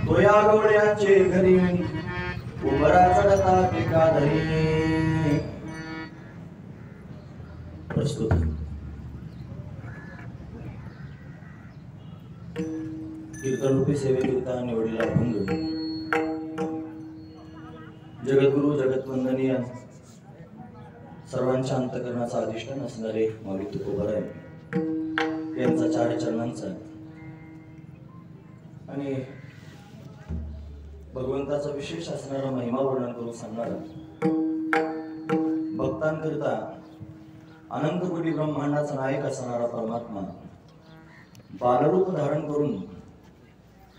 तो या गवळ्यांचे घरी उमरा चढता टिका धरी। प्रस्तुत कीर्तनरूपी सेवेकरिता निवडलेला अभंग जगद्गुरु जगतवंदनीय सर्वांच्या अंतकरणाचा अधिष्ठान असणारे माऊली तुकोबाराय यांचा 4 चरणांचा आणि भगवंताचा विशेष असणारा महिमा वर्णन करून सांगणारा भक्तांकरिता अनंत कोटी ब्रह्मांडाचा नायक असणारा परमात्मा बालरूप धारण करून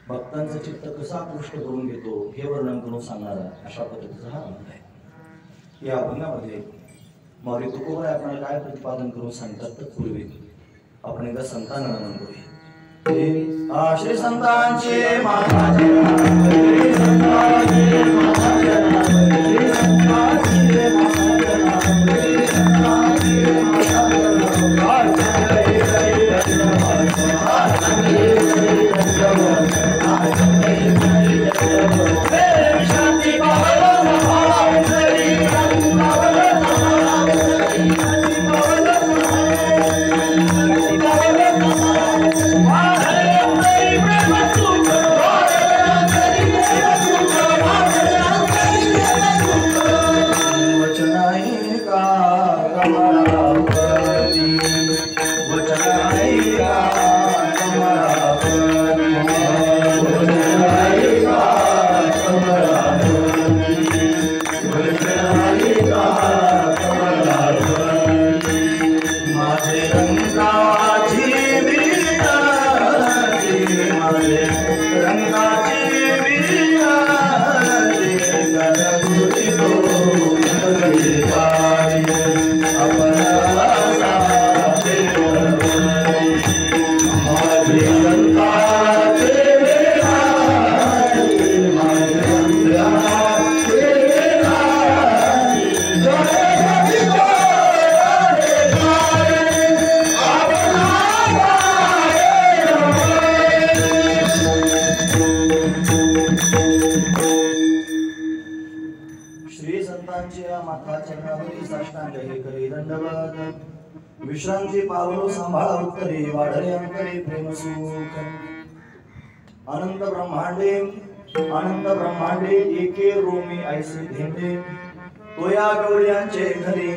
भक्तांचं चित्त कसं आकृष्ट करून घेतो हे वर्णन करून सांगणारा अशा पद्धतीचा हा अभंग आहे। या अभंगामध्ये माऊली तुकोबाराय आपल्याला काय प्रतिपादन करून सांगतात तत्पूर्वी आपण एकदा संतांना नमन करूया। श्री संतांचे माताचे श्री संतांचे माताचे श्री संतांचे विश्रांती पावलो सांभाळा उत्तरे वाढले अंतरे प्रेम सुख अनंत ब्रह्मांडे एके रोमी ऐसे धेंडे तो या गवळ्यांचे घरी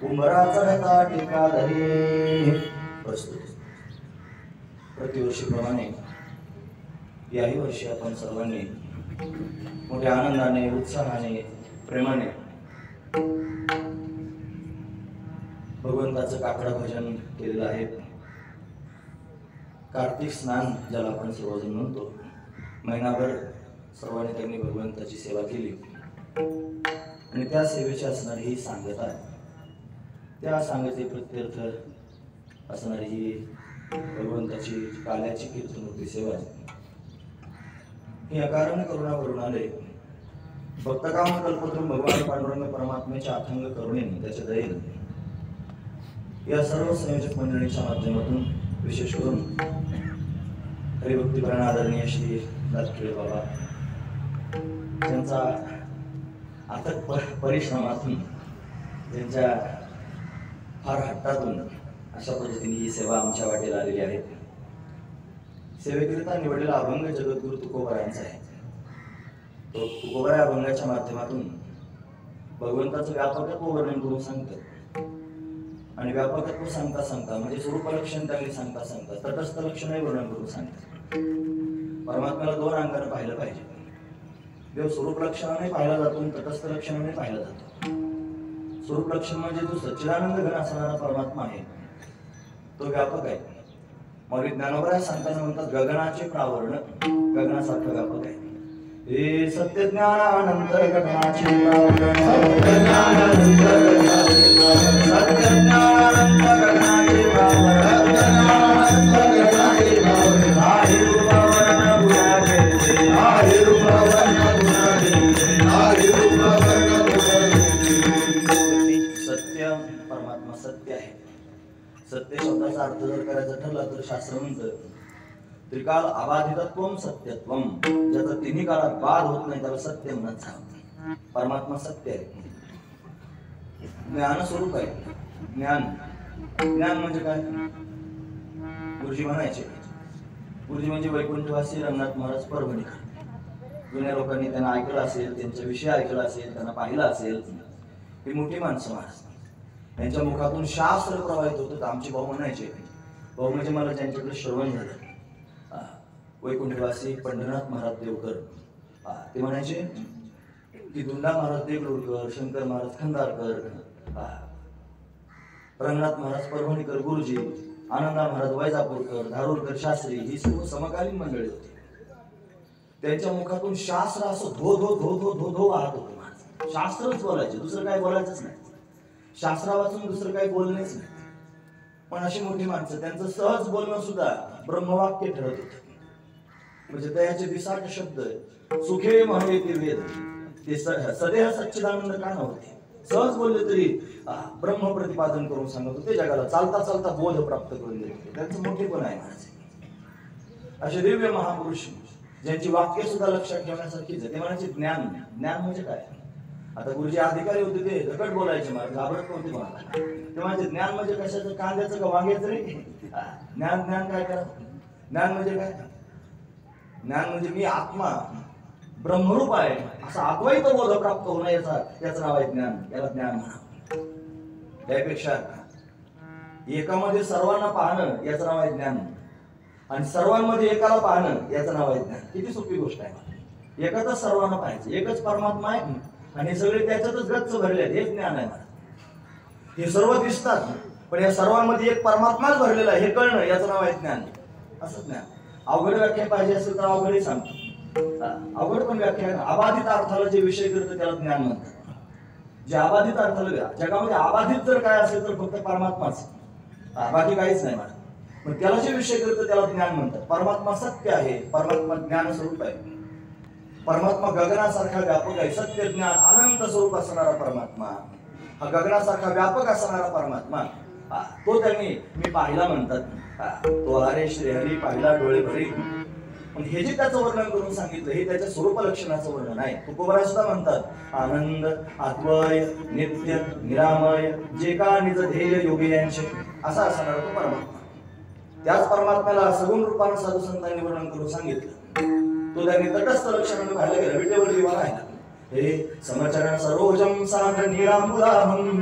उंबरा चढता टिका धरी। प्रस्तुत प्रतिवर्षीप्रमाणे याही वर्षी आपण सर्वांनी मोठ्या आनंदाने उत्साहाने प्रेमाने भगवंताचं काकडा भजन केलेलं आहे। कार्तिक स्नान ज्याला आपण सर्वजण म्हणतो, महिनाभर सर्वांनी त्यांनी भगवंताची सेवा केली आणि त्या सेवेची असणारी ही सांगता आहे। त्या सांगते प्रत्यर्थ असणारी ही भगवंताची काल्याची कीर्तनरूपी सेवा ही अकारण करुणा करून आले भक्तकाम कल्पतरुम भगवान पांडुरंग परमात्म्याच्या अथंग करुणेने त्याच्या दयेने या सर्व संयोजक मंडळीच्या माध्यमातून विशेष करून हरिभक्तीपरायण आदरणीय श्री दासखेडे बाबा त्यांचा अथक परिश्रमातून त्यांच्या फार हट्टातून अशा पद्धतीने ही सेवा आमच्या वाटेला आलेली आहे। सेवेकरिता निवडलेला अभंग जगद्गुरु तुकोबारायांचा आहे। तो तुकोबाराय अभंगाच्या माध्यमातून भगवंताचं व्यापकत्व वर्णन करून सांगतात आणि व्यापकत्व सांगता सांगता म्हणजे स्वरूप लक्षण त्यांनी सांगता सांगता तटस्थ लक्षणही वर्णन करून सांगतात। परमात्म्याला 2 अंगाने पाहिलं पाहिजे। देव स्वरूप लक्षणाने पाहिला जातो आणि तटस्थ लक्षणाने पाहिला जातो। स्वरूप लक्षण म्हणजे जो सच्चिदानंद घन असणारा परमात्मा आहे तो व्यापक आहे। माऊली ज्ञानोबराय सांगताना म्हणतात गगनाचे प्रावरण गगनासारखं व्यापक आहे। हे सत्य ज्ञानानंद गगनाचे प्रावरण सत्य ज्ञानानंद गगनाचे प्रावरण सत्य परमात्मा सत्य आहे। सत्य शब्दाचा अर्थ जर करायचा ठरला तर शास्त्र म्हणतं त्रिकाल अबाधितत्वम सत्यत्वम, ज्याचा तिन्ही काळात बाध होत नाही त्याला सत्य म्हणत जावं. परमात्मा सत्य आहे, ज्ञान स्वरूप आहे. ज्ञान ज्ञान म्हणजे काय? गुरुजी म्हणायचे, गुरुजी म्हणजे वैकुंठवासी रंगनाथ महाराज परभणीकर. जुन्या लोकांनी त्यांना ऐकलं असेल, त्यांच्या विषय ऐकलं असेल, त्यांना पाहिलं असेल. ही मोठी माणसं महाराज, त्यांच्या मुखातून शास्त्र प्रवाहित होतं. तर आमचे भाऊ म्हणायचे, भाऊ म्हणजे मला ज्यांच्याकडे श्रवण झालं, वैकुंठवासी पंढरनाथ महाराज देवकर, ते म्हणायचे की दुंडा महाराज देगलूरकर, शंकर महाराज खंदारकर, रंगनाथ महाराज परभणीकर गुरुजी, आनंदा महाराज वैजापूरकर, धारूरकर शास्त्री, ही सर्व समकालीन मंडळी होती. त्यांच्या मुखातून शास्त्र असं धो धो धो धो धो धो वाहत होतं महाराज. शास्त्रच बोलायचे, दुसरं काय बोलायचंच नाही. शास्त्रा वाचून दुसरं काही बोलणेच नाही. पण अशी मोठी माणसं, त्यांचं सहज बोलणं सुद्धा ब्रह्मवाक्य ठरत होतं. म्हणजे त्याचे विसाट शब्द सुखे महयेती वेद, ते सदेह सच्चिदानंद का नव्हते. सहज बोलले तरी ब्रह्म प्रतिपादन करून सांगत होते जगाला. चालता चालता बोध प्राप्त करून देत होते. त्यांचं मोठेपण आहे महाराज. असे दिव्य महापुरुष ज्यांची वाक्य सुद्धा लक्षात ठेवण्यासारखीच आहे. ते म्हणायचे ज्ञान, ज्ञान म्हणजे काय? आता गुरुजी अधिकारी होते, ते धकट बोलायचे, मला घाबरत नव्हते मला. ते म्हणजे ज्ञान म्हणजे कशाचं? कांद्याचं का वांग्याचं रे? ज्ञान ज्ञान काय करा? ज्ञान म्हणजे काय? ज्ञान म्हणजे मी आत्मा ब्रह्मरूप आहे असा अद्वैत बोध प्राप्त होणं, याचं नाव आहे ज्ञान. याला ज्ञान म्हणा. त्यापेक्षा एकामध्ये सर्वांना पाहणं याचं नाव आहे ज्ञान, आणि सर्वांमध्ये एकाला पाहणं याचं नाव आहे ज्ञान. किती सोपी गोष्ट आहे. एकाच सर्वांना पाहायचं, एकच परमात्मा आहे आणि सगळे त्याच्यातच गच्च भरले आहेत. हे ज्ञान आहे. हे सर्व दिसतात पण या सर्वांमध्ये एक परमात्माच भरलेला आहे हे कळणं, याचं नाव आहे ज्ञान. असं ज्ञान. अवघड व्याख्या पाहिजे असेल तर अवघडही सांगतो. अवघड पण व्याख्या, अबाधित अर्थाला जे विषय करतं त्याला ज्ञान म्हणतात. जे अबाधित अर्थाला, जगामध्ये अबाधित जर काय असेल तर फक्त परमात्माच, बाकी काहीच नाही. मग त्याला जे विषय करतं त्याला ज्ञान म्हणतात. परमात्मा सत्य आहे, परमात्मा ज्ञान स्वरूप आहे. परमात्मा गगनासारखा व्यापक आहे. सत्य ज्ञान अनंत स्वरूप असणारा परमात्मा, हा गगनासारखा व्यापक असणारा परमात्मा, तो त्यांनी मी पाहिला म्हणतात. तो हरे श्रीहरी पाहिला डोळे भरी. पण हे जे त्याचं वर्णन करून सांगितलं हे त्याच्या स्वरूप लक्षणाचं वर्णन आहे. तुकोबरा सुद्धा म्हणतात आनंद आत्वय नित्य निरामय जे का निज ध्येय योगी यांचे, असा असणारा तो परमात्मा. त्याच परमात्म्याला सगुण रूपानं साधू संतांनी वर्णन करून सांगितलं. तो त्यांनी तटस्थ लक्षणाने पाहायला गेला. विटेवर दिवा राहिला. हे समचरण सरोजम साध निरामुदाहम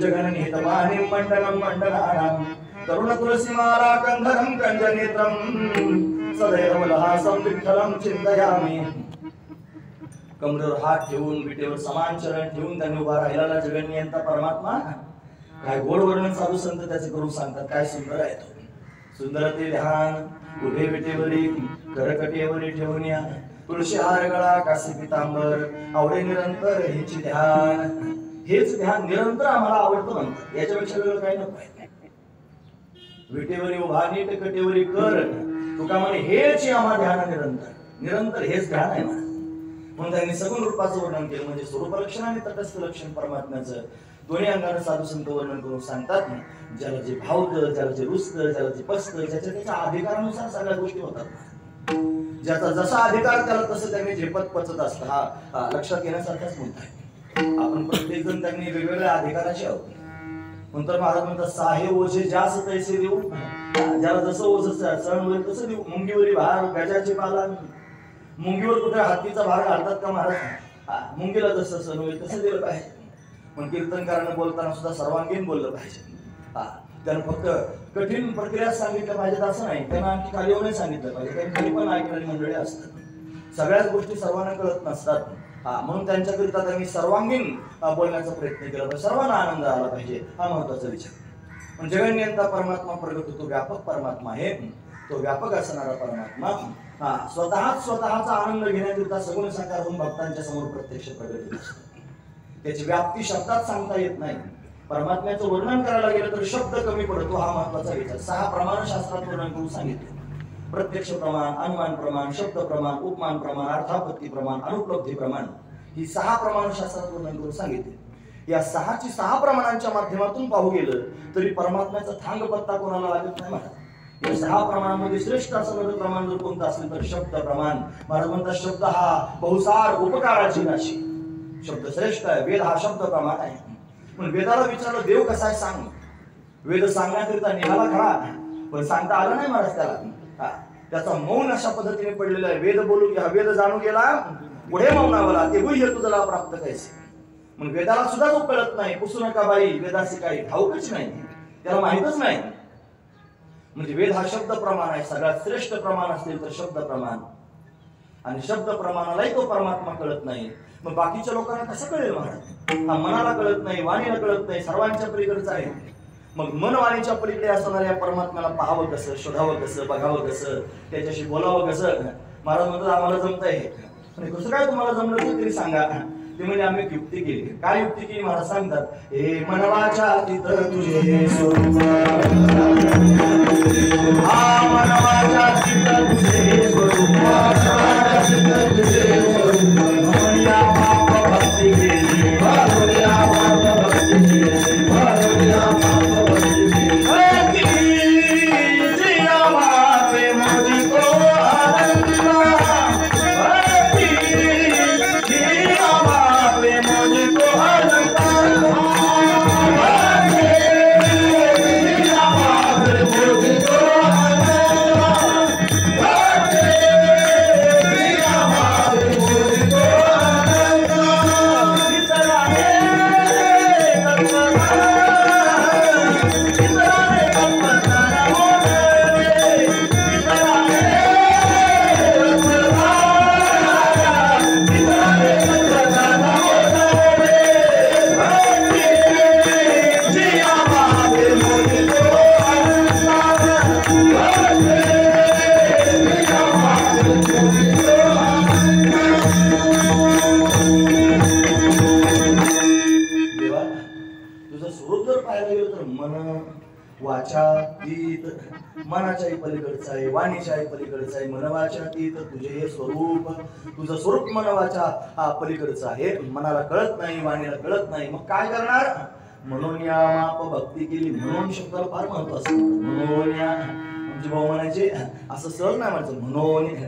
जगननिहितमानिं मंडनं मंडनानां तरुण तुलसीमाला कंधरं कंजनेत्रं सदैव लहासं विठ्ठलं चिंतयामि. कमरेवर हात ठेवून विटेवर समान चरण ठेवून त्यांनी उभा राहिलेला जगन्नियंता परमात्मा. काय गोड वर्णन साधू संत त्याचे करून सांगतात. काय सुंदर आहे तो. सुंदर ते ध्यान उभे विटेवरी करकटेवरी ठेवून या तुळशी हार गळा काशी पितांबर आवडे निरंतर हेची ध्यान. हेच ध्यान निरंतर आम्हाला आवडतं म्हणतात. याच्यापेक्षा वेगळं काही नको आहे. विटेवरी उभा नीट कटेवरी कर तुका म्हणे हेच आम्हा ध्यान निरंतर. निरंतर हेच ध्यान आहे म्हणा. म्हणून त्यांनी सगुण रूपाचं वर्णन केलं. म्हणजे स्वरूप लक्षण आणि तटस्थ लक्षण परमात्म्याचं दोन्ही अंगाने साधू संत वर्णन करून सांगतात. ज्याला जे भावतं, ज्याला जे रुचतं, ज्याला जे पचतं, ज्याच्या त्याच्या अधिकारानुसार सगळ्या गोष्टी होतात. ज्याचा जसा अधिकार त्याला तसं त्यांनी झेपत पचत असतं. हा लक्षात घेण्यासारखाच मुद्दा आहे. आपण प्रत्येक जण त्यांनी वेगवेगळ्या अधिकाराचे आहोत. नंतर महाराज म्हणतात साहे ओझे जास्त पैसे देऊ, ज्याला जसं ओझ सण होईल तसं देऊ. मुंगीवरी भार गजाचे पालन, मुंगीवर कुठे हत्तीचा भार घालतात का महाराज? मुंगीला जसं सण होईल तसं दिलं पाहिजे. पण कीर्तनकारांना बोलताना सुद्धा सर्वांगीण बोललं पाहिजे. त्यानं फक्त कठीण प्रक्रिया सांगितलं पाहिजेत असं नाही. त्यांना आणखी खाली येऊन सांगितलं पाहिजे. त्यांनी खाली पण ऐकणारी मंडळी असतात. सगळ्याच गोष्टी सर्वांना कळत नसतात. म्हणून त्यांच्याकरिता त्यांनी सर्वांगीण बोलण्याचा प्रयत्न केला पाहिजे. सर्वांना आनंद आला पाहिजे, हा महत्वाचा विचार. पण जगन्नियंता परमात्मा प्रगट होतो. व्यापक परमात्मा आहे. तो व्यापक असणारा परमात्मा स्वतःचा आनंद घेण्याकरिता सगुण साकार होऊन भक्तांच्या समोर प्रत्यक्ष प्रगट होत असतो. त्याची व्याप्ती शब्दात सांगता येत नाही. परमात्म्याचं वर्णन करायला गेलं तर शब्द कमी पडतो, हा महत्वाचा विचार. 6 प्रमाण शास्त्रात वर्णन करून सांगितले. प्रत्यक्ष प्रमाण, अनुमान प्रमाण, शब्द प्रमाण, उपमान प्रमाण, अर्थापत्ती प्रमाण, अनुपलब्धी प्रमाण, ही 6 प्रमाण शास्त्रात वर्णन करून सांगितले. या 6 प्रमाणांच्या माध्यमातून पाहू गेलं तरी परमात्म्याचा थांग पत्ता कोणाला लागत नाही महाराज. या 6 प्रमाणामध्ये श्रेष्ठ असणारं प्रमाण जर कोणतं असेल तर शब्द प्रमाण. महाराज म्हणतात शब्द हा बहुसार उपकाराची राशी. शब्द श्रेष्ठ आहे. वेद हा शब्द प्रमाण आहे. पण वेदाला विचारलं देव कसा आहे सांग. वेद सांगण्याकरिता निघाला खरा पण सांगता आलं नाही महाराज त्याला. त्याचा मौन अशा पद्धतीने पडलेला आहे. वेद बोलू हा वेद जाणू गेला पुढे मौनावला ते गुह्य तुझला प्राप्त कैसे. मग वेदाला सुद्धा तो कळत नाही. पुसू नका बाई वेदाशी काही ठाऊकच नाही, त्याला माहितच नाही. म्हणजे वेद हा शब्द प्रमाण आहे. सगळ्यात श्रेष्ठ प्रमाण असेल तर शब्द प्रमाण. आणि शब्द प्रमाणालाही तो परमात्मा कळत नाही. मग बाकीच्या लोकांना कसं कळेल महाराज. हा मनाला कळत नाही, वाणीला कळत नाही, सर्वांच्या पलीकडचं आहे. मग मन वाणीच्या पलीकडे असणाऱ्या परमात्म्याला पाहावं कसं, शोधावं कसं, बघावं कसं, त्याच्याशी बोलावं कसं. महाराज म्हणतात आम्हाला जमतंय. आणि कसं काय तुम्हाला जमलं तरी सांगा. ते म्हणजे आम्ही युक्ती केली. काय युक्ती केली महाराज सांगतात. हे मनवाच्या तिथं तुझे स्वरूप, हा मनवाच्या तिथं तुझे स्वरूप, म्हणूया बाप भक्ती केली, म्हणूया बाप भक्ती केली, म्हणूया बाप भक्ती केली. जिया बापे मुझको आनंदा, जिया बापे मुझको आनंदा, जिया बापे मुझको मनाच्याही पलीकडचं आहे, वाणीच्याही पलीकडचं आहे. मनवाच्यातीत तुझे हे स्वरूप, तुझं स्वरूप मनवाच्या पलीकडचं आहे. मनाला कळत नाही, वाणीला कळत नाही. मग काय करणार. म्हणून या माप भक्ती केली. म्हणून शब्दाला फार महत्व असतं. म्हणून या आमचे भाऊ म्हणायचे असं सहज नाही म्हणायचं.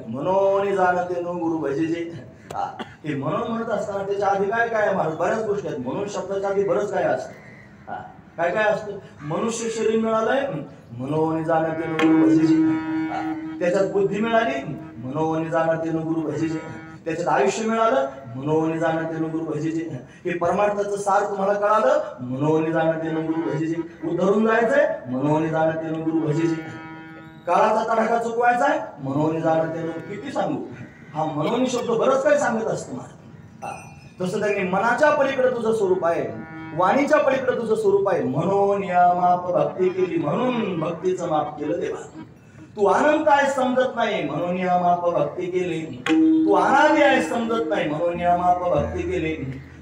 म्हणून जाणते नो गुरु भजेजे. हे म्हणून म्हणत असताना त्याच्या आधी काय काय महाराज बऱ्याच गोष्टी आहेत. म्हणून शब्दाच्या आधी बरंच काय असतं. काय काय असतं. मनुष्य शरीर मिळालंय म्हणून जाणते नो गुरु भजेजे. त्याच्यात बुद्धी मिळाली म्हणून जाणते नो गुरु भजेजे. त्याच्यात आयुष्य मिळालं म्हणून जाणते नो गुरु भजेजे. हे परमार्थाचं सार तुम्हाला कळालं म्हणून जाणते नो गुरु भजेजे. उद्धरून जायचंय म्हणून जाणते नो गुरु भजेजे. काळाचा तडाखा चुकवायचाय म्हणून जाणते नो. किती सांगू. हा म्हणून शब्द बरंच काही सांगत असतो मला. तसं त्यांनी मनाच्या पलीकडे तुझं स्वरूप आहे, वाणीच्या पलीकडे तुझं स्वरूप आहे. म्हणून या माप भक्ती केली. म्हणून भक्तीचं माप केलं देवा. तू अनंत आहे समजत नाही म्हणून या माप भक्ती केली. तू अनादि आहे समजत नाही म्हणून या माप भक्ती केली.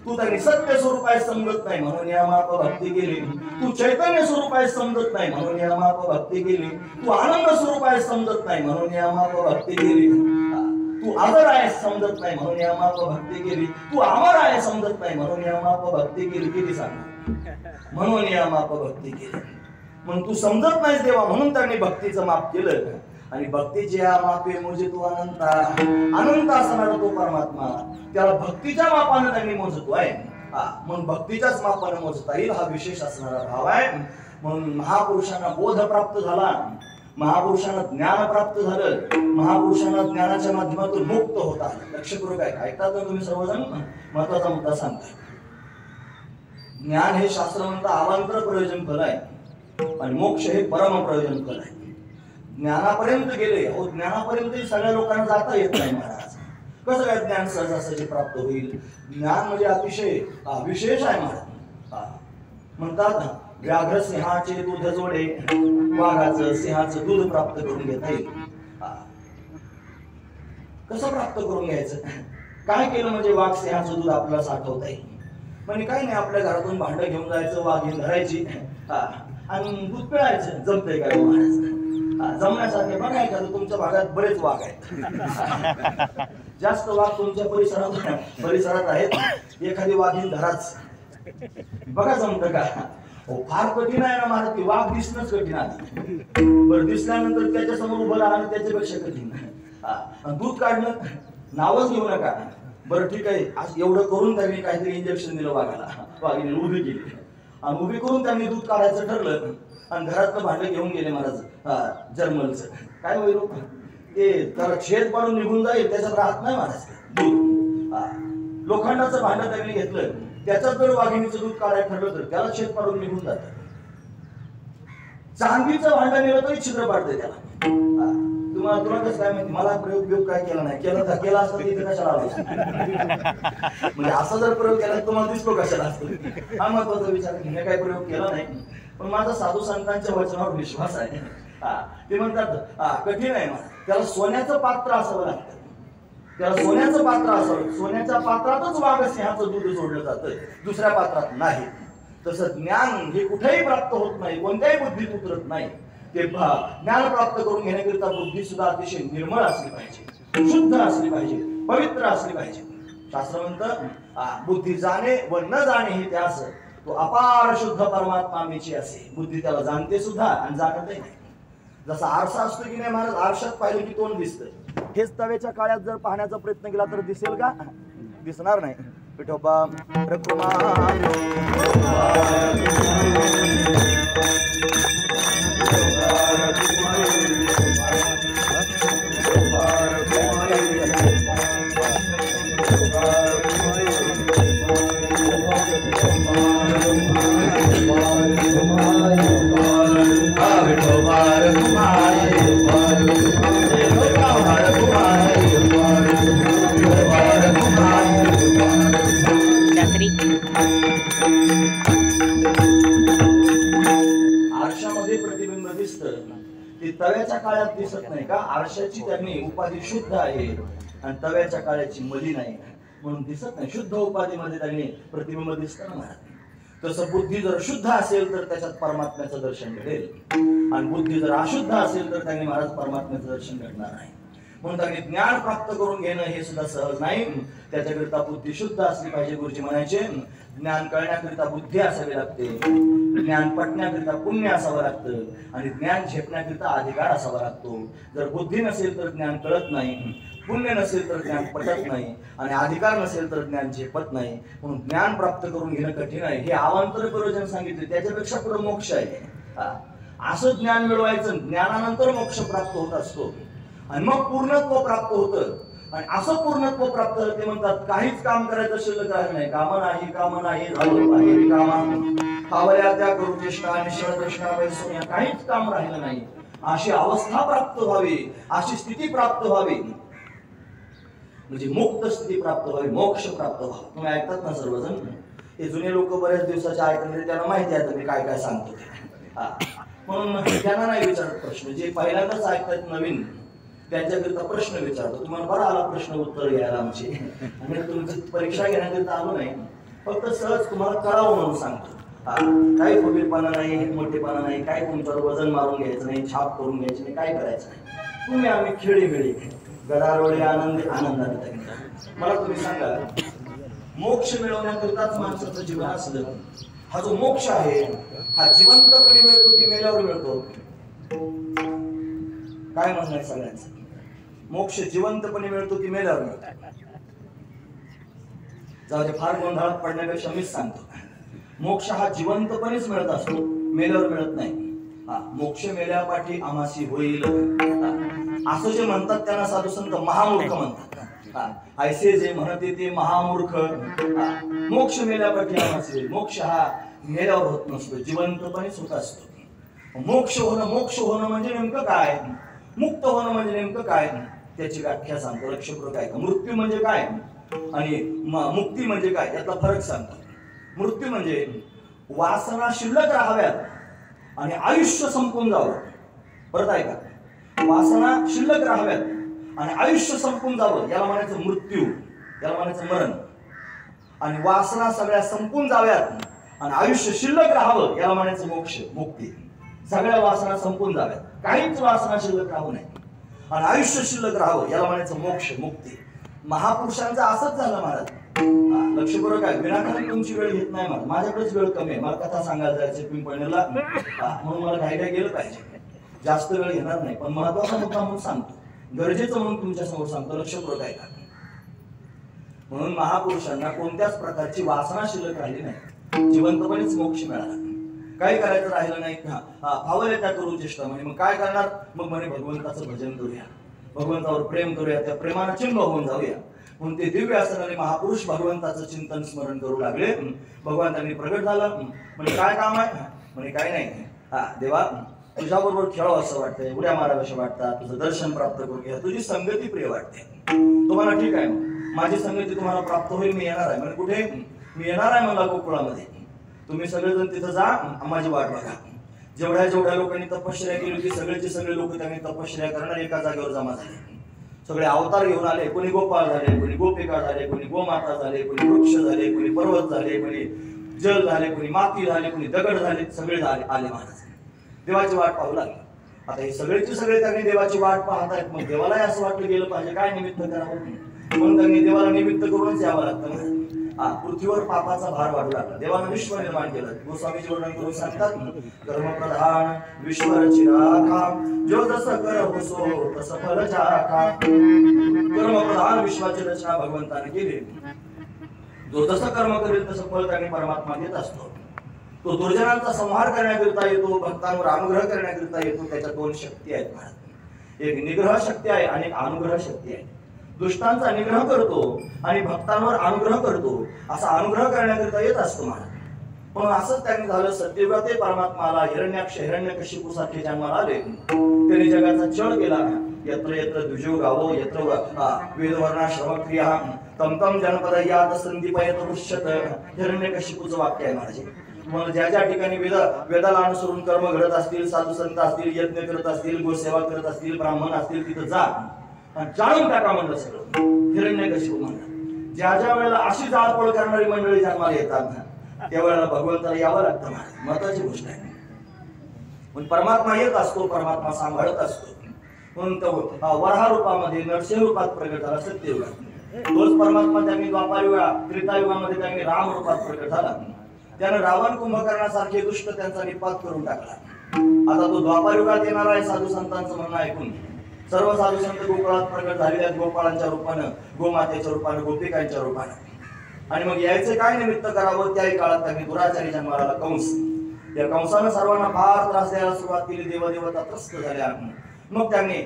तू त्यांनी सत्य स्वरूप आहे समजत नाही म्हणून या माप भक्ती केली. तू चैतन्य स्वरूप आहे समजत नाही म्हणून या माप भक्ती केली. तू आनंद स्वरूप आहे समजत नाही म्हणून या माप भक्ती केली. तू आदर आहे समजत नाही म्हणून या माप भक्ती केली. तू अमर आहे समजत नाही म्हणून या माप भक्ती केली. किती सांग. म्हणून या माप भक्ती केली. म्हणून तू समजत नाहीस देवा म्हणून त्यांनी भक्तीचं माप केलं. आणि भक्तीचे या मापे म्हणजे तू अनंत अनंत असणारा तो परमात्मा त्याला भक्तीच्या मापानं त्यांनी मोजतो आहे. म्हणून भक्तीच्याच मापानं मोजता येईल हा विशेष असणारा भाव आहे. म्हणून महापुरुषांना बोध प्राप्त झाला, महापुरुषांना ज्ञान प्राप्त झालं, महापुरुषांना ज्ञानाच्या माध्यमातून मुक्त होता. लक्षपूर्वक आहे. ऐकतात ना तुम्ही सर्वजण. महत्वाचा मुद्दा सांगताय. ज्ञान हे शास्त्र म्हणतं अवांतर प्रयोजन फल आहे आणि मोक्ष हे परम प्रयोजन फल आहे. ज्ञानापर्यंत गेले. अहो ज्ञानापर्यंत सगळ्या लोकांना जाता येत नाही महाराज. कसं काय ज्ञान सहजासहजी प्राप्त होईल. ज्ञान म्हणजे अतिशय विशेष आहे महाराज. म्हणतात व्याघ्र सिंहाचे दूध जोडे, वाघाचं सिंहाचं दूध प्राप्त करून घेता येईल. कसं प्राप्त करून घ्यायचं. काय केलं म्हणजे वाघ सिंहाचं दूध आपल्याला साठवता येईल. म्हणजे काही नाही आपल्या घरातून भांड घेऊन जायचं, वाघीण धरायची आणि दूध पिळायचं. जमतंय काय महाराज. जमण्यासारखे बघा एखादं तुमच्या भागात बरेच वाघ आहेत. जास्त वाघ तुमच्या परिसरात आहेत. एखादी वाघीण धराच बघा जमतं का. फार कठीण आहे ना महाराज, ती वाघ दिसणंच कठीण आहे. बरं दिसल्यानंतर त्याच्या समोर उभं राहणं त्याच्यापेक्षा कठीण. दूध काढणं नावच घेऊ नका. बरं ठीक आहे, आज एवढं करून त्यांनी काहीतरी इंजेक्शन दिलं वाघाला, वाघिणी उभी केली आणि उभी करून त्यांनी दूध काढायचं ठरलं आणि घरातलं भांडं घेऊन गेले महाराज जर्मलचं. काय होईल ते त्याला छेद पाडून निघून जाईल, त्याच्यात राहत नाही महाराज दूध. लोखंडाचं भांडं त्यांनी घेतलं, त्याच्यात जर वाघिणीचं दूध काढायला ठरलं तर त्याला छेद पाडून निघून जातं. चांदीचं भांडं नेलं तरी छिद्र पाडतंय त्याला. तुला कसं काय माहिती, मला प्रयोग काय केला नाही, केला असता तिथे कशाला आलो. म्हणजे असा जर प्रयोग केला तुम्हाला दिसतो कशाला असतो, हा महत्वाचा विचार. मी काय प्रयोग केला नाही, पण माझा साधू संतांच्या वचनावर विश्वास आहे. ते म्हणतात कठीण आहे मला, त्याला सोन्याचं पात्र असावं लागतं, त्याला सोन्याचं पात्र असावं. सोन्याच्या पात्रातच वाघ सिंहाचं दूध सोडलं जातं, दुसऱ्या पात्रात नाही. तसं ज्ञान हे कुठेही प्राप्त होत नाही, कोणत्याही बुद्धीत उतरत नाही. ते ज्ञान प्राप्त करून घेण्याकरिता बुद्धी सुद्धा अतिशय निर्मळ असली पाहिजे, शुद्ध असली पाहिजे, पवित्र असली पाहिजे. शास्त्र म्हणतं बुद्धी जाणे व न जाणे हे त्यास तो अपार शुद्ध परमात्मा मीची असे. बुद्धी त्याला जाणते सुद्धा आणि जाणतही नाही. जसा आरसा असतो की नाही महाराज, आरशात पाहिलं की तोंड दिसतं. हेच तव्याच्या काळात जर पाहण्याचा प्रयत्न केला तर दिसेल का? दिसणार नाही. विठोबा आरशामध्ये प्रतिबिंब दिसतं, ते तव्याच्या काळात दिसत नाही का? आरशाची त्यांनी उपाधी शुद्ध आहे आणि तव्याच्या काळाची मलिन आहे म्हणून दिसत नाही. शुद्ध उपाधीमध्ये त्यांनी प्रतिबिंब दिसतं ना. तसं बुद्धी जर शुद्ध असेल तर त्याच्यात परमात्म्याचं दर्शन घडेल आणि बुद्धी जर अशुद्ध असेल तर त्यांनी महाराज परमात्म्याचं दर्शन घडणार नाही. म्हणून त्यांनी ज्ञान प्राप्त करून घेणं हे सुद्धा सहज नाही. त्याच्याकरिता बुद्धी शुद्ध असली पाहिजे. गुरुजी म्हणायचे ज्ञान कळण्याकरिता बुद्धी असावी लागते, ज्ञान पटण्याकरिता पुण्य असावं लागतं आणि ज्ञान झेपण्याकरिता अधिकार असावा लागतो. जर बुद्धी नसेल तर ज्ञान कळत नाही, पुण्य नसेल तर ज्ञान पटत नाही आणि अधिकार नसेल तर ज्ञान झेपत नाही. म्हणून ज्ञान प्राप्त करून घेणं कठीण आहे. हे अवांतर प्रयोजन सांगितले, त्याच्यापेक्षा पुढे मोक्ष आहे. असं ज्ञान मिळवायचं, ज्ञानानंतर मोक्ष प्राप्त होत असतो आणि मग पूर्णत्व प्राप्त होतं. आणि असं पूर्णत्व प्राप्त झालं ते म्हणतात काहीच काम करायचं शिल्लक राहिलं नाही. काम नाही झालं आहे कामा खावल्या त्या करू चेष्टा निश्चय कृष्णा पैसोन्या, काहीच काम राहिलं नाही. अशी अवस्था प्राप्त व्हावी, अशी स्थिती प्राप्त व्हावी, म्हणजे मुक्त स्थिती प्राप्त व्हावी, मोक्ष प्राप्त व्हावा. तुम्ही ऐकतात ना सर्वजण, हे जुने लोक बऱ्याच दिवसाचे ऐकले, त्यांना माहिती आहे मी काय काय सांगतो ते. म्हणून त्यांना नाही विचारत प्रश्न. जे पहिल्यांदाच ऐकतात नवीन त्यांच्याकरिता प्रश्न विचारतो. तुम्हाला बरं आला प्रश्न उत्तर घ्यायला आमची, आणि तुमची परीक्षा घेण्याकरिता आलो नाही, फक्त सहज तुम्हाला कळावं म्हणून सांगतो. काही फुगीरपणा नाही, मोठेपणा नाही, काही तुमच्यावर वजन मारून घ्यायचं नाही, छाप करून घ्यायची नाही, काय करायचं नाही. तुम्ही आम्ही खेळी गडारोळे आनंदाने. मला तुम्ही सांगा, मोक्ष मिळवण्याकरिताच माणसाचं जीवन असलं. हा जो मोक्ष आहे हा जिवंतपणे मिळतो की मेल्यावर मिळतो? काय म्हणणं आहे सगळ्यांचं? मोक्ष जिवंतपणे मिळतो की मेल्यावर मिळतो? जाऊ दे, फार गोंधळात पडण्यापेक्षा मीच सांगतो. मोक्ष हा जिवंतपणेच मिळत असतो, मेल्यावर मिळत नाही. मोक्ष मेल्यापाठी आमासी होईल असं जे म्हणतात त्यांना साधू संत महामूर्ख म्हणतात. ऐसे जे म्हणते ते महामूर्ख. मोक्ष मेल्यापाठी आमासी होईल. मोक्ष हा मेल्यावर होत नसतो, जिवंतपणेच होत असतो. मोक्ष होणं म्हणजे नेमकं काय? मुक्त होणं म्हणजे नेमकं काय? त्याची व्याख्या सांगतो. लक्षपूर्वक ऐका. मृत्यू म्हणजे काय आणि मुक्ती म्हणजे काय यातला फरक सांगतो. मृत्यू म्हणजे वासना शिल्लक राहाव्यात आणि आयुष्य संपून जावं. परत ऐका, वासना शिल्लक राहाव्यात आणि आयुष्य संपून जावं याला म्हणायचं मृत्यू, याला म्हणायचं मरण. आणि वासना सगळ्या संपून जाव्यात आणि आयुष्य शिल्लक राहावं याला म्हणायचं मोक्ष, मुक्ती. सगळ्या वासना संपून जाव्यात, काहीच वासना शिल्लक राहू नये आणि आयुष्य शिल्लक राहावं याला म्हणायचं मोक्ष, मुक्ती. महापुरुषांचं असंच झालं महाराज. लक्षपूर्वक आहे, विनाकारण तुमची वेळ घेत नाही. मला माझ्याकडेच वेळ कमी आहे, मला कथा सांगायला जायचं पिंपळनेरला, म्हणून मला घाईला गेलं पाहिजे. जास्त वेळ घेणार नाही, पण महत्वाचा मुद्दा म्हणून सांगतो, गरजेचं म्हणून तुमच्या समोर सांगतो. लक्षपूर्वक आहे का? म्हणून महापुरुषांना कोणत्याच प्रकारची वासना शिल्लक राहिली नाही, जिवंतपणेच मोक्ष मिळाला. काही करायचं राहिलं नाही. फावले त्या करू चेष्टा म्हणे. मग काय करणार? मग म्हणे भगवंताचं भजन करूया, भगवंतावर प्रेम करूया, त्या प्रेमानं चिंब होऊन जाऊया. म्हणून ते दिव्य असणारे महापुरुष भगवंताचं चिंतन स्मरण करू लागले. भगवंतांनी प्रगट झालं. म्हणजे काय काम आहे? म्हणे काय नाही, देवा तुझ्याबरोबर खेळावं असं वाटतंय, उड्या माराव्याशा वाटतात, तुझं दर्शन प्राप्त करून घ्या, तुझी संगती प्रिय वाटते. तुम्हाला ठीक आहे, माझी संगती तुम्हाला प्राप्त होईल, मी येणार आहे. म्हणजे कुठे? मी येणार आहे मला गोकुळामध्ये. तुम्ही सगळेजण तिथं जा, माझी वाट बघा. जेवढ्या लोकांनी तपश्चर्या केली होती, सगळेचे सगळे लोक त्यांनी तपश्चर्या करणार एका जागेवर जमा झाले. सगळे अवतार घेऊन आले. कोणी गोपाळ झाले, कोणी गोपिका झाले, कोणी गोमाता झाले, कोणी वृक्ष झाले, कोणी पर्वत झाले, कोणी जल झाले, कोणी माती झाले, कोणी दगड झाले, सगळे आले महाराज. देवाची वाट पाहू लागले. आता हे सगळेचे सगळे त्यांनी देवाची वाट पाहतायत. मग देवालाही असं वाटलं गेलं पाहिजे, काय निमित्त करावं, म्हणून त्यांनी देवाला निमित्त करूनच यावं लागतं. पृथ्वीवर पापाचा भार वाढू लागला. देवानं विश्व निर्माण केलं. गोस्वामीजी वर्णन करून सांगतात, कर्मप्रधान विश्वरची राखा, जो जसं कर होसो तसं फल चाखा. कर्मप्रधान विश्वाची रचना भगवंताने केली. जो जसं कर्म करेल तसं फल त्याने परमात्मा देत असतो. तो दुर्जनांचा संहार करण्याकरिता येतो, भक्तांवर अनुग्रह करण्याकरिता येतो. त्याच्या दोन शक्ती आहेत महाराज. एक निग्रह शक्ती आहे आणि एक अनुग्रह शक्ती आहे. दुष्टांचा निग्रह करतो आणि भक्तांवर अनुग्रह करतो. असा अनुग्रह करण्याकरिता येत असतो महाराज. पण असंच त्यांनी झालं. सत्ययुगात परमात्माला हिरण्याक्ष हिरण्यकशिपू सारखे जन्माला आले. त्यांनी जगाचा छळ केला. यत्र यत्र द्विजो गावो यत्र वेदवर्णाश्रम क्रिया तम तम जनपद यात संदीपयत वृष्यत. हिरण्यकशिपूचं वाक्य आहे महाराज. तुम्हाला ज्या ज्या ठिकाणी वेदाला अनुसरून कर्म घडत असतील, साधू संत असतील, यज्ञ करत असतील, गोसेवा करत असतील, ब्राह्मण असतील, तिथं जा आणि जाळून टाका म्हणलं सगळं. हिरण्यकशिपू म्हणलं. ज्या ज्या वेळेला अशी जाळपोळ करणारी मंडळी जन्माला येतात ना, त्यावेळेला भगवंताला यावं लागतं. महत्वाची गोष्ट आहे. पण परमात्मा येत असतो, परमात्मा सांभाळत असतो. म्हणून तो वराह रूपामध्ये नरसिंह रूपात प्रगट झाला सत्ययुगात. तोच परमात्मा त्यांनी द्वापारयुगात, त्रेतायुगामध्ये त्यांनी राम रूपात प्रगट झाला. त्यानं रावण कुंभकर्णासारखे दुष्ट त्यांचा निपात करून टाकला. आता तो द्वापारयुगात येणार आहे. साधू संतांचं म्हणणं ऐकून सर्व साधू संत गोकुळात प्रगट झालेले आहेत, गोपाळांच्या रूपानं, गोमातेच्या रूपानं, गोपिकांच्या रूपानं. आणि मग यायचं काय निमित्त करावं? त्याही काळात त्यांनी दुराचारी जन्माला आला कंस. या कंसानं सर्वांना फार त्रास द्यायला सुरुवात केली. देवदेवता त्रस्त झाल्या. मग त्यांनी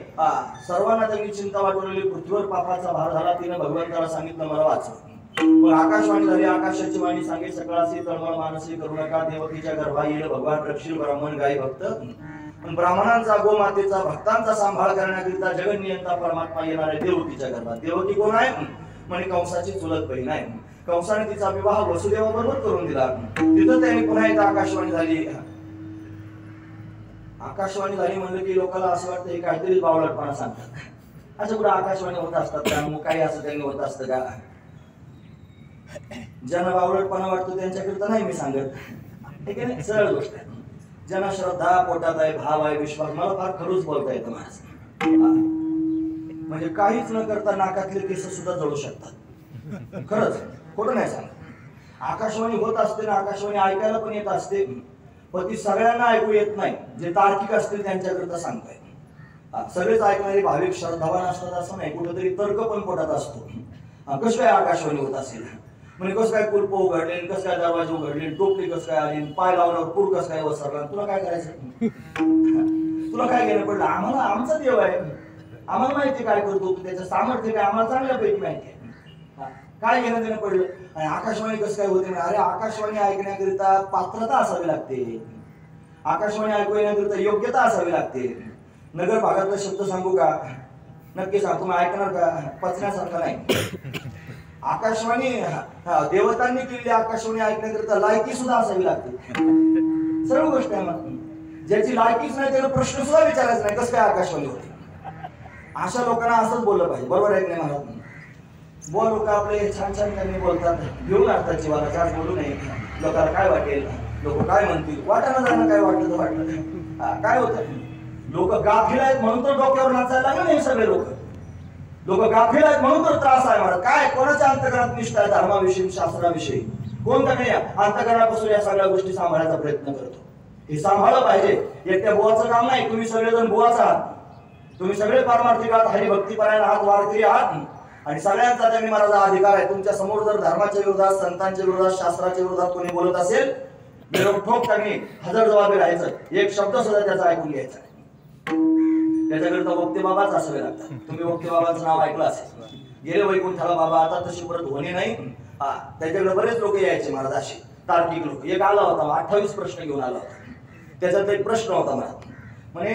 सर्वांना त्यांनी चिंता वाटवलेली. पृथ्वीवर पापाचा भार झाला. तिने भगवंताला सांगितलं मला वाचव. मग आकाशवाणी झाली. आकाशाची वाणी सांगे सकळासी तळमळ मानसी करू नका, देवकीच्या गर्भा येईल भगवान रक्षील ब्राह्मण गायी भक्त. पण ब्राह्मणांचा, गोमातेचा, भक्तांचा सांभाळ करण्याकरिता जगन्नियंता परमात्मा येणार आहे देवकीच्या गर्भात. देवकी कोण आहे? म्हणजे कंसाची चुलत बहीण आहे. कंसाने तिचा विवाह वसुदेवाबरोबर करून दिला. तिथं त्यांनी पुन्हा एकदा आकाशवाणी झाली. आकाशवाणी झाली म्हणलं की लोकांना असं वाटतं हे काहीतरी बावळटपणा सांगतात. असं कुठं आकाशवाणी होत असतात का? मग काही असं त्यांनी होत असतं का? ज्यांना बावळटपणा वाटतो त्यांच्याकरिता नाही मी सांगत, ठीक आहे ना, सरळ गोष्ट आहे. ज्यांना श्रद्धा पोटात आहे, भाव आहे, विश्वास, मला फार खरूच बोलता येतं माझं. म्हणजे काहीच न करता नाकातले केस सुद्धा जळू शकतात. खरंच खोटं नाही सांगत. आकाशवाणी होत असते ना, आकाशवाणी ऐकायला पण येत असते, पण ती सगळ्यांना ऐकू येत नाही. जे तार्किक असतील त्यांच्याकरिता सांगताय. सगळेच ऐकणारे भाविक श्रद्धावान असतात असं नाही. कुठेतरी तर्क पण पोटात असतो. कसं काय आकाशवाणी होत असेल? म्हणजे कसं काय कुलप उघडले, कसं काय दरवाजे उघडले, टोपली कसं काय आली, पाय लावल्यावर पूर कसं काय वसरला, तुला काय करायचं? तुला काय घेणं पडलं? आम्हाला आमचा देव आहे, आम्हाला माहिती काय करतो, त्याचं सामर्थ्य काय आम्हाला चांगल्यापैकी माहिती आहे. काय घेणं देणं पडलं? आणि आकाशवाणी कसं काय होते? अरे आकाशवाणी ऐकण्याकरिता पात्रता असावी लागते. आकाशवाणी ऐकू येण्याकरिता योग्यता असावी लागते. नगर भागातला शब्द सांगू का? नक्की सांग. तुम्ही ऐकणार का? पचण्यासारखा नाही. आकाशवाणी देवतांनी केलेली आकाशवाणी ऐकण्याकरिता लायकी सुद्धा असावी लागते. सर्व गोष्ट आहे. मग ज्याची लायकीच नाही त्याला प्रश्न सुद्धा विचारायचा नाही, कसं काय आकाशवाणी होते? अशा लोकांना असंच बोललं पाहिजे. बरोबर आहे की नाही महाराज? बोल लोक आपले छान छान त्यांनी बोलतात, घेऊन असतात जीवाला. जास्त बोलू नये. लोकांना काय वाटेल, लोक काय म्हणतील, वाटायला जाणं काय वाटलं तर वाटलं. काय होतं? लोक गाफील आहेत म्हणून तर डोक्यावर नाचायला लागले नाही सगळे लोक. लोक गाफील आहेत म्हणून तर त्रास आहे मला. काय कोणाच्या अंतकरणात निष्ठा आहे धर्माविषयी शास्त्राविषयी? कोण तरी अंतकरणापासून या सगळ्या गोष्टी सांभाळायचा प्रयत्न करतो. हे सांभाळलं पाहिजे. एकट्या बुवाचं काम नाही. तुम्ही सगळेजण बुवाच आहात. तुम्ही सगळे पारमार्थिक आहात, हरिभक्तीपरायण आहात, वारकरी आहात आणि सगळ्यांचा त्यांनी महाराजा अधिकार आहे. तुमच्या समोर जर धर्माच्या विरोधात, संतांच्या विरोधात, शास्त्राच्या विरोधात कोणी बोलत असेल ठोक त्यांनी हजर जबाबी राहायचं. एक शब्द सुद्धा त्याचा ऐकून घ्यायचा. त्याच्याकरिता वक्ते बाबाच असावे लागतात. तुम्ही वक्ते बाबांचं नाव ऐकलं असेल. गेले वैकुंठाला बाबा, आता तशी परत होणे नाही. त्याच्याकडे बरेच लोक यायचे महाराज, असे तार्किक लोक. एक आला होता 28 प्रश्न घेऊन आला होता. त्याच्यात एक प्रश्न होता मला, म्हणे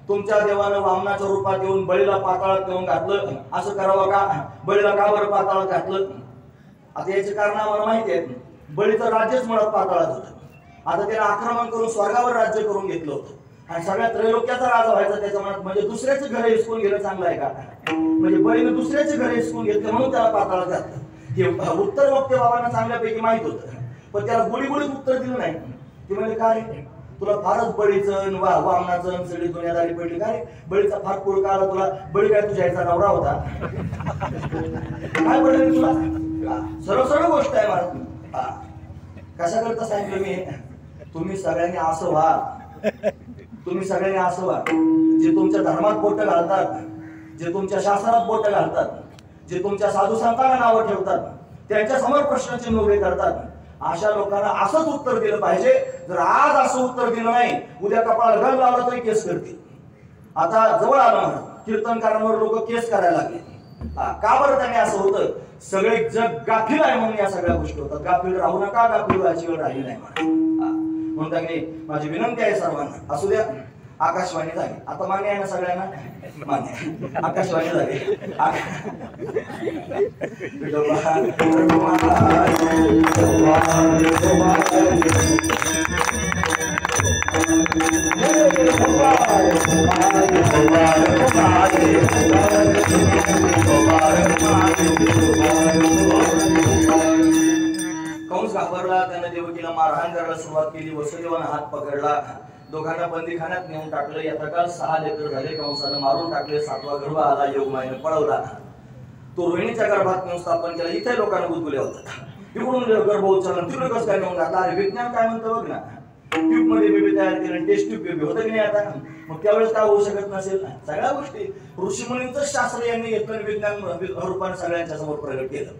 तुमच्या देवानं वामनाच्या रूपात येऊन बळीला पाताळात नेऊन घातलं, असं करावं का? बळीला का बरं पाताळात घातलं? आता याचे कारण आम्हाला माहिती आहे. बळीचं राज्यच मुळात पाताळात होतं. आता त्याला आक्रमण करून स्वर्गावर राज्य करून घेतलं होतं आणि सगळ्या त्रैलोक्याचा राजा व्हायचा त्याच्या मनात. म्हणजे दुसऱ्याचे घर हिसकून घेणं चांगलं आहे का? म्हणजे बळीनं दुसऱ्याचे घर हिसकून घेतले म्हणून त्याला पाताळात घातलं. हे उत्तर वक्ते बाबांना चांगल्यापैकी माहित होतं, पण त्याला गुळीगुळीत उत्तर दिलं नाही. ते म्हणजे काय, तुला फारच बळीचं वामनाचं सगळी दुनियादारी पडली काय? बळीचा फार पुळ का आला तुला? बळी काय तुझ्या याचा नवरा होता? काय पडलं तुला? सरळ सरळ गोष्ट आहे मला. कशा करता सांगितलं मी? तुम्ही सगळ्यांनी असं व्हा. तुम्ही सगळ्यांनी असं व्हा जे तुमच्या धर्मात बोट घालतात, जे तुमच्या शास्त्रात बोट घालतात, जे तुमच्या साधू संतांना नावं ठेवतात, त्यांच्या समोर प्रश्नचिन्ह उभे करतात. अशा लोकांना असंच उत्तर दिलं पाहिजे. जर आज असं उत्तर दिलं नाही, उद्या कपाळ गळ लावला तरी केस करतील. आता जवळ आलं कीर्तनकारांवर लोक केस करायला लागले. का बरं? त्याने असं होतं, सगळे जग गाफील आहे म्हणून या सगळ्या गोष्टी होतात. गाफील राहू नका, गाफील व्हायची वेळ राहिली नाही म्हणून त्यांनी माझी विनंती आहे सर्वांना, असू द्या. आकाशवाणी झाली आता, मान्य आहे ना सगळ्यांना? मान्य. आकाशवाणी झाली. कंस घाबरला. त्यानं देवकीला मारहाण करायला सुरुवात केली. वसुदेवानं हात पकडला. दोघांना बंदीखान्यात नेऊन टाकलं. याचा काळ 6 लेकर झाले. कंसानं मारून टाकले. 7वा गर्भ आला. योगमायेनं पळवला. तो रोहिणीच्या गर्भात नेऊन स्थापन केला. इथे लोकांना गुदगुल्या होतात. इकडून गर्भ उचललं, तिकडे कसं काय नेऊन घातला? अरे विज्ञान काय म्हणतं बघ ना. ट्यूब मध्ये बेबी तयार केलं, टेस्ट ट्यूब बेबी होतं की नाही आता? मग त्यावेळेस काय होऊ शकत नसेल? सगळ्या गोष्टी ऋषीमुनींचं शास्त्र यांनी घेतलं, विज्ञान रूपाने सगळ्यांच्या समोर प्रगट केलं.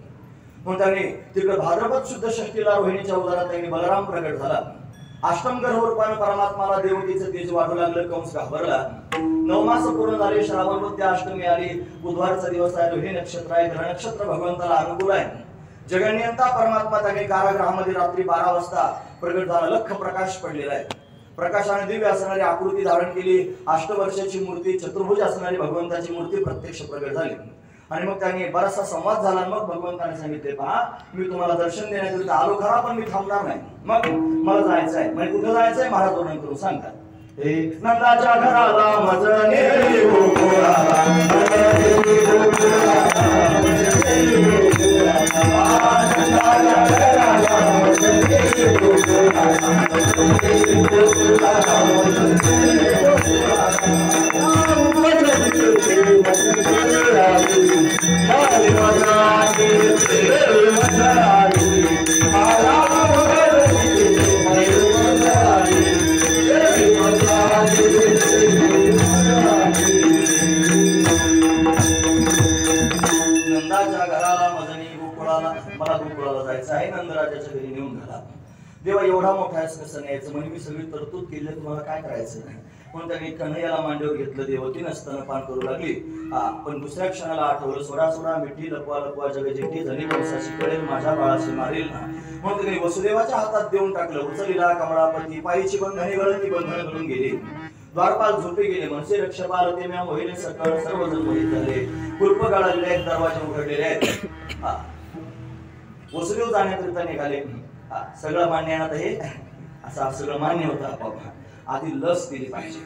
म्हणून त्यांनी तिकडे भाद्रपद शुद्ध षष्टीला रोहिणीच्या उदरात त्यांनी बलराम प्रगट झाला. अष्टम गर्भ रूपाने परमात्माला देवकीचं तेज वाढू लागलं. कंस घाबरला. 9 मास पूर्ण झाले. श्रावण वद्य अष्टमी आली. बुधवारचा दिवस आहे. रोहिणी नक्षत्र आहे. ग्रह नक्षत्र भगवंताला अनुकूल आहे. जगन्यंता परमात्मा त्यांनी कारागृहामध्ये रात्री 12 वाजता प्रगट झाला. लख प्रकाश पडलेला आहे. प्रकाशाने दिव्य असणारी आकृती धारण केली. 8 वर्षाची मूर्ती, चतुर्भुज असणारी भगवंताची मूर्ती प्रत्यक्ष प्रगट झाली. आणि मग त्यांनी बराचसा संवाद झाला. मग भगवंताने सांगितले, पहा मी तुम्हाला दर्शन देण्याकरिता आलो खरा, पण मी थांबणार नाही. मग मला जायचं आहे. म्हणजे कुठं जायचं आहे? महाराज वर्णन करून सांगतात. हे नंदाच्या घराला मजणे मला गोकुळाला जायचं आहे. नंदराजाच्या घरी नेऊन घाला. देवा एवढा मोठा आहे, कसं न्यायचं? म्हणजे मी सगळी तरतूद केली, तुम्हाला काय करायचं नाही. म्हणून त्यांनी कन्हैयाला मांडीवर घेतलं. देवती नसताना पान करू लागली. पण दुसऱ्या क्षणाला आठवलं, सोडा सोडा मिठी लपवा लपवा जगजेठी जनी कंसाची कळेल माझ्या बाळाशी मारेल. म्हणून त्यांनी वसुदेवाच्या हातात देऊन टाकलं. उचलीला कमळापती पायीची बंधने गळती बंधन घालून गेली. द्वारपाल झोपे गेले. मनसे रक्षपाल ते म्या मोहिले सकळ सर्वजण मोहित झाले. कुलप गाळलेले आहेत, दरवाजे उघडलेले आहेत. वसुदेव जाण्याकरिता निघाले. सगळं मान्य आहे ना? हे असं सगळं मान्य होतं. आपोआप आधी लस दिली पाहिजे.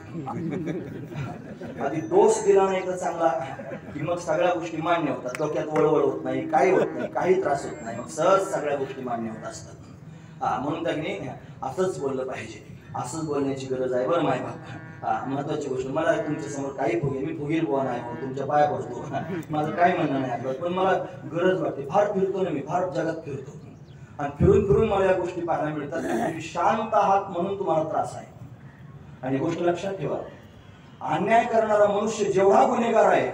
आधी दोष दिला नाही तर चांगला, की मग सगळ्या गोष्टी मान्य होतात. डोक्यात वळवळ होत नाही, काही होत नाही, काही त्रास होत नाही. मग सहज सगळ्या गोष्टी मान्य होत असतात. म्हणून त्यांनी असंच बोललं पाहिजे. असंच बोलण्याची गरज आहे बरं माय बाप. महत्वाची गोष्ट, मला तुमच्या समोर काही फुगे, मी फुगीर बुवा नाही हो, तुमच्या पाया पडतो, माझं काही म्हणणं नाही, पण मला गरज वाटते. फार फिरतो ना मी, फार जगात फिरतो आणि फिरून फिरून मला या गोष्टी पाहायला मिळतात. तुम्ही शांत आहात म्हणून तुम्हाला त्रास आहे. आणि गोष्ट लक्षात ठेवा, अन्याय करणारा मनुष्य जेवढा गुन्हेगार आहे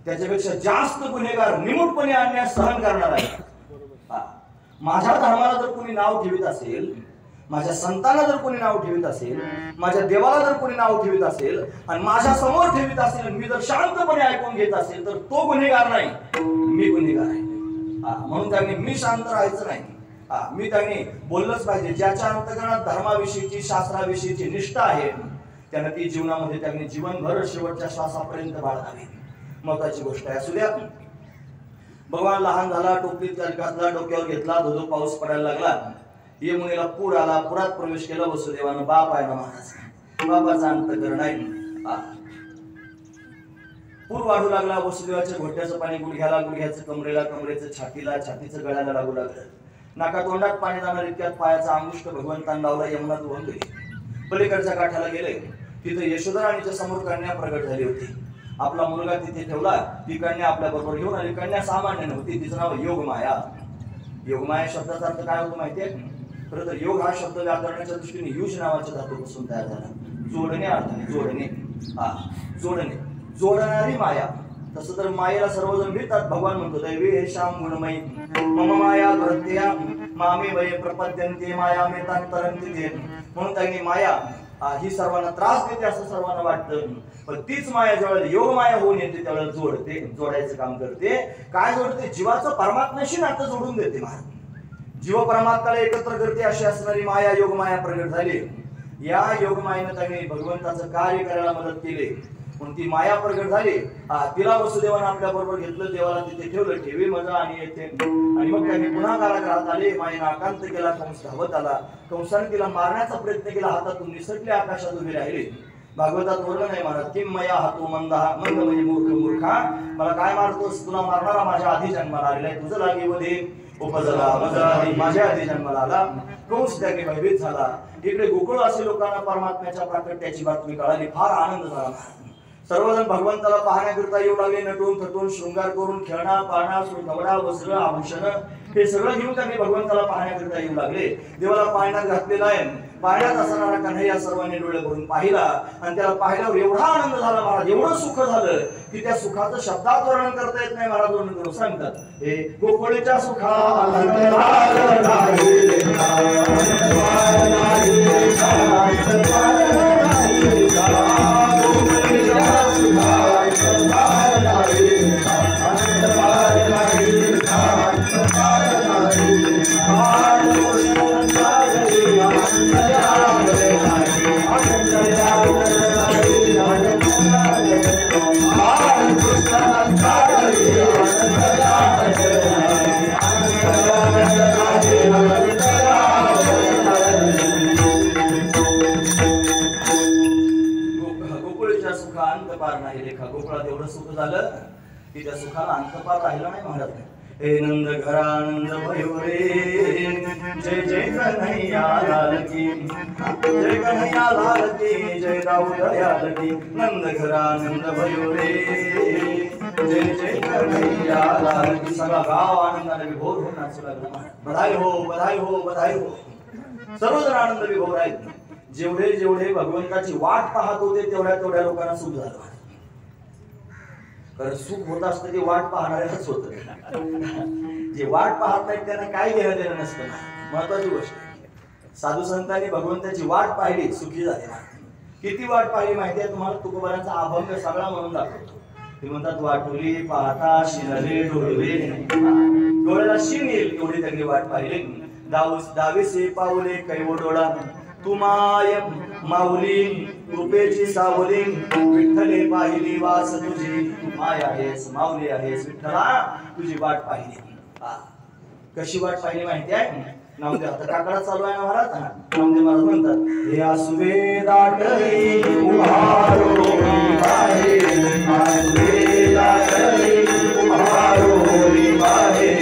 त्याच्यापेक्षा जास्त गुन्हेगार निमूटपणे अन्याय सहन करणार आहे. माझ्या धर्माला जर कोणी नाव ठेवीत असेल, माझ्या संतांना जर कोणी नाव ठेवीत असेल, माझ्या देवाला जर कोणी नाव ठेवीत असेल आणि माझ्या समोर ठेवीत असेल, मी जर शांतपणे ऐकून घेत असेल तर तो गुन्हेगार नाही, मी गुन्हेगार आहे. म्हणून त्यांनी मी शांत राहायचं नाही. मी त्यांनी बोललंच पाहिजे. ज्याच्या अंतकरणात धर्माविषयीची, शास्त्राविषयीची निष्ठा आहे त्यानं ती जीवनामध्ये त्यांनी जीवनभर शेवटच्या श्वासापर्यंत बाळगावी. महत्वाची गोष्ट आहे. असू द्या, भगवान लहान झाला, टोपलीत घातला, डोक्यावर घेतला, धोधो पाऊस पडायला लागला, यमुनेला पूर आला, पुरात प्रवेश केला. वसुदेवानं बाप आहे ना महाराज, बापाचा अंतकरण आहे. पूर वाढू लागला, वसुदेवाच्या घोट्याचं पाणी गुडघ्याला, गुडघ्याचं कमरेला, कमरेचं छातीला, छातीचं गळ्याला लागू लागलं. नाका तोंडात पाणी जाणार इतक्यात पायाचा अंगुष्ठ भगवंतांना लावला, यमुनात वाहून गेली. पलीकडच्या काठाला गेले, तिथे यशोदा राणीच्या समोर कन्या प्रगट झाली होती. आपला मुलगा तिथे ठेवला, ती कन्या आपल्या बरोबर घेऊन आली. कन्या सामान्य नव्हती, तिचं नाव योगमाया. योगमाया शब्दाचा अर्थ काय होतो माहितीये? खरं तर योग हा शब्द व्याकरणाच्या दृष्टीने युष नावाच्या धातूपासून तयार झाला. जोडणे अर्थाने, जोडणे, जोडणे, जोडणारी माया. तसं तर मायेला सर्वजण मिळतात. भगवान म्हणतो दैवी हे श्याम गुणमयी मम माया भरत्या मामे वये प्रपद्यन्ते माया मे तांतरन्ते ते. म्हणून त्यांनी माया ही सर्वांना त्रास देते असं सर्वांना वाटतं, पण तीच माया ज्यावेळेला योग माया होऊन येते त्यावेळेला जोडते, जोडायचं काम करते. काय जोडते? जीवाचं परमात्म्याशी नातं जोडून देते. महाराज जीव परमात्म्याला एकत्र करते अशी असणारी माया योगमाया प्रगट झाली. या योगमायेनं त्यांनी भगवंताचं कार्य करायला मदत केली म्हणून ती माया प्रगट झाली. तिला वसुदेवानं आपल्या बरोबर घेतलं, देवाला तिथे ठेवलं. ठेवी मजा आणि येते. आणि मग त्यांनी पुन्हा कारागृहात आले. मायेनं आकांत केला, कंस धावत आला. कंसाने तिला मारण्याचा प्रयत्न केला, हातातून निसटले, आकाशात उभी राहिली. भागवतात वर्णन आहे महाराज, किम मया हातो मंदहा, मंद म्हणजे मूर्ख, मूर्खा मला काय मारतोस? तुला मारणारा माझ्या आधी जन्माला आलेला आहे. तुझं लागे मध्ये उपजला मजा माझ्या आधी जन्माला आला. कंस त्याने भयभीत झाला. इकडे गोकुळ असे लोकांना परमात्म्याच्या प्राकट्याची बातमी कळाली. फार आनंद झाला. सर्वजण भगवंताला पाहण्याकरिता येऊ लागले. नटून थटून शृंगार करून खेळणा, पाळणा, कपडा, वस्त्र, आभूषण हे सगळं घेऊन त्यांनी भगवंताला पाहण्याकरिता येऊ लागले. देवाला पाळण्यात घातलेला आहे. पाळण्यात असणारा कन्हैया सर्वांनी डोळे भरून पाहिला आणि त्याला पाहिल्यावर एवढा आनंद झाला महाराज, एवढं सुख झालं की त्या सुखाचं शब्दात वर्णन करता येत नाही. महाराज वर्णन करून सांगतात, हे गोकुळच्या सुखा गोकुळात एवढं सुख झालं की त्या सुखाला अंतपार राहिला नाही. महाराज हे नंद घरानंद भयो रे, जय जय कन्हैया लाल की, जय कन्हैया लाल की, जय दाऊद दयाल की. नंद घरानंद भयो रे, जय जय कन्हैया लाल की. सगळा गाव आनंदाने विभोर होऊन नाचू लागला. बधाई हो, बधाई हो, बधाई हो. सर्वजण आनंद विभोर आहेत. जेवढे जेवढे भगवंताची वाट पाहत होते तेवढ्या तेवढ्या लोकांना सुख झालं. कारण सुख होत असतं ते वाट पाहणाऱ्याच होत. जे वाट पाहत नाहीत त्यांना काय घेणं देणं नसतं. महत्वाची गोष्ट, साधू संतांनी भगवंताची वाट पाहिली, सुखी झाले. किती वाट पाहिली माहिती आहे तुम्हाला? तुकोबारांचा अभंग सगळा म्हणून दाखवतो. ते म्हणतात, वाटुली पाहता शिनले डोळे, डोळ्याला शिन येईल एवढी त्यांनी वाट पाहिली. दावीसे पावले कैव डोळा, तुमाय माऊली कृपेची सावली, विठ्ठले पाहिली वास तुझी, माय आहेस माऊली आहेस विठ्ठला तुझी वाट पाहिली. कशी वाट पाहिली माहिती आहे? नामदेव आता काकडा चालू आहे ना महाराज. नामदेव महाराज म्हणतात, हे आसुवे दाटली उभारो बाहे, आसुवे दाटली उभारो बाहे,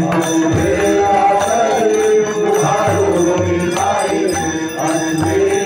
आसुवे दाटली उभारो बाहे, आसुवे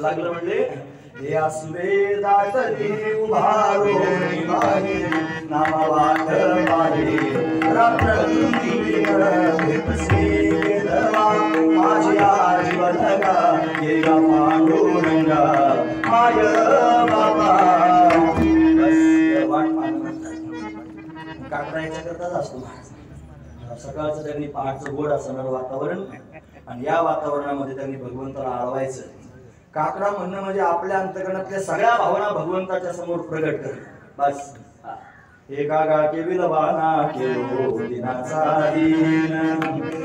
लागलं म्हणले या सुवेदातरी उभारो निभाहे नामावाट पारे रात्रंदी भेटसे दवा माझ्या जीवनगा येगा पांडुरंगा माय बाबा बस वाट पाहणं काकडायच्या करताच असतो सकाळचं त्यांनी पहाटचं गोड असणार वातावरण आणि या वातावरणामध्ये त्यांनी भगवंताला आळवायचं. काकडा म्हणणं म्हणजे आपल्या अंतकरणातल्या सगळ्या भावना भगवंताच्या समोर प्रगट कर. बस एका गाके विलवाना केलो दिनाचा दीन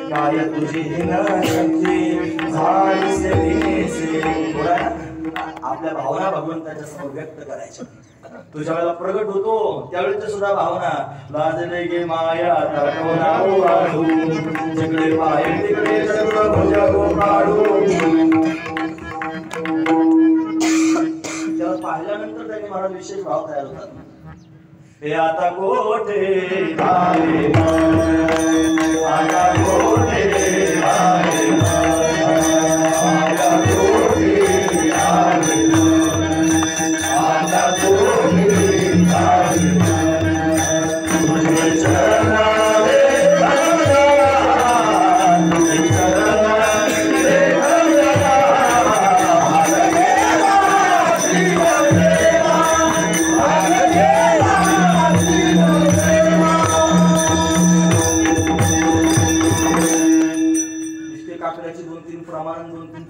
काय तुझी हिन शक्ती झालीसे दिनेसे. आपल्या भावना भगवंताच्या समोर व्यक्त करायच्या. तुझ्या वेळेला प्रगट होतो त्यावेळेच्या सुद्धा भावना लाजले गे माया ताटवनारू जिकडे पाय तिकडे सर्व भुजा गो काढू. त्याला पाहिल्यानंतर त्याने मला विशेष भाव तयार होतात. हे आता कोठे आले आता कोठे आले आता कोठे आले आता कोठे आले तुझे चरणावे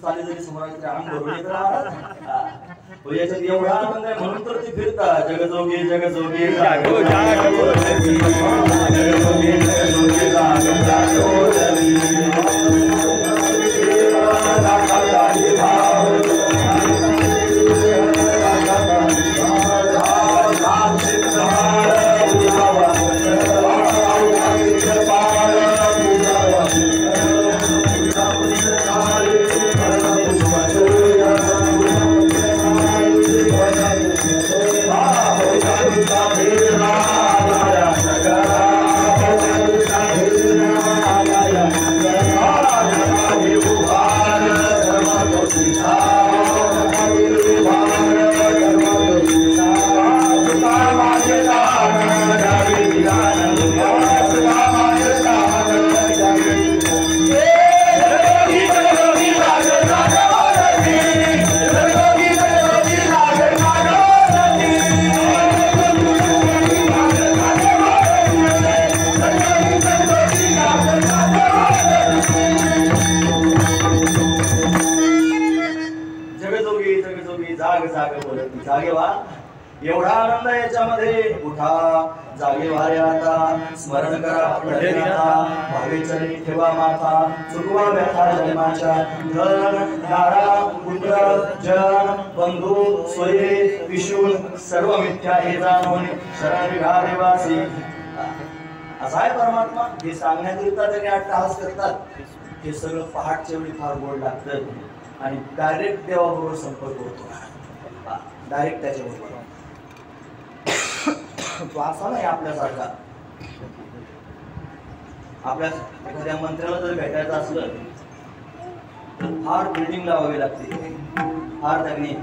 चाले जरी समोर अंग भरून येत राहतात. याच्यात एवढा आनंद आहे म्हणून तर ते फिरतात. जगजोगी जगजोगी जागो जागो जगजोगी जगजोगी जागो जागे व्हा. एवढा आनंद याच्यामध्ये. उठा जागे व्हा रे आता. स्मरण करा पंढरीनाथा. भावे चरणी ठेवा माथा. चुकवा व्यथा जन्माच्या. धन दारा पुत्र जन बंधू सोये विशून सर्व मिथ्या हे जाणून शरण विघा देवासी. असा आहे परमात्मा. हे सांगण्याकरिता त्यांनी अट्टहास करतात. हे सगळं पहाटच्या वेळी फार गोड लागतं आणि डायरेक्ट देवाबरोबर संपर्क होतो. डायरेक्ट त्याच्याबरोबर. तो असा नाही आपल्यासारखा. आपल्या एखाद्या मंत्र्याला जर भेटायचं असलं तर फार बिल्डिंग लावावी लागते. फार त्यांनी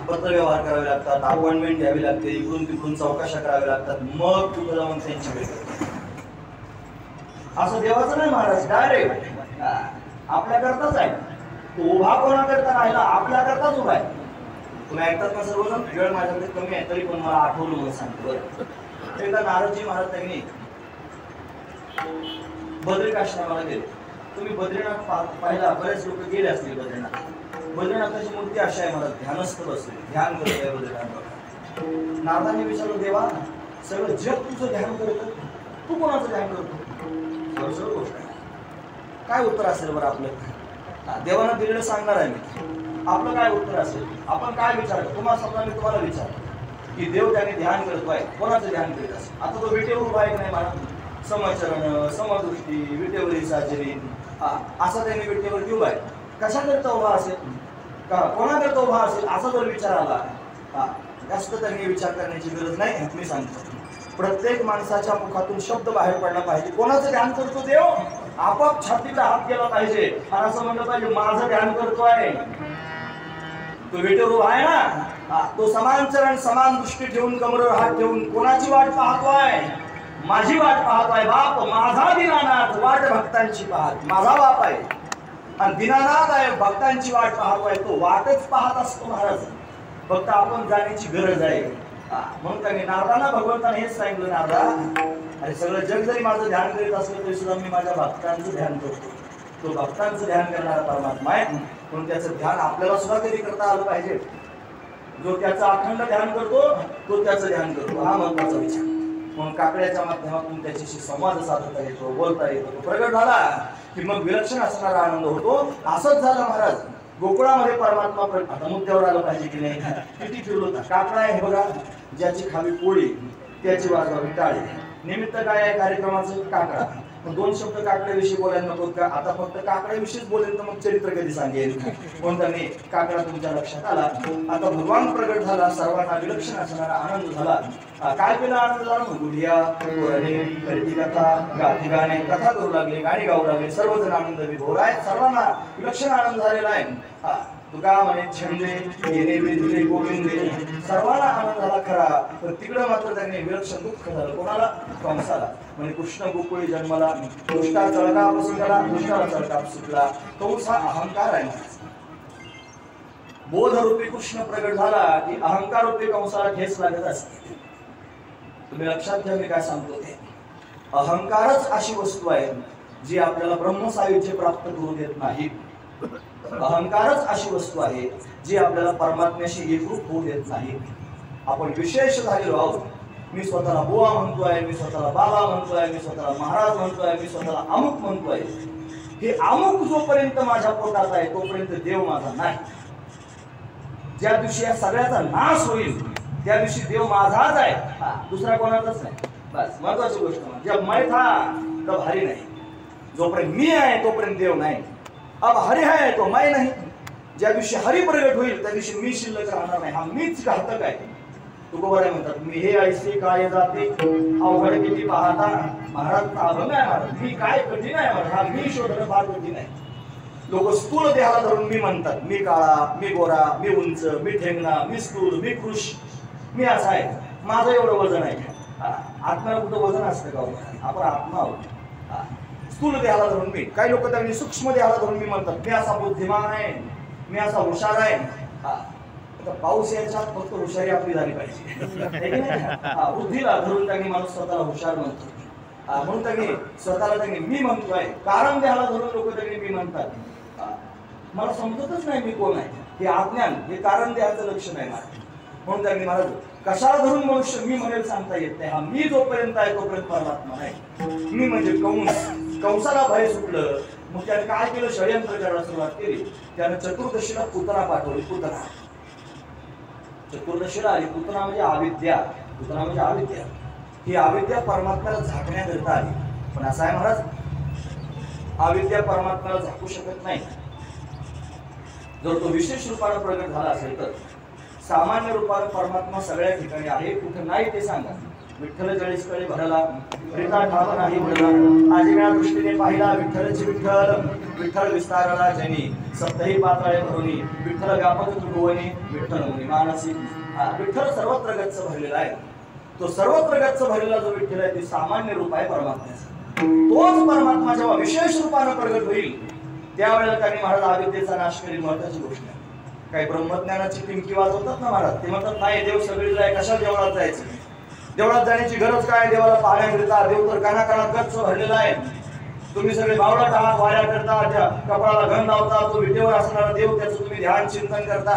पत्रव्यवहार करावे लागतात. अपॉइंटमेंट घ्यावी लागते. इकडून तिकडून चौकशा कराव्या लागतात. मग तू जाऊन त्यांची भेट करतो. असं देवाचं नाही महाराज. डायरेक्ट आपल्या करताच आहे. तो उभा कोणाकरता राहिला आपल्या करताच उभा आहे. तुम्ही ऐकतात ना सर्वजण. वेळ माझ्याकडे कमी आहे तरी पण मला आठवलं म्हणून सांगतो. बरं एकदा नारदजी महाराज त्यांनी बद्रिकाश्रमाला गेले. तुम्ही बद्रीनाथ पाहिला. बरेच लोक गेले असतील बद्रीनाथ. बद्रीनाथाची मूर्ती अशी आहे. मला ध्यानस्थ बसले. ध्यान करत आहे बद्रीनाथ. नारदांनी विचारलं देवा सगळं जग तुझं ध्यान करत तू कोणाचं ध्यान करतो. सरळ गोष्ट आहे. काय उत्तर असेल बरं आपलं? देवानं दिलेलं सांगणार आहे मी. आपलं काय उत्तर असेल? आपण काय विचार? तुम्हाला समजा मी तुम्हाला विचार की देव त्याने ध्यान करतोय, कोणाचं ध्यान करीत असेल? आता तो विटेवर उभा आहे की नाही मला? समचरण, समदृष्टी, विटेवरी साजरी, असा त्याने विटेवरती उभा आहे. कशाकरता उभा असेल? का कोणाकरता उभा असेल? असा जर विचार आला, जास्त त्यांनी विचार करण्याची गरज नाही. मी सांगतो, प्रत्येक माणसाच्या मुखातून शब्द बाहेर पडला पाहिजे. कोणाचं ध्यान करतो देव? आपाप छातीला हात केला पाहिजे आणि असं म्हणलं पाहिजे, माझं ध्यान करतोय. तो विटेवर उभा आहे ना, तो समान चरण, समान दृष्टी ठेवून, कमरेवर हात ठेवून कोणाची वाट पाहतोय? माझी वाट पाहतोय. बाप माझा दीनानाथ, वाट भक्तांची पाहत. माझा बाप आहे आणि दीनानाथ आहे, भक्तांची वाट पाहतोय. तो वाटच पाहत असतो महाराज, फक्त आपण जाण्याची गरज आहे. म्हणून त्यांनी नारदांना भगवंताने हेच सांगितलं, नारदा, अरे सगळं जग जरी माझं ध्यान करीत असलं तरी सुद्धा मी माझ्या भक्तांचं ध्यान करतो. तो भक्तांचं ध्यान करणारा परमात्मा आहे, म्हणून त्याचं ध्यान आपल्याला सुद्धा कधी करता आलं पाहिजे. जो त्याचं अखंड ध्यान करतो तो त्याचं ध्यान करतो, हा महत्वाचा विचार. म्हणून काकड्याच्या माध्यमातून त्याच्याशी संवाद साधता येतो, बोलता येतो. तो प्रगट झाला की मग विलक्षण असणारा आनंद होतो. असंच झालं महाराज गोकुळामध्ये परमात्मा आता मुद्द्यावर आलं पाहिजे की नाही? किती फिरलो होता. काकडा आहे हे बघा, ज्याची खावी पोळी त्याची वाजवावी टाळी. निमित्त काय आहे कार्यक्रमाचं? काकडा. दोन शब्द काकड्याविषयी बोलायला नको का? आता फक्त काकड्याविषयीच बोलेल तर मग चरित्र कधी सांगेल? म्हणून त्यांनी काकडा तुमच्या लक्षात आला. आता भगवान प्रगट झाला, सर्वांना विलक्षण असणारा आनंद झाला. काय केलं आनंद झाला? गुढिया, पुराणे, करीती कथा, गाठी गाणे, कथा करू लागले, गाणी गाऊ लागले. सर्वजण आनंद विभोर आहे, सर्वांना विलक्षण आनंद झालेला आहे. तुका म्हणे छंदे येणे वेदिले गोविंदे, सर्वांना आनंद झाला खरा. पण तिकडं मात्र त्यांनी विलक्षण दुःख झालं. कोणाला? कंसाला. म्हणजे कृष्ण गोकुळी जन्मला, दुष्टा चळकाप सुटला, दुष्टाला चळकाप सुटला. कंस हा अहंकार आहे. बोधरूपी कृष्ण प्रगट झाला की अहंकार रूपी कंसाला ठेस लागत असते. तुम्ही लक्षात घ्या मी काय सांगतो ते. अहंकारच अशी वस्तू आहे जी आपल्याला ब्रह्मसायुज्य प्राप्त करू देत नाही. अहंकारच अशी वस्तू आहे जी आपल्याला परमात्म्याशी एकरूप होऊ देत नाही. आपण विशेष झालेलो आहोत. मी स्वतःला बुवा म्हणतोय, मी स्वतःला बाबा म्हणतोय, मी स्वतःला महाराज म्हणतोय, मी स्वतःला अमुक म्हणतोय. हे अमुक जोपर्यंत माझ्या पोटात आहे तोपर्यंत देव माझा नाही. ज्या दिवशी या सगळ्याचा नाश होईल त्या दिवशी देव माझाच आहे, दुसरा कोणाचाच नाही. बस महत्वाची गोष्ट म्हणजे मैं था तब हरी नाही. जोपर्यंत मी आहे तोपर्यंत देव नाही. अब हरी आहे तो मैं नाही. ज्या दिवशी हरी प्रगट होईल त्या दिवशी मी शिल्लक राहणार नाही. हा मीच घातक आहे. तुकोबाराय म्हणतात, मी हे ऐसे काय जाते अवघड किती पाहता. महाराज अभंग आहे महाराज, मी काय कठीण आहे महाराज, हा मी शोधणं फार कठीण आहे. लोक स्थूल देहाला धरून मी म्हणतात, मी काळा, मी गोरा, मी उंच, मी ठेंगणा, मी स्थूल, मी कृश, मी असा आहे, माझं एवढं वजन आहे. आत्म्याला कुठं वजन असतं का? आपण आत्मा आहोत. स्थूल देहाला धरून मी. काही लोक त्यांनी सूक्ष्म देहाला धरून मी म्हणतात, मी असा बुद्धिमान आहे, मी असा हुशार आहे. आता पाऊस याच्यात फक्त हुशारी आपली झाली पाहिजे. बुद्धीला धरून त्यांनी माणूस स्वतःला हुशार म्हणतो. म्हणून त्यांनी स्वतःला त्यांनी मी म्हणतोय. कारण देहाला धरून लोक त्यांनी मी म्हणतात. मला समजतच नाही मी कोण आहे. हे अज्ञान, हे कारण देहाचं लक्षण आहे माझं. म्हणून त्यांनी मला कशाला धरून मनुष्य मी म्हणेल सांगता येत नाही. हा मी जोपर्यंत आहे तोपर्यंत परमात्मा नाही. मी म्हणजे कंस. कंसाला भय सुटलं, मग त्याने काय केलं? षडयंत्र करायला सुरुवात केली. त्याने चतुर्दशीला पुतना पाठवली. पुतना चतुर्दशीला आली. पुतना म्हणजे अविद्या. पुतना म्हणजे अविद्या. ही अविद्या परमात्म्याला झाकण्याकरिता आली. पण असं आहे महाराज, अविद्या परमात्म्याला झाकू शकत नाही. जर तो विशेष रूपाने प्रगट झाला असेल तर. सामान्य रूपाने परमात्मा सगळ्या ठिकाणी आहे, कुठे नाही ते सांगा. विठ्ठल जळीसकडे भरला, प्रीता ठाव नाही भरला. आजीव्या दृष्टीने पाहिला विठ्ठलची विठ्ठल. विठ्ठल विस्तारला जनी, सप्तही पात्राळे भरुनी. विठ्ठल व्यापक त्रिभुवनी, विठ्ठल मुनी मानसी. विठ्ठल सर्वत्र गच्च भरलेला आहे. तो सर्वत्र गच्च भरलेला जो विठ्ठल आहे ते सामान्य रूप आहे परमात्म्याचा. तोच परमात्मा जेव्हा विशेष रूपाने प्रगट होईल त्यावेळेला त्यांनी महाराज अविद्येचा नाश करेल. महत्वाची गोष्ट आहे. काही ब्रह्मज्ञानाची टिमकी वाजवतात ना महाराज, ते म्हणतात नाही देव सगळीकडे आहे, कशा देवळात जायचं? देवळात जाण्याची गरज काय? देवाला पाहण्याकरिता. देव तर कानाकानात गच्च भरलेला आहे. तुम्ही सगळे बावळाट आहात, वाऱ्या करता, त्या कपाळाला गंध लावता. तो विटेवर असणारा देव, त्याचं तुम्ही ध्यान चिंतन करता.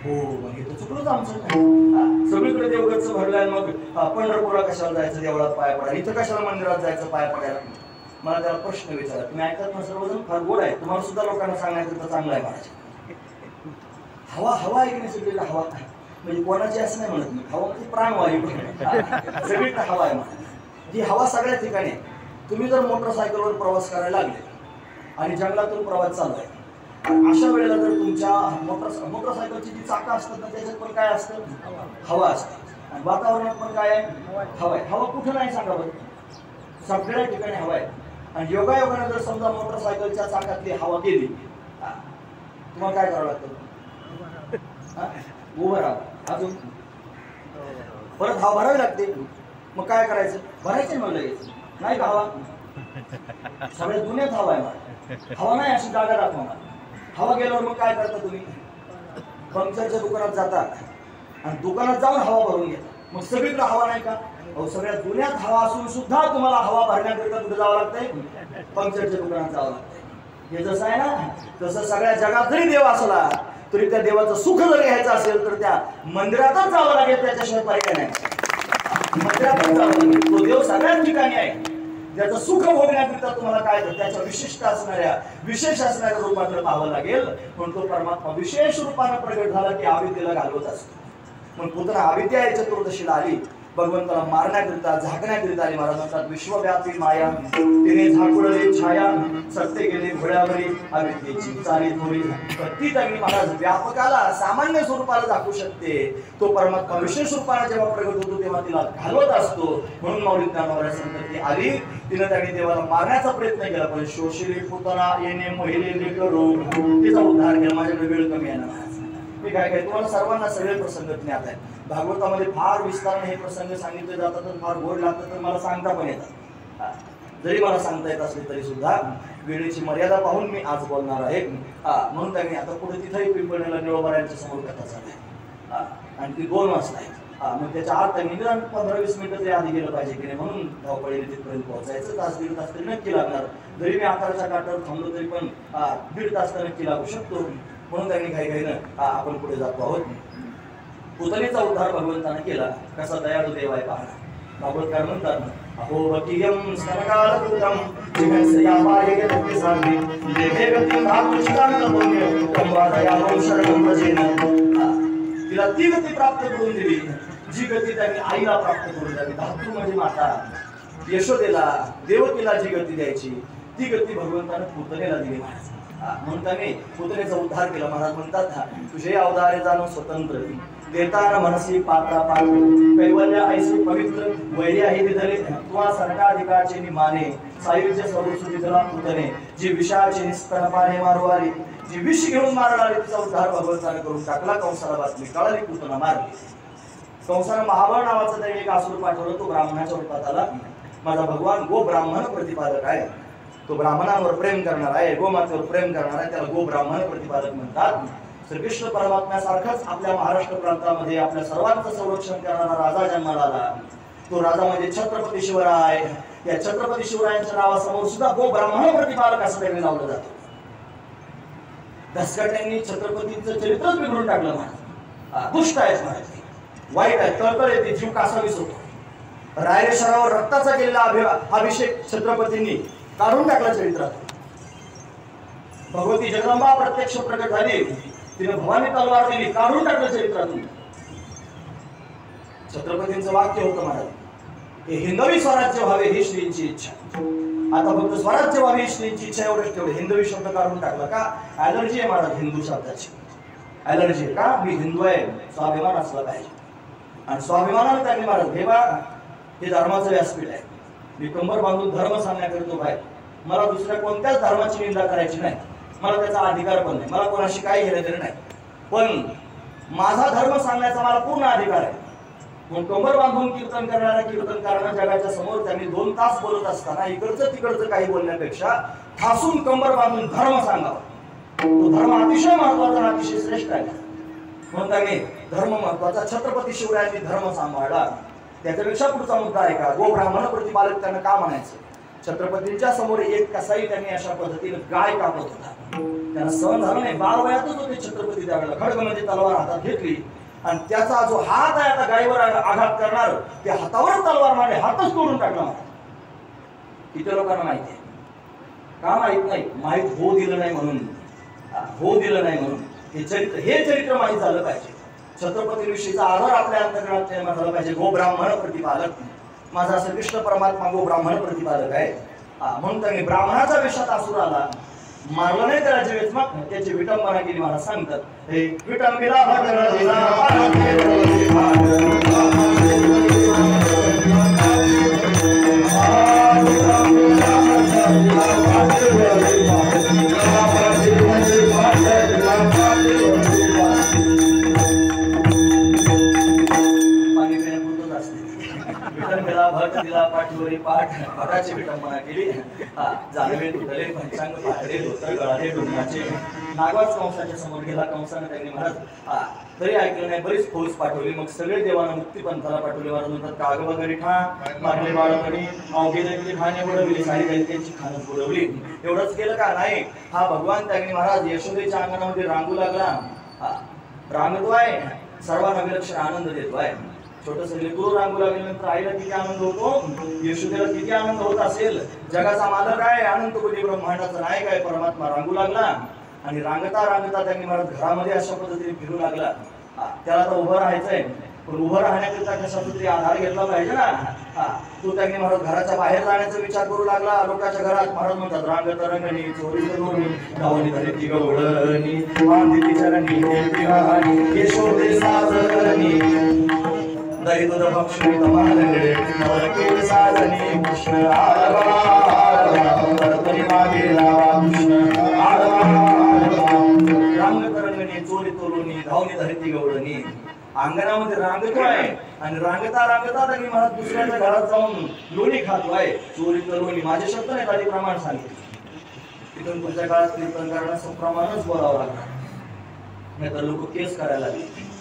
हो मग हे तर चुकलंच आमचं. सगळीकडे देव गच्च भरलाय, मग पंढरपूरला कशाला जायचं देवळात पाय पडायला? इथं कशाला मंदिरात जायचं पाय पडायला? मला त्याला प्रश्न विचारा, तुम्ही ऐकत ना सर्वजण फार गोड आहे, तुम्हाला सुद्धा लोकांना सांगायचं चांगलं आहे महाराज. हवा हवा ऐकण्यासाठी हवा म्हणजे कोणाची असं नाही म्हणत मी, हवा म्हणजे प्राणवायू सगळीकडे हवा आहे महाराज. ही हवा सगळ्या ठिकाणी आहे. तुम्ही जर मोटरसायकलवर प्रवास करायला लागले आणि जंगलातून प्रवास चालू आहे, अशा वेळेला जर तुमच्या मोटरसायकलची जी चाकं असतात ना त्याच्यात पण काय असतं, हवा असते. आणि वातावरणात पण काय आहे, हवा आहे. हवा कुठं नाही सांगा बरं, सगळ्या ठिकाणी हवा आहे. आणि योगायोगाने जर समजा मोटरसायकलच्या चाकातली हवा गेली, तुम्हाला काय करावं लागतं, उभं राहा, अजून परत हवा भरावी लागते. मग काय करायचं, भरायचं मग लगेच नाही का हवा, सगळ्या दुनियात हवा आहे. हवा नाही अशी जागा दाखवणार. हवा गेल्यावर मग काय करता तुम्ही, पंक्चरच्या दुकानात जाता आणि दुकानात जाऊन हवा भरून घेता. मग सगळीकडे हवा नाही का, अहो सगळ्या दुनियात हवा असून सुद्धा तुम्हाला हवा भरण्याकरिता कुठे जावं लागतंय, पंक्चरच्या दुकानात जावं लागतंय. हे जसं आहे ना, तसं सगळ्या जगात जरी देव असला तरी त्या देवाचं सुख जर घ्यायचं असेल तर त्या मंदिरातच जावं लागेल, त्याच्याशिवाय पर्याय नाही. मंदिरातच जावं लागेल. तो देव सगळ्याच ठिकाणी आहे. त्याचं सुख भोगण्याकरिता तुम्हाला काय त्याच्या विशिष्ट असणाऱ्या विशेष असणाऱ्या रूपाकडे पाहावं लागेल. पण तो परमात्मा विशेष रूपाने प्रगट झाला की अविद्येला घालवत असतो. पण पुन्हा अविद्या या चतुर्दशीला आली, भगवंताला मारण्याकरिता झाकण्याकरिता आली. महाराज म्हणतात विश्वव्यापी माया तिने झाकुळले छाया, सत्य गेले घोड्यावरी अविद्येची चाली थोडी. ती त्यांनी महाराज व्यापकाला सामान्य स्वरूपाला झाकू शकते. तो परमात्मा विशेष रूपाने जेव्हा प्रगट होतो तेव्हा तिला घालवत असतो. म्हणून माऊली ज्ञानोबा संतती आली, तिने त्यांनी देवाला मारण्याचा प्रयत्न केला, पण शोषिले पुतना येणे मोहिले करू तिचा उद्धार केला. माझ्याकडे वेळ कमी आहे ना, मी काय काय तुम्हाला सर्वांना सगळे प्रसंग ज्ञात आहेत. भागवतामध्ये फार विस्ताराने हे प्रसंग सांगितले जातात आणि फार गोड लागतात, तर मला सांगता पण येतात. जरी मला सांगता येत असले तरी सुद्धा वेळेची मर्यादा पाहून मी आज बोलणार आहे. म्हणून त्यांनी आता पुढे तिथेही पिंपळनेरला निळोबारायांच्या समोर कथा चालली आणि ती 2 वाजता आहे. मग त्याच्या आत त्यांनी निदान 15-20 मिनिटं तरी आधी गेलं पाहिजे की नाही, म्हणून धावपळीने तिथपर्यंत पोहोचायचं. तास दीड तास तरी नक्की लागणार. जरी मी आकाराच्या काठावर थांबलो तरी पण 1.5 तास तर नक्की लागू शकतो. म्हणून त्यांनी घाईघाईनं आपण पुढे जातो आहोत. पुतनेचा उद्धार भगवंताने केला. कसा दयाळू देव आहे पाहणा. भागवतकार म्हणतात अहो वकियम स्तनकालकृतम जिगंसया पाये गती साधी देहे गती भागुष्टांत पुण्य कंबा दयाळू शरणं भजेन. तिला ती गती प्राप्त करून दिली जी गती त्यांनी आईला प्राप्त करून द्यावी. धातू म्हणजे माता, यशोदेला देवकीला जी गती द्यायची ती गती भगवंताने पुतनेला दिली. म्हणून त्याने पुतनेचा उद्धार केला. महाराज म्हणतात तुझे अवतारे जाणून स्वतंत्र देताना मनसी पात्रा पात्र कैवल्य ऐसे पवित्र वैरी आहे विधले तुवा सरकाधिकाचे निमाने सायुज्य सर्वसुविधला पुतने जी विषाचे स्तनपाने मारवारी जी विष घेऊन मारणारी तिचा उद्धार भगवंताने करून टाकला. कंसाला बातमी कळाली, पुतना मारली. कंसानं महाबळ नावाचा त्याने एक असुर पाठवलं. तो ब्राह्मणाच्या रूपात आला. माझा भगवान गो ब्राह्मण प्रतिपादक आहे. तो ब्राह्मणांवर प्रेम करणार आहे, गोमातेवर प्रेम करणार आहे. त्याला गो ब्राह्मण प्रतिपादक म्हणतात. श्रीकृष्ण परमात्म्यासारखाच आपल्या महाराष्ट्र प्रांतामध्ये आपल्या सर्वांचं संरक्षण करणारा राजा जन्माला आला. तो राजा म्हणजे छत्रपती शिवराय. या छत्रपती शिवरायांच्या नावासमोर सुद्धा गो ब्राह्मण प्रतिपादक असं त्यांनी लावलं जातं. दसकट्यांनी छत्रपतींचं चरित्रच बिघडून टाकलं. महाराज दुष्ट आहेत, महाराज वाईट आहे, तळतळ येते, जीव कासावीस होतो. रायरेश्वरावर रक्ताचा केलेला अभिषेक छत्रपतींनी काढून टाकला चरित्रात. भगवती जगदंबा प्रत्यक्ष प्रकट झाली, तिने भवानी तलवार दिली, काढून टाकलं चरित्रातून. छत्रपतींचं वाक्य होतं महाराज हे हिंदवी स्वराज्य व्हावे ही श्रींची इच्छा. आता फक्त स्वराज्य व्हावे ही श्रींची इच्छा एवढंच ठेवलं. हिंदवी शब्द काढून टाकला का? ॲलर्जी आहे महाराज हिंदू शब्दाची. ॲलर्जी आहे का? मी हिंदू आहे, स्वाभिमान असला पाहिजे. आणि स्वाभिमानाने त्यांनी महाराज हे बा हे धर्माचं व्यासपीठ आहे, मी कंबर बांधून धर्म सांगण्याकरतो बाहेर. मला दुसऱ्या कोणत्याच धर्माची निंदा करायची नाही, मला त्याचा अधिकार पण नाही, मला कोणाशी काही घेणं देणं नाही. पण माझा धर्म सांगण्याचा मला पूर्ण अधिकार आहे. पण कंबर बांधून कीर्तन करणाऱ्या जगाच्या समोर त्यांनी 2 तास बोलत असताना इकडचं तिकडचं काही बोलण्यापेक्षा ठासून कंबर बांधून धर्म सांगावा. तो धर्म अतिशय महत्वाचा, अतिशय श्रेष्ठ आहे. म्हणून त्यांनी धर्म महत्वाचा. छत्रपती शिवरायांनी धर्म सांभाळला. त्याच्यापेक्षा पुढचा मुद्दा आहे का? गो ब्राह्मण प्रतिपादक त्यांना का म्हणायचं? छत्रपतींच्या समोर एक कसाई त्यांनी अशा पद्धतीने गाय कापत होता. त्यांना सहन झालं नाही. 12 वयातच होते छत्रपती त्यावेळेला. खड्ग म्हणजे तलवार हातात घेतली आणि त्याचा जो हात आहे आता गायीवर आघात करणार, त्या हातावर तलवार मारली, हातच तोडून टाकला. किती लोकांना माहिती आहे? का माहित नाही, माहित होऊ दिलं नाही म्हणून, होऊ दिलं नाही म्हणून हे चरित्र माहित झालं पाहिजे. छत्रपतीविषयीचा आदर आपल्या अंतर्गत निर्माण झाला पाहिजे. गो ब्राह्मण प्रतिपालक, माझा असं कृष्ण परमात्मा गो ब्राह्मण प्रतिपालक आहे. म्हणून त्यांनी ब्राह्मणाचा वेशात असुर आला, मारलं नाही त्याला जीवेच, मग त्याची विटंबना केली. महाराज सांगतात, हे विटंबिला पाठवरी पाठ पाठाची विटंबना केली. जाणवे तुटले पंचांग पाठले धोतर गळाले डोंगराचे, नागवाच कंसाच्या समोर गेला. कंसाने त्यांनी महाराज तरी ऐकलं नाही, बरीच फौज पाठवली. मग सगळे देवांना मुक्तीपंथाला पाठवले. महाराज म्हणतात, काग वगैरे ठा मारले बाळपणी अवघे खाणे बुडवली, सारी काही त्यांची खाणं बुडवली. एवढंच केलं का नाही, हा भगवान त्यांनी महाराज यशोदेच्या अंगणामध्ये रांगू लागला. रांगतोय, सर्वांना विलक्षण आनंद देतोय. छोटस लेकरू रांगू लागल्यानंतर आईला किती आनंद होतो, यशोदेला किती आनंद होत असेल. जगाचा मालक आहे, अनंत कोटी ब्रह्मांडाचा नायक आहे परमात्मा रांगू लागला. आणि रांगता रांगता त्यांनी महाराज घरामध्ये अशा पद्धतीने फिरू लागला. त्याला आता उभं राहायचंय, पण उभं राहण्याकरिता कशाचा तरी आधार घेतला पाहिजे ना. तो त्यांनी महाराज घराच्या बाहेर जाण्याचा विचार करू लागला. लोकांच्या घरात महाराज म्हणतात, रांगत रंगणी चोरी करून धावणी धरती गवळणी मांदिती चरणी देवी यशोदे साजरणी दही दूध भक्षणी तमालंगडे नवरकेल साजनी कृष्ण आरवा मागे लावा कृष्ण आरवा. रांगत रंगणी चोरी तोलणी धावणी धरती गवळणी अंगणामध्ये रांगतोय. आणि रांगता रांगता त्यांनी महाराज दुसऱ्याच्या घरात जाऊन लोणी खातोय. चोरी तोलणी माझे शब्द नाही, आधी प्रमाण सांगितले. तिथून पुढच्या काळात कीर्तन करण्याचं प्रमाणच बोलावं लागणार, नाही तर लोक केस करायला लागले.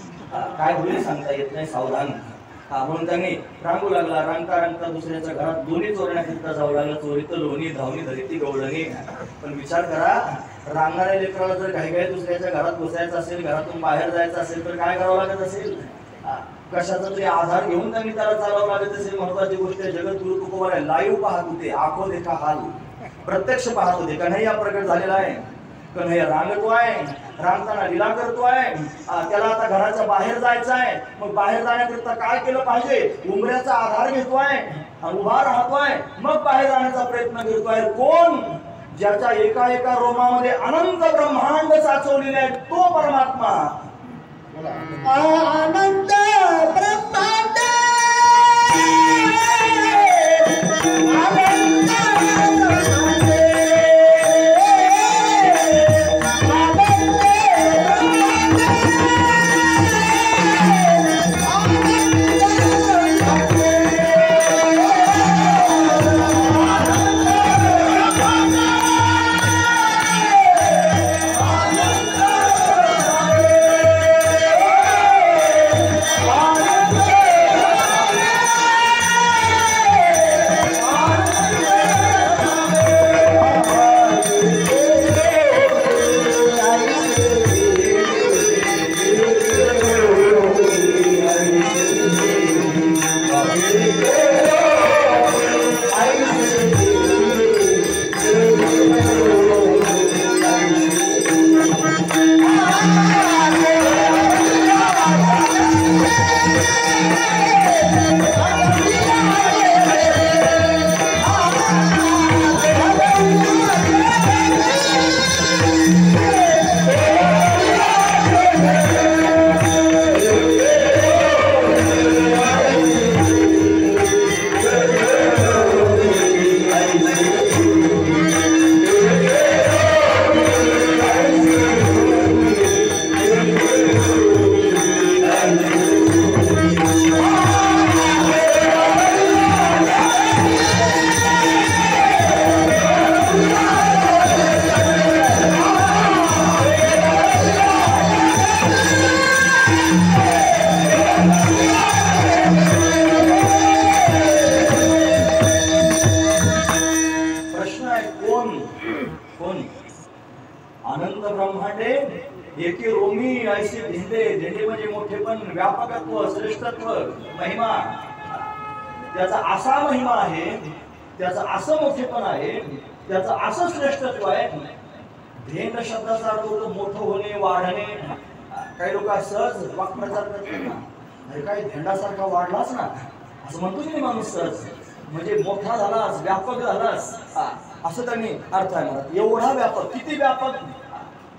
काय होईल सांगता येत नाही, सावधान. म्हणून त्यांनी रांगू लागला. रांगता रांगता दुसऱ्याच्या घरात लोणी चोरण्याकरिता जाऊ लागला. चोरी तर लोणी धावणी धरती गवळणी. पण विचार करा, रांगणाऱ्या लेकराला जर काही काही दुसऱ्याच्या घरात बसायचं असेल, घरातून बाहेर जायचं असेल तर काय करावं लागत असेल, कशाचा तरी आधार घेऊन त्यांनी त्याला चालावं लागत असेल. महत्वाची गोष्ट जगद्गुरु तुकोबार लाईव्ह पाहत होते, आखो देखा हाल, प्रत्यक्ष पाहत होते. कन्हैया प्रकट झालेला आहे, कन्हैया रांगतोय, रांगताना लीला करतोय. त्याला आता घराच्या बाहेर जायचं आहे. मग बाहेर जाण्याकरिता काय केलं पाहिजे, उंबऱ्याचा आधार घेतोय, उभा राहतोय, मग बाहेर जाण्याचा प्रयत्न करतोय. कोण, ज्याच्या एका एका रोमामध्ये अनंत ब्रह्मांड साचवलेले आहे, तो परमात्मा. अनंत ब्रह्मांड अनंत ब्रह्मांडे एके रोमी ऐसे धिंडे. धिंडे म्हणजे मोठेपण, व्यापकत्व, श्रेष्ठत्व, महिमा. त्याचा असा महिमा आहे, त्याचा असं मोठेपण आहे त्याचं असं श्रेष्ठत्व आहे. धेंड शब्दाचा अर्थ होतो मोठं होणे, वाढणे. काही लोक सहज वाक्प्रचार करतात ना, अरे काय धेंडासारखा वाढलाच ना, असं म्हणतो की नाही माणूस सहज, म्हणजे मोठा झालास, व्यापक झालास, असं त्यांनी अर्थ आहे. मला एवढा व्यापक, किती व्यापक,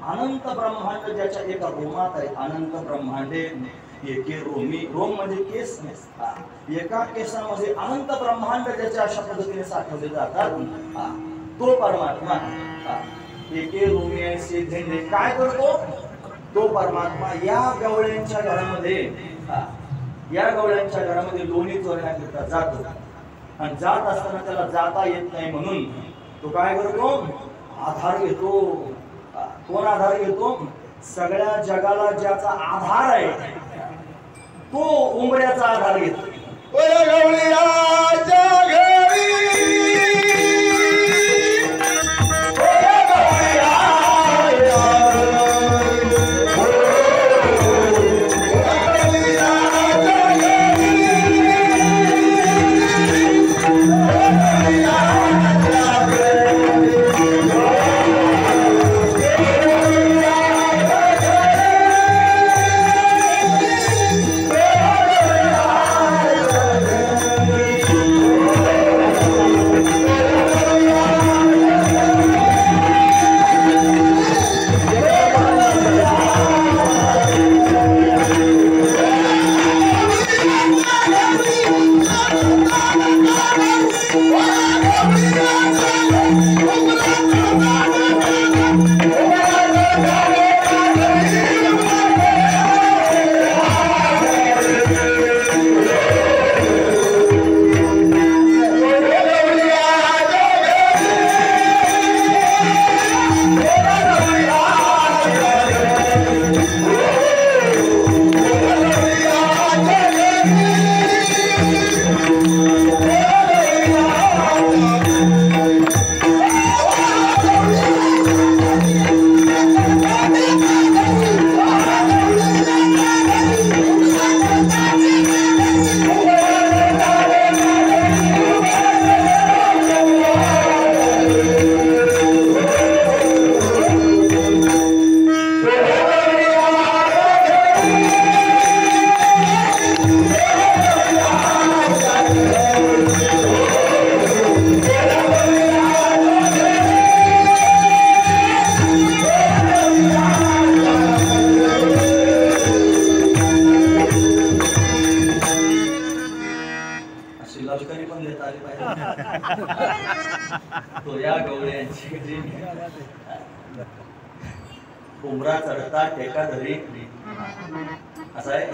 अनंत ब्रह्मांड ज्याच्या एका रोमात आहे. अनंत ब्रह्मांडे एके रोमी, रोम म्हणजे केस, एका केसामध्ये अनंत ब्रह्मांड ज्याच्या अशा पद्धतीने साठवले जातात, तो परमात्मा एके रोमी ऐसे धेंडे काय करतो, तो परमात्मा या गवळ्यांच्या घरामध्ये, या गवळ्यांच्या घरामध्ये लोणी चोरण्याकरिता जातो. आणि जात असताना त्याला जाता येत नाही म्हणून तो काय करतो, आधार घेतो. कोण आधार घेतो, सगळ्या जगाला ज्याचा आधार आहे तो उंबऱ्याचा आधार घेतो. तो या गवळ्यांची उमरा चढता टेका धरी असं आहे.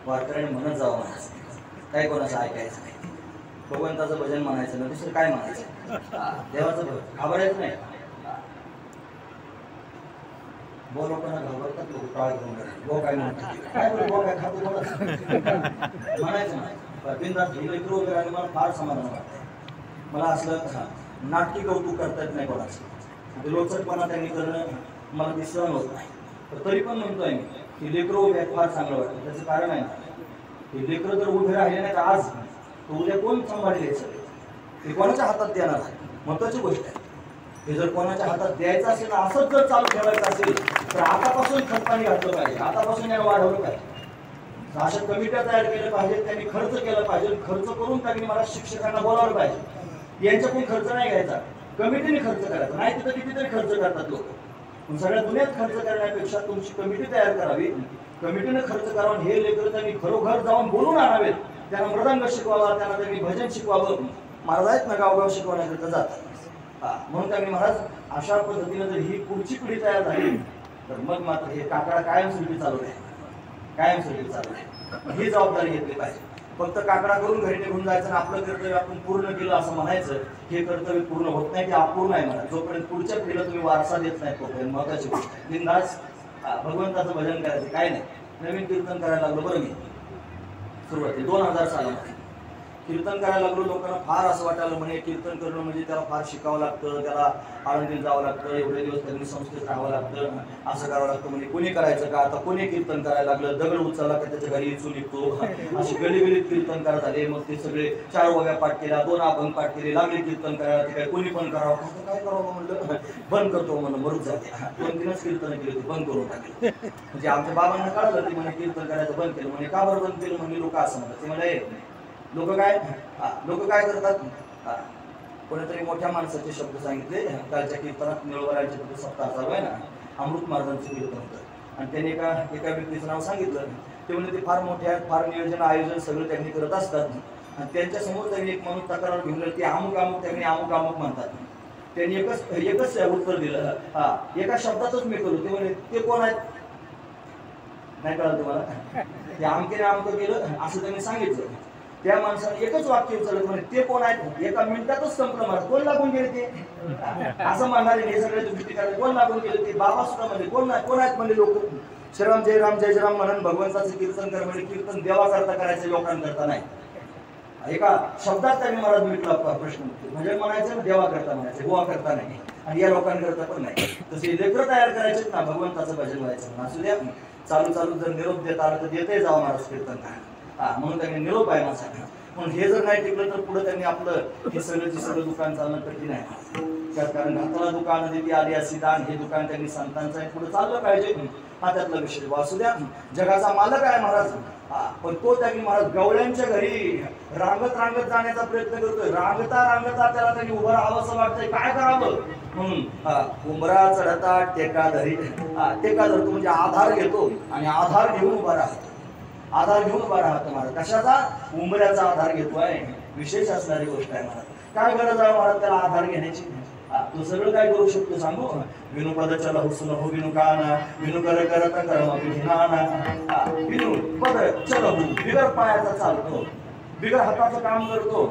वारकऱ्यांनी म्हणत जावं म्हणायचं, काय कोणाचं ऐकायचं नाही, भगवंताचं भजन म्हणायचं ना, दुसरं काय म्हणायचं, देवाचं भजन घाबरायचं नाही. बो लोकांना घाबरतात, लोक टाळ घेऊन गो काय म्हणतात, काय बरं गो काय खातो म्हणायचं नाही. बिनधास्त लेकरू वगैरे आणि मला फार समाधान वाटतंय. मला असलं नाटकी कौतुक करता येत नाही कोणाचं, लोचकपणा त्यांनी करणं मला ते सहन होत नाही. तर तरी पण म्हणतोय मी की लेकरं उभे फार चांगलं वाटतं. त्याचं कारण आहे ना, हे लेकरं जर उभे राहिले नाही तर आज तर उद्या कोण सांभाळले हे सगळे, हे कोणाच्या हातात देणार आहे, महत्वाची गोष्ट आहे. हे जर कोणाच्या हातात द्यायचं असेल ना, असंच जर चालू ठेवायचं असेल तर आतापासून खतपाणी घातलं पाहिजे, आतापासून याला वाढवलं पाहिजे. अशा कमिट्या तयार केल्या पाहिजेत, त्यांनी खर्च केला पाहिजे, खर्च करून त्यांनी मला शिक्षकांना बोलावलं पाहिजे. यांच्याकडून खर्च नाही घ्यायचा, कमिटीने खर्च करायचा. नाही तिथं कितीतरी खर्च करतात लोक, पण सगळ्या दुनियात खर्च करण्यापेक्षा तुमची कमिटी तयार करावी, कमिटीने खर्च करावा. हे लेकर त्यांनी खरोखर जाऊन बोलून आणावेत, त्यांना मृदंग शिकवावा, त्यांना त्यांनी भजन शिकवावं. महाराज आहेत ना गावगाव शिकवण्याकरिता जातात, म्हणून त्यांनी महाराज अशा पद्धतीने जर ही पुढची पिढी तयार झाली तर मग मात्र हे काकडा कायमस्वरूपी चालू आहे, कायमस्वरूपी चालू आहे. ही जबाबदारी घेतली पाहिजे. फक्त काकडा करून घरी निघून जायचं आणि आपलं कर्तव्य आपण पूर्ण केलं असं म्हणायचं, हे कर्तव्य पूर्ण होत नाही, ते अपूर्ण आहे. मला जोपर्यंत पुढच्या पिढीला तुम्ही वारसा देत नाही तोपर्यंत महत्वाची गोष्ट आहे. बिनधास्त भगवंताचं भजन करायचं, काय नाही. नवीन कीर्तन करायला लागलो बरं मी सुरुवाती 2000 सालामध्ये, कीर्तन करायला लागलो लोकांना फार असं वाटायला म्हणे कीर्तन करणं म्हणजे त्याला फार शिकावं लागतं, त्याला आळंदीत जावं लागतं, एवढे दिवस त्यांनी संस्थेत राहावं लागतं, असं करावं लागतं. म्हणजे कोणी करायचं का? आता कोणी कीर्तन करायला लागलं, दगड उचलला का त्याच्या घरी इचू निघतो, अशी गलीगलीत कीर्तन करत आले. मग ते सगळे 4 वव्या पाठ केल्या, 2 अभंग पाठ केले, लागले कीर्तन करायला. ते काय कोणी पण करावं, काय करावं म्हणलं, बंद करतो म्हणलं, मरूच जाते. 2-3च कीर्तन केले होते, बंद करून टाकले. म्हणजे आमच्या बाबांना कळलं ते म्हणे कीर्तन करायचं बंद केलं. म्हणे का बरं बंद केलं? म्हणजे लोक असं म्हणतात. ते म्हणे लोक काय करतात, कोणीतरी मोठ्या माणसाचे शब्द सांगितले. कालच्या कीर्तनात निळवरांचे सप्ताह चालू आहे ना, अमृत महाराजांचं कीर्तन होतं आणि त्यांनी एका व्यक्तीचं नाव सांगितलं. ते म्हणजे ते फार मोठे आहेत, फार नियोजन आयोजन सगळं त्यांनी करत असतात. आणि त्यांच्या समोर त्यांनी एक माणूस तक्रार घेऊन ते अमुक त्यांनी अमुक म्हणतात. त्यांनी एकच उत्तर दिलं, एका शब्दातच मी करू. ते म्हणजे ते कोण आहेत? नाही कळलं तुम्हाला? ते आमकेने आमकं केलं असं त्यांनी सांगितलं. त्या माणसाने एकच वाक्य उचललं, म्हणजे ते कोण आहेत? एका मिनिटातच संपलं. मला कोण लागून गेले ते असं म्हणणारे हे सगळे दुष्टी करायला कोण लागून गेले ते? बाबा सुद्धा म्हणजे कोण आहेत म्हणजे लोक श्रीराम जय राम जय राम म्हणून भगवंताचं कीर्तन कर म्हणजे कीर्तन देवा करता करायचं, लोकांकरता नाही. एका शब्दात त्यांनी मला भेटला प्रश्न म्हणजे म्हणायचं ना देवा करता म्हणायचं, गोवा करता नाही आणि या लोकांकरता पण नाही. तसे लेकरं तयार करायचे ना भगवंताचं भजन व्हायचं. असू द्या, चालू जर निरोप देता आला तर देते जावं महाराज कीर्तन का म्हणून त्यांनी निरोप आहे माझा. म्हणून हे जर नाही टिकलं तर पुढे त्यांनी आपलं हे सगळं दुकान चालणं कठीण आहे. कारण घाताला दुकान देती आली अशी दान, हे दुकान त्यांनी संतांचं आहे, पुढे चाललं पाहिजे. हा त्यातला विषय. वासू द्या, जगाचा मालक आहे महाराज, पण तो त्यांनी महाराज गवळ्यांच्या घरी रांगत जाण्याचा प्रयत्न करतोय. रांगता त्याला त्यांनी उभं राहावं असं वाटतंय, काय करावं म्हणून उंबरा चढता टेका धरतो म्हणजे आधार घेतो आणि आधार घेऊन उभा राहतो. महाराज कशाचा? उंबऱ्याचा आधार घेतोय. विशेष असणारी गोष्ट आहे महाराज. काय गरज आहे महाराज त्याला आधार घेण्याची? तो सगळं काय करू शकतो सांगू? विनु पद चल हुसन हो विनु काना, विनु कर करत कर्म विधिनाना. विनु पद चल हो, बिगर पायाचा चालतो, बिगर हाताचं काम करतो,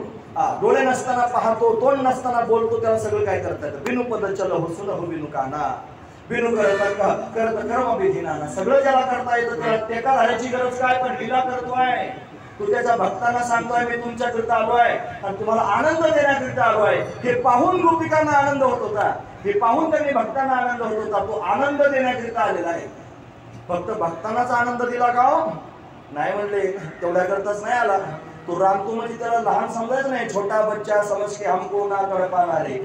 डोळे नसताना पाहतो, तोंड नसताना बोलतो, त्याला सगळं काय करता येतं. विनु पद चल हुसन हो विनु काना, विनु करत कर्म विधिनाना. सगळं ज्याला करता येतं त्याला टेका धरायची गरज काय? पण लीला करतोय तू, त्याच्या भक्तांना सांगतोय मी तुमच्याकरिता आलोय आणि तुम्हाला आनंद देण्याकरिता आलोय. हे पाहून गोपिकांना आनंद होत होता, हे पाहून त्यांनी भक्तांना आनंद होत होता. तो आनंद देण्याकरिता आलेला आहे. फक्त भक्तांनाच आनंद दिला का? नाही म्हणले, तेवढ्या करताच नाही आला. तो रामतो म्हणजे त्याला लहान समजायचं नाही. छोटा बच्चा समज के हमको ना तडपाणारे,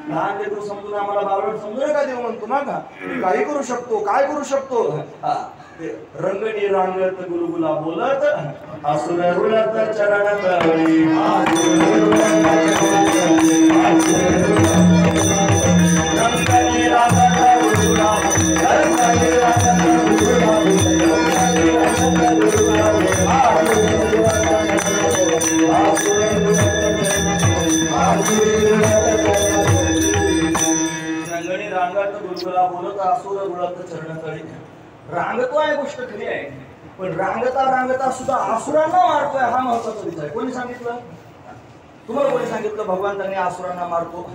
लहान लेकरू समजून आम्हाला बालवड समजू नका देऊ म्हणतो ना का? काही करू शकतो, काय करू शकतो? रंगणी रांगत गुलगुला बोलत असुर रुळत चरण तळी, रंगणी रांगत गुलगुला, रंगणी रांगत गुलगुला, रंगणी रांगत गुलगुला बोलत असुर रुळत चरण तळी. रांगतो आहे गोष्ट खरी आहे, पण रांगता सुद्धा असुरांना मारतोय हा महत्वाचा विचार आहे. कोणी सांगितलं तुम्हाला? कोणी सांगितलं भगवंतांनी असुरांना मारतो?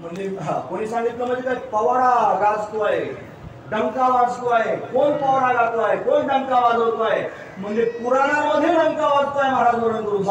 म्हणजे कोणी सांगितलं? म्हणजे काय पवाडा गाजतोय, डंका वाजतोय. कोण पवाडा गाजतोय, कोण डंका वाजवतोय? म्हणजे पुराणामध्ये डंका वाजतोय महाराज वर्णन करून.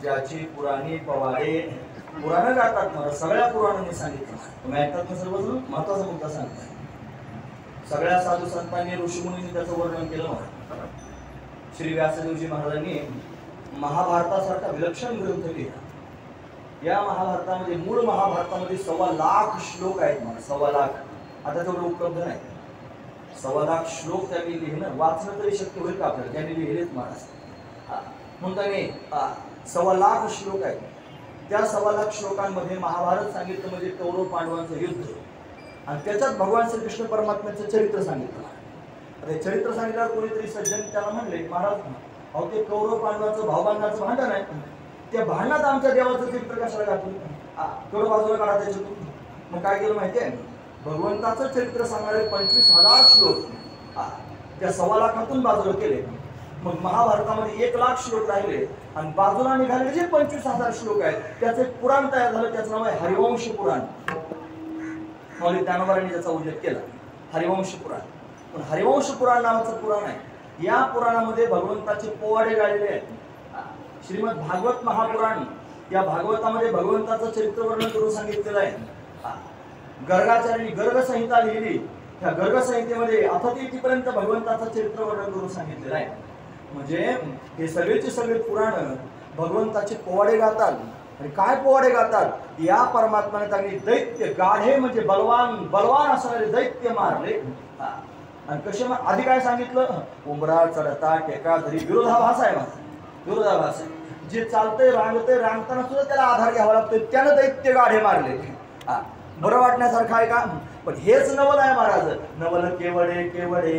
ज्याची पुराणी पवाडे पुराण गातात मला सगळ्या पुराणांनी सांगितलं. तुम्ही ऐकतात ना सर्वजण? महत्वाचा मुद्दा सांगताय. सगळ्या साधू संतांनी ऋषीमुनींनी त्याचं वर्णन केलं. श्री व्यासदेवजी महाराजांनी महाभारतासारखा विलक्षण ग्रंथ लिहिला. या महाभारतामध्ये मूळ महाभारतामध्ये 1.25 लाख श्लोक आहेत. मला 1.25 लाख आता तेवढं उपलब्ध नाही. 1.25 लाख श्लोक त्यांनी लिहिणं वाचणं तरी शक्य होईल का आपल्याला? त्यांनी लिहिलेत महाराज. म्हणून त्याने 1.25 लाख श्लोक आहेत. त्या 1.25 लाख श्लोकांमध्ये महाभारत सांगितलं म्हणजे कौरव पांडवांचं युद्ध, आणि त्याच्यात भगवान श्रीकृष्ण परमात्म्याचं चरित्र सांगितलं. आता चरित्र सांगितल्यावर कोणीतरी सज्जन त्याला म्हणले, महाराज अहो ते कौरव पांडवांचं भावबांधाचं भांडण आहे, त्या भांडणात आमच्या देवाचं चरित्र कशाला घातलं? तेवढं बाजूला काढा त्याच्यातून. मग काय केलं माहितीये? भगवंताचं चरित्र सांगणारे 25,000 श्लोक त्या 1.25 लाखातून बाजूला केले. मग महाभारतामध्ये 1 लाख श्लोक राहिले, आणि बाजूला निघालेले जे 25,000 श्लोक आहेत त्याचं एक पुराण तयार झालं. त्याचं नाव आहे हरिवंश पुराण. मौली ज्ञानोबांनी त्याचा उल्लेख केला, हरिवंश पुराण. पण हरिवंश पुराण नावाचं पुराण आहे. या पुराणामध्ये भगवंताचे पोवाडे गायलेले आहेत. श्रीमद भागवत महापुराण, या भागवतामध्ये भगवंताचं चरित्र वर्णन करून सांगितलेलं आहे. गर्गाचार्यांनी गर्ग संहिता लिहिली. त्या गर्ग संहितेमध्ये अथतीपर्यंत भगवंताचं चरित्र वर्णन करून सांगितलेलं आहे. म्हणजे हे सगळेचे सगळे पुराण भगवंताचे पोवाडे गातात. आणि काय पोवाडे गातात? या परमात्म्याने त्यांनी दैत्य गाढे म्हणजे बलवान असणारे दैत्य मारले. आणि कसे आधी काय सांगितलं? उंबरा चढता टेका धरी विरोधाभास आहे. माझा विरोधाभास आहे. जे चालतंय रांगताना सुद्धा त्याला आधार घ्यावा लागतोय. त्यानं दैत्य गाढे मारले. बरं वाटण्यासारखं आहे का? पण हेच नवल आहे महाराज. नवल केवडे केवडे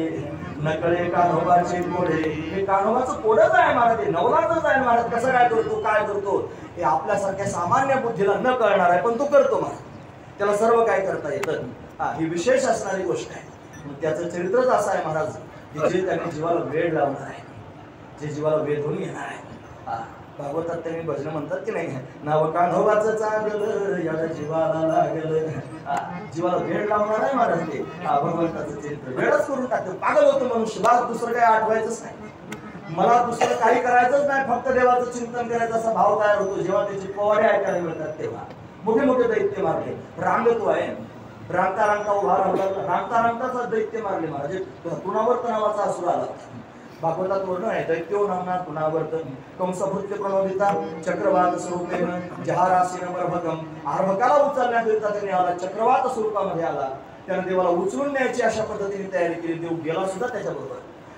नकळे कान्होबाचे कोडे. हे कान्होबाचं कोडच आहे महाराज. हे नवलाचच आहे महाराज. कसं काय करतो, काय करतो हे आपल्यासारख्या सामान्य बुद्धीला न कळणार आहे, पण तो करतो महाराज. त्याला सर्व काय करता येतं. ही विशेष असणारी गोष्ट आहे. त्याचं चरित्रच असं आहे महाराज, जे त्याने जीवाला वेळ लावणार आहे, जे जीवाला वेधून येणार आहे. भागवतात त्यांनी भजन म्हणतात की नाही, नाव कान्होबाचं चांगलं याला जीवाला लागलं. जीवाला वेळ लावणार आहे महाराज ते भगवंताचं चरित्र. वेळच करून टाकतो. पागल होतो मनुष्य. बस दुसरं काही आठवायचंच नाही. मला दुसरं काही करायचंच नाही, फक्त देवाचं चिंतन करायचं असा भाव तयार होतो जेव्हा त्याचे पोवाडे ऐकायला मिळतात. तेव्हा मोठे मोठे दैत्य मारले. रांगतो आहे, रांगता उभा राहिला. रांगताचा दैत्य मारले महाराज. तुणावर्त नावाचा असुर आला. भागवतात वर्णन आहे, दैत्यो नामना तुणावर्त कंसभृत्य प्रणोदिता चक्रवात स्वरूपेण जहारासीन मर्भकम. अर्भकाला उचलण्याकरिता त्याने आला, चक्रवात स्वरूपामध्ये आला. त्याने देवाला उचलून न्यायची अशा पद्धतीने तयारी केली. देव गेला सुद्धा त्याच्याबरोबर.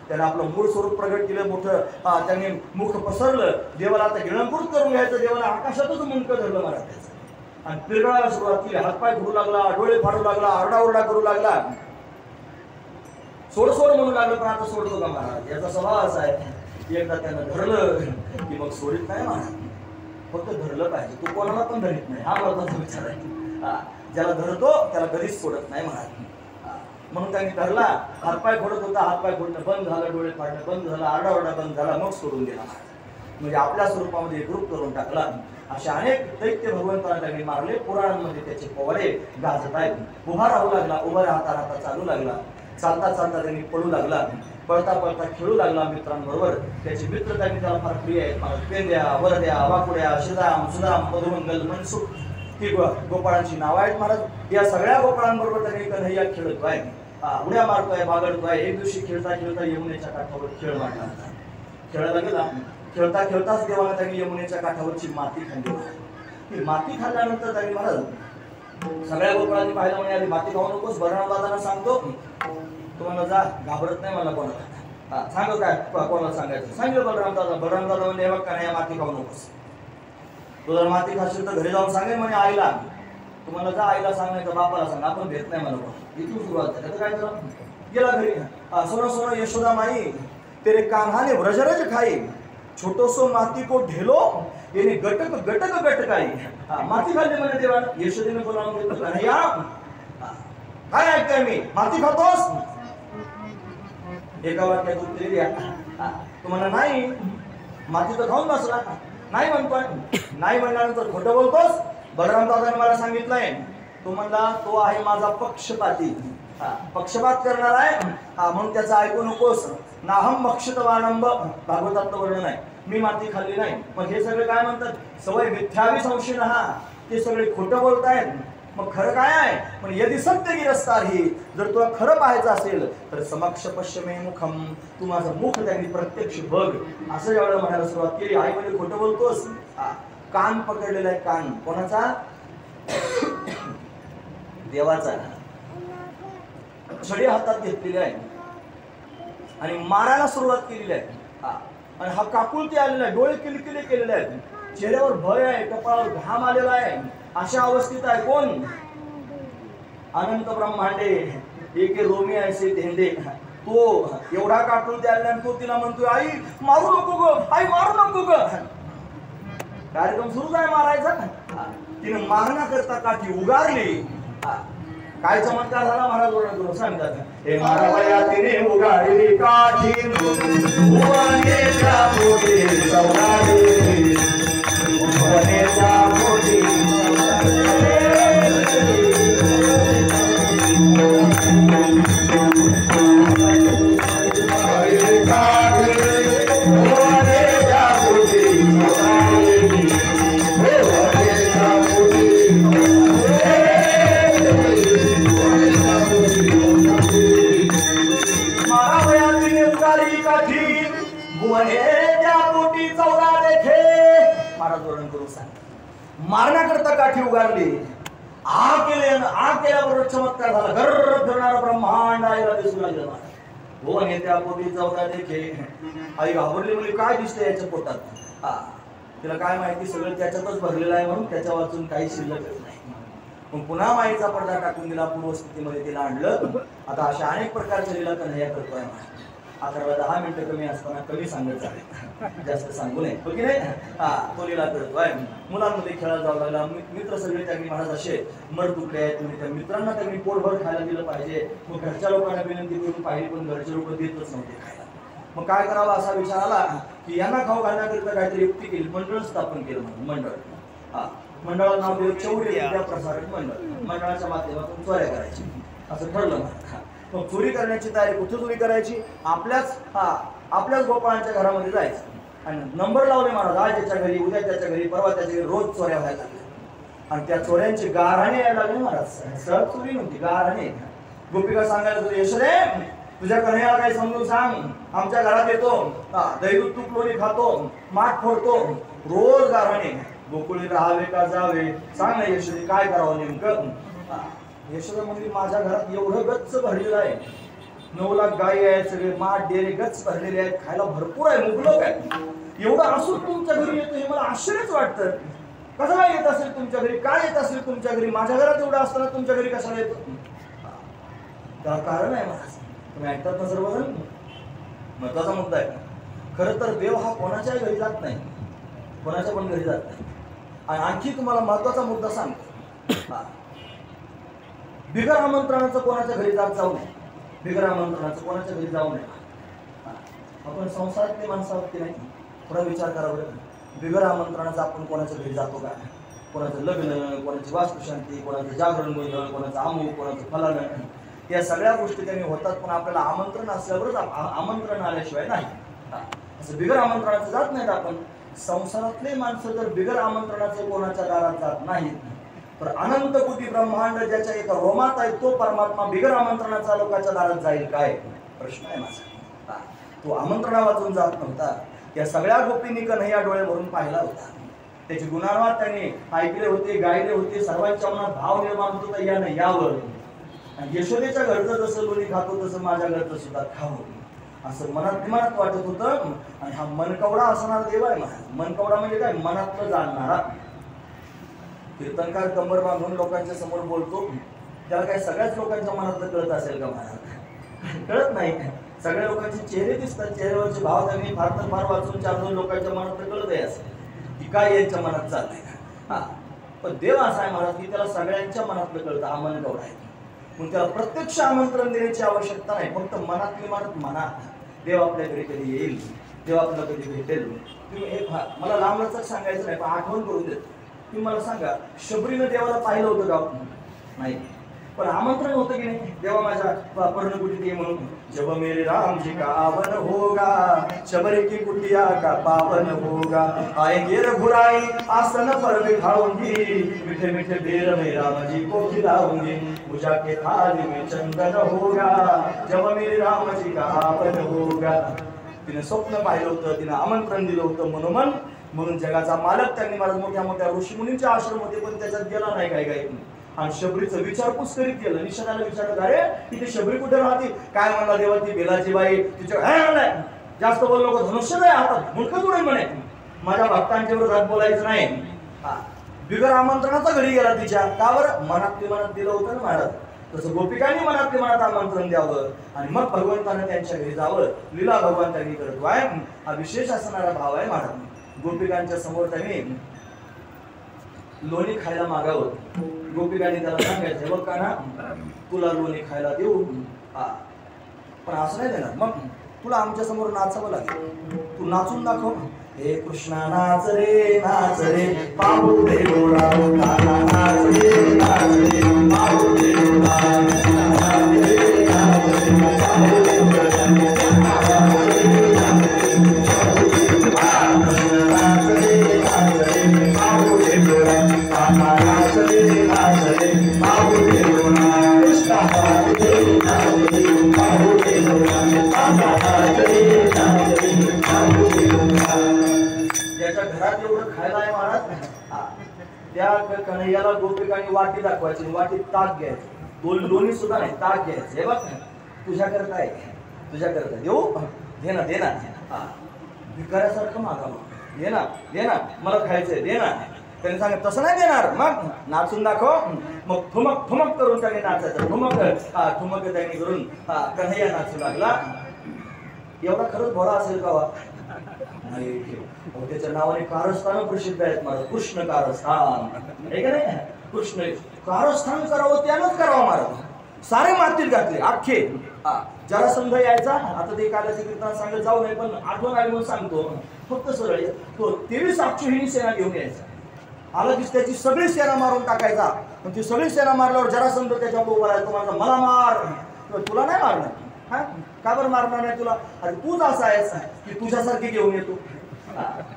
त्याने आपलं मूळ स्वरूप प्रगट केलं. मोठं त्याने मुख पसरलं. देवाला आता गिळंकृत करून घ्यायचं. देवाला आकाशातच मुंडकं धरलं महाराज त्याचं, आणि पिरगळायला सुरुवात केली. हातपाय फुडू लागला, डोळे फाडू लागला, आरडाओरडा करू लागला. सोड म्हणू लागलं, पण आता सोडतो का महाराज? याचा स्वभाव असा आहे, एकदा त्यानं धरलं की मग सोडित नाही महाराज. फक्त धरलं पाहिजे. तू कोणाला पण धरीत नाही, हा महत्वाचा विचार आहे. ज्याला धरतो त्याला कधीच सोडत नाही महाराज. म्हणून त्यांनी धरला. हातपाय फोडत होता, हातपाय फोडणं बंद झालं, डोळे फाडणं बंद झालं, आरडाओरडा बंद झाला, मग सोडून दिला महाराज. म्हणजे आपल्या स्वरूपामध्ये एकरूप करून टाकला. अशा अनेक दैत्य भगवंतांना त्यांनी मारले. पुराणांमध्ये त्याचे पोवाडे गाजत आहेत. उभा राहू लागला, उभा राहता चालू लागला. चालता त्यांनी पळू लागला. पळता खेळू लागला मित्रांबरोबर. त्याचे मित्र त्यांनी त्याला फार प्रिय आहेत. पेंद्या, वरद्या, वाकुड्या, शिदाम, सुदाम, मधुमंगल, मनसुख ही गोपाळांची नावं आहेत महाराज. या सगळ्या गोपाळांबरोबर त्यांनी कन्हैया खेळतोय, उड्या मारतोय, बागडतोय. एक दिवशी खेळता यमुनेच्या काठावर खेळ मांडला. खेळायला गेला. खेळताच देवाला त्यांनी यमुनेच्या काठावरची माती खाल्ली. माती खाल्ल्यानंतर त्यांनी महाराज सगळ्या गोपाळांनी पाहिलं. म्हणे आधी माती खाऊ नकोस. बलराम दादांना सांगतो, तुम्हाला जा, घाबरत नाही मला कोणाला. सांग काय कोणाला सांगायचं. सांगितलं बलराम दादा म्हणजे बघ का नाही, माती खाऊ नकोस. तू जर माती खाशील तर घरी जाऊन सांगेल म्हणे आईला. तुम्हाला जा, आईला सांगायचं, बापाला सांगा, आपण भेट नाही मला कोण. इथून सुरुवात झाली. काय झालं? गेला घरी. सोनं यशोदा माई तेरे कान्हाने व्रजरज खाई, छोटोसो माती को ढेलो याने गटकाई. माती खाल्ली म्हणजे देवानं. यशोदेने बोलावून घेतलं, कन्हैया काय ऐकताय मी, माती खातोस? एका वाक्यात उत्तर द्या. तुम्हाला नाही, माती तर खाऊन बसला. नाही म्हणतोय. नाही म्हणल्यानंतर खोटं बोलतोस. बलराम दादाने मला सांगितलंय, तो म्हणला तो आहे माझा पक्षपाती, पक्षपात करणार आहे, म्हणून त्याचं ऐकू नकोस. नाहम भक्षितवानंब भागवतात वर्णन आहे. मी माती खाल्ली नाही. मग हे सगळे काय म्हणतात? सवय मिथ्यावी संशय हा. ते सगळे खोटं बोलतायत. मग खरं काय आहे? पण यदि सत्य गिरस्तारही, जर तुला खरं पाहायचं असेल तर समक्ष पश्य मे मुखम, तू माझं मुख त्यांनी प्रत्यक्ष बघ. असं एवढं म्हणायला सुरुवात केली. आई म्हणजे खोटं बोलतोस? कान पकडलेला आहे. कान कोणाचा? देवाचा. छडी हातात घेतलेली आहे आणि मारायला सुरुवात केलेली आहे. आणि हा काकुळती आलेला आहे, डोळे किलकिले केलेले आहेत, चेहऱ्यावर भय आहे, कपाळावर घाम आलेला आहे. अशा अवस्थेत आहे कोण? अनंत ब्रह्मांडे एक रोमी ऐसे धेंडे. तो एवढा काकुळती आलेला आणि तो तिला म्हणतोय आई मारू नको ग, आई मारू नको ग. कार्यक्रम सुरूच आहे मारायचा. तिने मारण्याकरता काठी उगारली. काय चमत्कार झाला महाराज वर्णन सांगतात. हे मारावया तिने उगारली काठी, भुवनेच्या पोटी चौदारी, भुवनेच्या पोटी मारण्याकरता काठी उगारली. आग केल्याबरोबर चमत्कार झाला. गर्र फिरणारा ब्रह्मांड आईला दिसू लागलं. भुवन येत्या पोटी चौदा देखे. आई घाबरली, म्हणजे काय दिसतंय याच्या पोटात? तिला काय माहिती, सगळं त्याच्यातच भरलेलं आहे म्हणून त्याच्या वाचून काही शिल्लकच नाही. मग पुन्हा माईचा पडदा टाकून दिला, पूर्वस्थितीमध्ये तिला आणलं. आता अशा अनेक प्रकारच्या लीला कन्हैया करतोय. 11-10 मिनिटं कमी असताना कमी सांगत चालेल, जास्त सांगू नये, हो की नाही? तो लीला करतोय. मुलांमध्ये खेळायला जाऊ लागला. मित्र सगळे त्यांनी महाराज असे मर दुखले आहेत, तुम्ही त्या मित्रांना त्यांनी पोटभर खायला दिलं पाहिजे. मग घरच्या लोकांना विनंती करून पाहिली, पण घरचे लोक देतच नव्हते खायला. मग काय करावं असा विचार आला की यांना खाऊ घालण्याकरिता काहीतरी युक्ती केली. मंडळ स्थापन केलं. मंडळ, मंडळाचं नाव दिलं चौर्य विद्या प्रसारक मंडळ. मंडळाच्या माध्यमातून चोऱ्या करायची असं ठरलं. मग चोरी करण्याची तयारी. कुठे चोरी करायची? आपल्याच गोपाळांच्या घरामध्ये जायचं आणि नंबर लावले महाराज. आज याच्या घरी, उद्या त्याच्या घरी, परवा त्याच्या घरी, रोज चोऱ्या व्हायला लागल्या. आणि त्या चोऱ्यांची गारहाणे यायला लागले महाराज. सहज चोरी नव्हती, गारहाणे. गोपिका सांगायला तुझे यशोदे, तुझ्या कन्हैयाला काही समजून सांग. आमच्या घरात येतो, दही दूध तूप लोणी खातो, माठ फोडतो, रोज गारहाणे. गोकुळी राहावे का जावे, सांग ना यशोदे, काय करावं नेमकं? यशोदा म्हणजे माझ्या घरात एवढं गच्च भरलेलं आहे. 9 लाख गायी आहेत, सगळे माठ डेरे गच्च भरलेले आहेत, खायला भरपूर आहे, मुबलक आहे. एवढं असून तुमच्या घरी येतो हे मला आश्चर्यच वाटतं. कशाला येत असेल तुमच्या घरी? काय येत असेल तुमच्या घरी? माझ्या घरात एवढं असताना तुमच्या घरी कशाला येतो? त्याला कारण आहे महाराज. तुम्ही ऐकतात ना सर्वजण? महत्वाचा मुद्दा आहे. खरं तर देव हा कोणाच्याही घरी जात नाही, कोणाच्या पण घरी जात नाही. आणि आणखी तुम्हाला महत्वाचा मुद्दा सांगतो. बिगर आमंत्रणाचं कोणाच्या घरी जाऊ नये. बिगर आमंत्रणाचं कोणाच्या घरी जाऊ नये. आपण संसारातली माणसं आहोत की नाही? थोडा विचार करा बरं. बिगर आमंत्रणाचं आपण कोणाच्या घरी जातो का? कोणाचं लग्न, कोणाची वास्तुशांती, कोणाचं जागरण गोंधळ, कोणाचं अमुक, कोणाचं फलानं, या सगळ्या गोष्टी त्यांनी होतात. पण आपल्याला आमंत्रण असल्यावरच आमंत्रण आल्याशिवाय नाही. असं बिगर आमंत्रणाचं जात नाहीत आपण. संसारातले माणसं जर बिगर आमंत्रणाचं कोणाच्या दारात जात नाहीत तर अनंत कोटी ब्रह्मांड ज्याच्या एका रोमात आहे तो परमात्मा बिगर आमंत्रणाचा लोकांच्या दारात जाईल काय? प्रश्न आहे माझा. तो आमंत्रणा वाचून जात नव्हता. या सगळ्या गोपींनी कन्हैया डोळे भरून पाहिला होता. त्याचे गुणांवाद त्यांनी ऐकले होते, गायले होते. सर्वांच्या मनात भाव निर्माण होत होता, यानं यावं. आणि यशोदेच्या घरचं जसं लोणी खातो तसं माझ्या घरचं सुद्धा खावं असं मनात वाटत होतं. आणि हा मनकवडा असणारा देव आहे महाराज. मनकवडा म्हणजे काय? मनातलं जाणणारा. कीर्तनकार कंबर बांधून लोकांच्या समोर बोलतो, त्याला काय सगळ्याच लोकांच्या मनातलं कळत असेल का महाराज? कळत नाही. सगळ्या लोकांचे चेहरे दिसतात, चेहऱ्यावरचे भाव त्यांनी फार तर फार वाचून 4-2 लोकांच्या मनातलं कळतही असेल की काय यांच्या मनात चाललंय. पण देव असा आहे महाराज की त्याला सगळ्यांच्या मनातलं कळतं. हा मनकवडा आहे. मग त्याला प्रत्यक्ष आमंत्रण देण्याची आवश्यकता नाही. फक्त मनातली म्हणा देव आपल्याकडे कधी येईल, देव आपल्याला कधी भेटेल. तुम्ही मला लांबलचक सांगायचं नाही, पण आठवण करून देतो. तुम्ही मला सांगा, शबरीनं देवाला पाहिलं होतं का? नाही. पण आमंत्रण होतं की नाही देवा माझ्या पर्णकुटीत ये म्हणून. जब मेरे राम जी का आवन होगा शबरी की कुटिया का पावन होगा आएंगे रघुराई आसन पर बिठाऊंगी मीठे मीठे बेर में राम जी को खिलाऊंगी पूजा के थाली में चंदन होगा जब मेरे राम जी का आवन होगा. तिने स्वप्न पाहिलं होतं, तिने आमंत्रण दिलं होतं मनोमन. म्हणून जगाचा मालक त्यांनी मला मोठ्या मोठ्या ऋषीमुनींच्या आश्रम होते पण त्याच्यात गेला नाही काही आणि शबरीचं विचारपूस करीत गेलं. निशाणाला विचारलं अरे तिथे शबरी कुठे राहते. काय म्हणला देवा ती बेलाची बाई तिच्या म्हणलाय जास्त बोललो नको धनुष्य नाही हातात मुलकच उडेल म्हणे. माझ्या भक्तांच्या विरोधात बोलायचं नाही. बिगर आमंत्रणाचा घरी गेला तिच्या. का बरं मनात ते मनात दिलं होतं ना महाराज. तसं गोपिकांनी मनात ते मनात आमंत्रण द्यावं आणि मग भगवंताने त्यांच्या घरी जावं. लीला भगवान त्यांनी करतो आहे. हा विशेष असणारा भाव आहे महाराज. गोपिकांच्या समोर त्यांनी लोणी खायला मागावं. गोपिकांनी त्याला सांगायचं बघ का ना तुला लोणी खायला देऊ पण असं नाही देणार. मग तुला आमच्या समोर नाचावं लागेल. तू नाचून दाखव. हे कृष्णा नाच रे पाहू दे डोळा नाच रे पाहू दे ज्याच्या घरात एवढं खायला आहे महाराज त्या कन्हैयाला गोपिकांनी वाटी दाखवायची. वाटीत ताक घ्यायचं. दोन लोणी सुद्धा नाही ताक घ्यायचं. हे बघ तुझ्या करता आहे तुझ्या करता देऊ दे ना दे ना. भिकाऱ्यासारखं मागावं दे ना मला खायचंय दे ना. त्यांनी सांगितलं तसं नाही देणार. मग नाचून दाखव. मग ठुमक ठुमक करून त्यांनी नाचायचं. ठुमक त्यांनी करून कन्हैया नाचू लागला. एवढा खरंच भोळा असेल का वा त्याच्या नावाने कारस्थान प्रसिद्ध आहेत महाराज. कृष्ण कारस्थान आहे का नाही. कृष्ण कारस्थान करावं त्यानंच करावं महाराज. सारे मातीत घातले अख्खे. जरासंध यायचा आता ते काल्याच्या कीर्तनात सांगत जाऊ नये पण आठवण आली म्हणून सांगतो. फक्त सरळ तो 23 अक्षोहिणी सेना घेऊन यायचा. आला की त्याची सगळी सेना मारून टाकायचा. पण ती सगळी सेना मारल्यावर जरासंध त्याच्यावर उभा राहायचा. माझा मला मार तुला नाही मारणार. हा का बरं मारणार नाही तुला. अरे तूच असा आहेस की तुझ्यासारखी घेऊन येतो.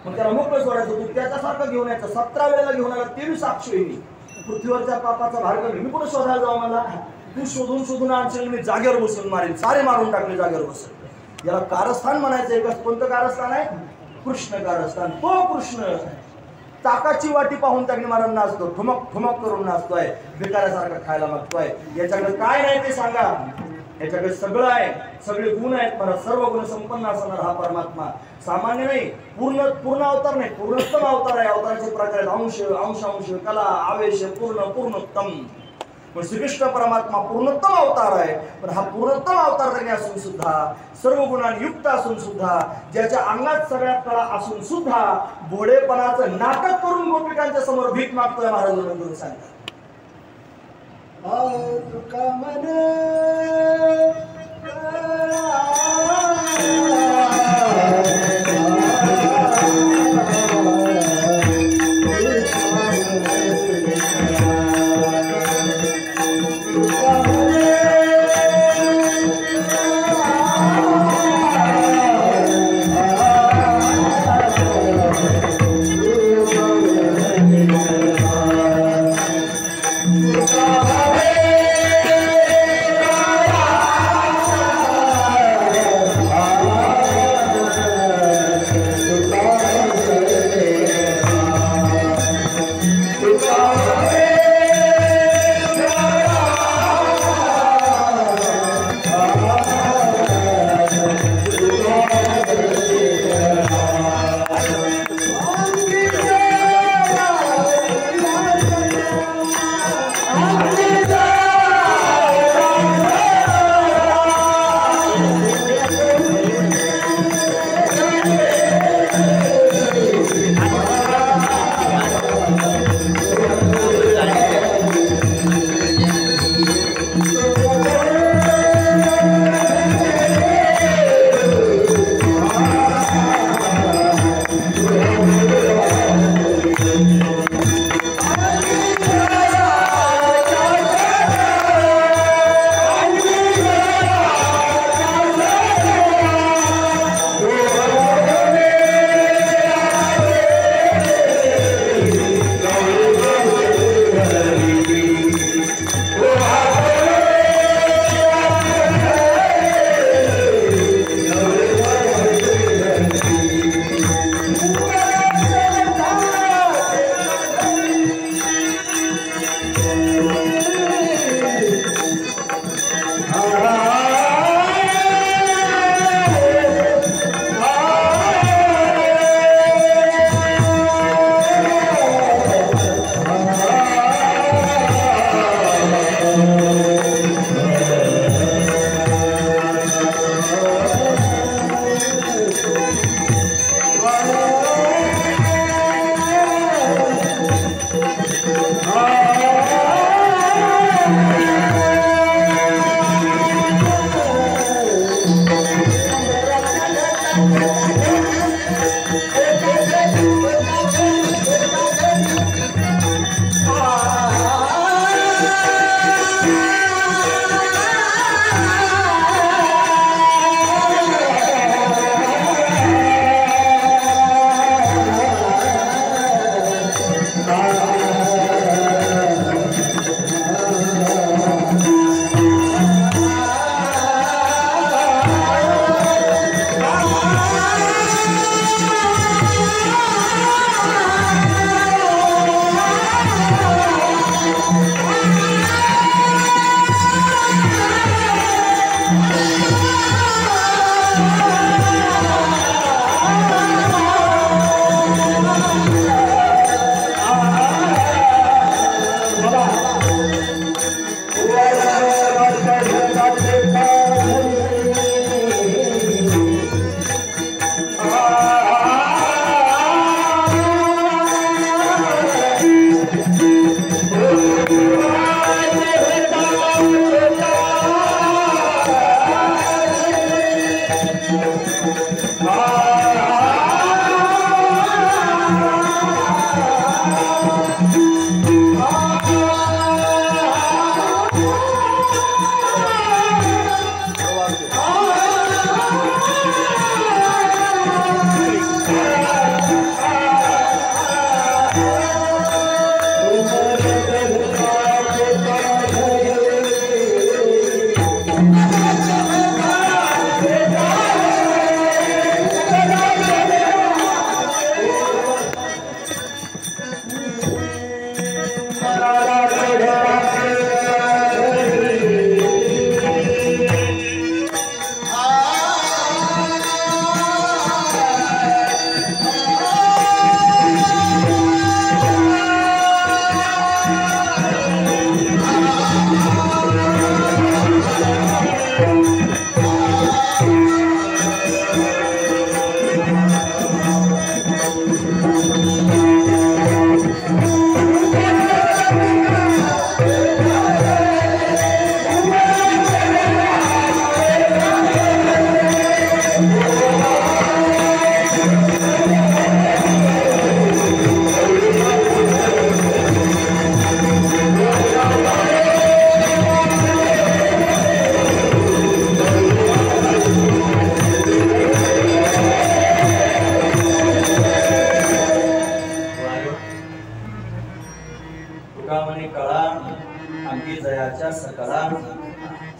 मग त्याला मोकळं सोडायचं. तू त्याच्यासारखं घेऊन यायचं. 17 वेळेला घेऊन आला 23 अक्षोहिणी. पृथ्वीवरच्या पापाचा भार कमी मी कुठे शोधायला जाऊ. मला तू शोधून शोधून आणशील मी जागेवर बसून मारेन. सारे मारून टाकले जागेवर बसून. याला कारस्थान म्हणायचं. एकच कोणतं कारस्थान आहे. कृष्ण कारस्थान. तो कृष्ण ताकाची वाटी पाहून त्यांनी महाराज नाचतो. ठुमक ठुमक करून नाचतोय. भिकाऱ्यासारखं खायला मागतोय. याच्याकडे काय नाही ते सांगा. याच्याकडे सगळं आहे. सगळे गुण आहेत. मला सर्व गुण संपन्न असणार हा परमात्मा. सामान्य नाही पूर्ण अवतार नाही पूर्णोत्तम अवतार आहे. अवताराचे प्रकार अंश अंश अंश कला आवेश पूर्णोत्तम. पण श्रीकृष्ण परमात्मा पूर्णोत्तम अवतार आहे. पण हा पूर्णोत्तम अवतार त्यांनी असून सुद्धा सर्व गुणांनी युक्त असून सुद्धा ज्याच्या अंगात सगळ्या कला असून सुद्धा भोळेपणाचं नाटक करून गोपिकांच्या समोर भीक मागतोय महाराज म्हणून सांगतात. तुका मन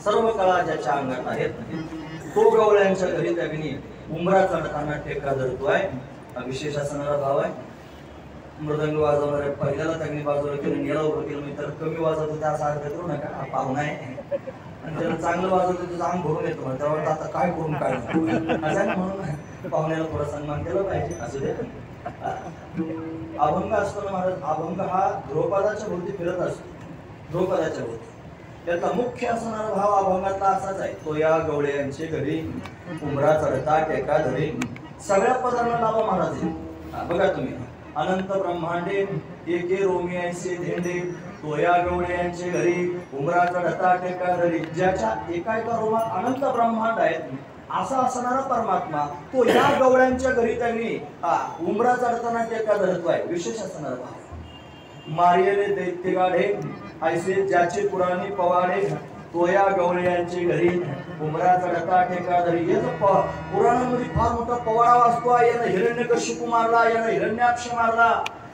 सर्व कला ज्याच्या अंगात आहेत तो गवळ्यांच्या घरी त्यागनी उंबरा चढताना टेका धरतोय. विशेष असणारा भाव आहे. मृदंग वाजवणाऱ्या पहिल्याला त्यागनी बाजूला केलं, नेला उभं केलं. मी तर कमी वाजवत होता असा अर्थ करू नका, हा पाहुणा आहे आणि त्याला चांगलं वाजवत तुझं अंग भरून येतो. त्यावर आता काय करून काय म्हणून पाहुण्याला थोडा सन्मान केला पाहिजे. असू दे. अभंग असतो महाराज, अभंग हा ध्रुवपदाच्या भोवती फिरत असतो. ध्रुवपदाच्या भोवती त्याचा मुख्य असणारा भाव अभंगातला असाच आहे. तो या गवळ्यांचे घरी उमरा चढता टेका धरी. सगळ्या पदांना नाव महाराज आहे. बघा तुम्ही, अनंत ब्रह्मांडे एके रोमी ऐसे धेंडे. तो या गवळ्यांचे घरी उमरा चढता टेका धरी. ज्याच्या एका एका रोमात अनंत ब्रह्मांड आहेत असा असणारा परमात्मा तो या गवळ्यांच्या घरी त्यांनी उमरा चढताना टेका धरतोय. विशेष असणारा भाव. मारियले दैत्य गाढे ऐसे ज्याचे पुराणी पवाडे. तो या गवळ्यांचे घरी उमरा चढता टेका धरी. याचा पुराणामध्ये फार मोठा पवाडा वाचतो. यानं हिरण्यकशिपू मारला, यानं हिरण्याक्ष मारला,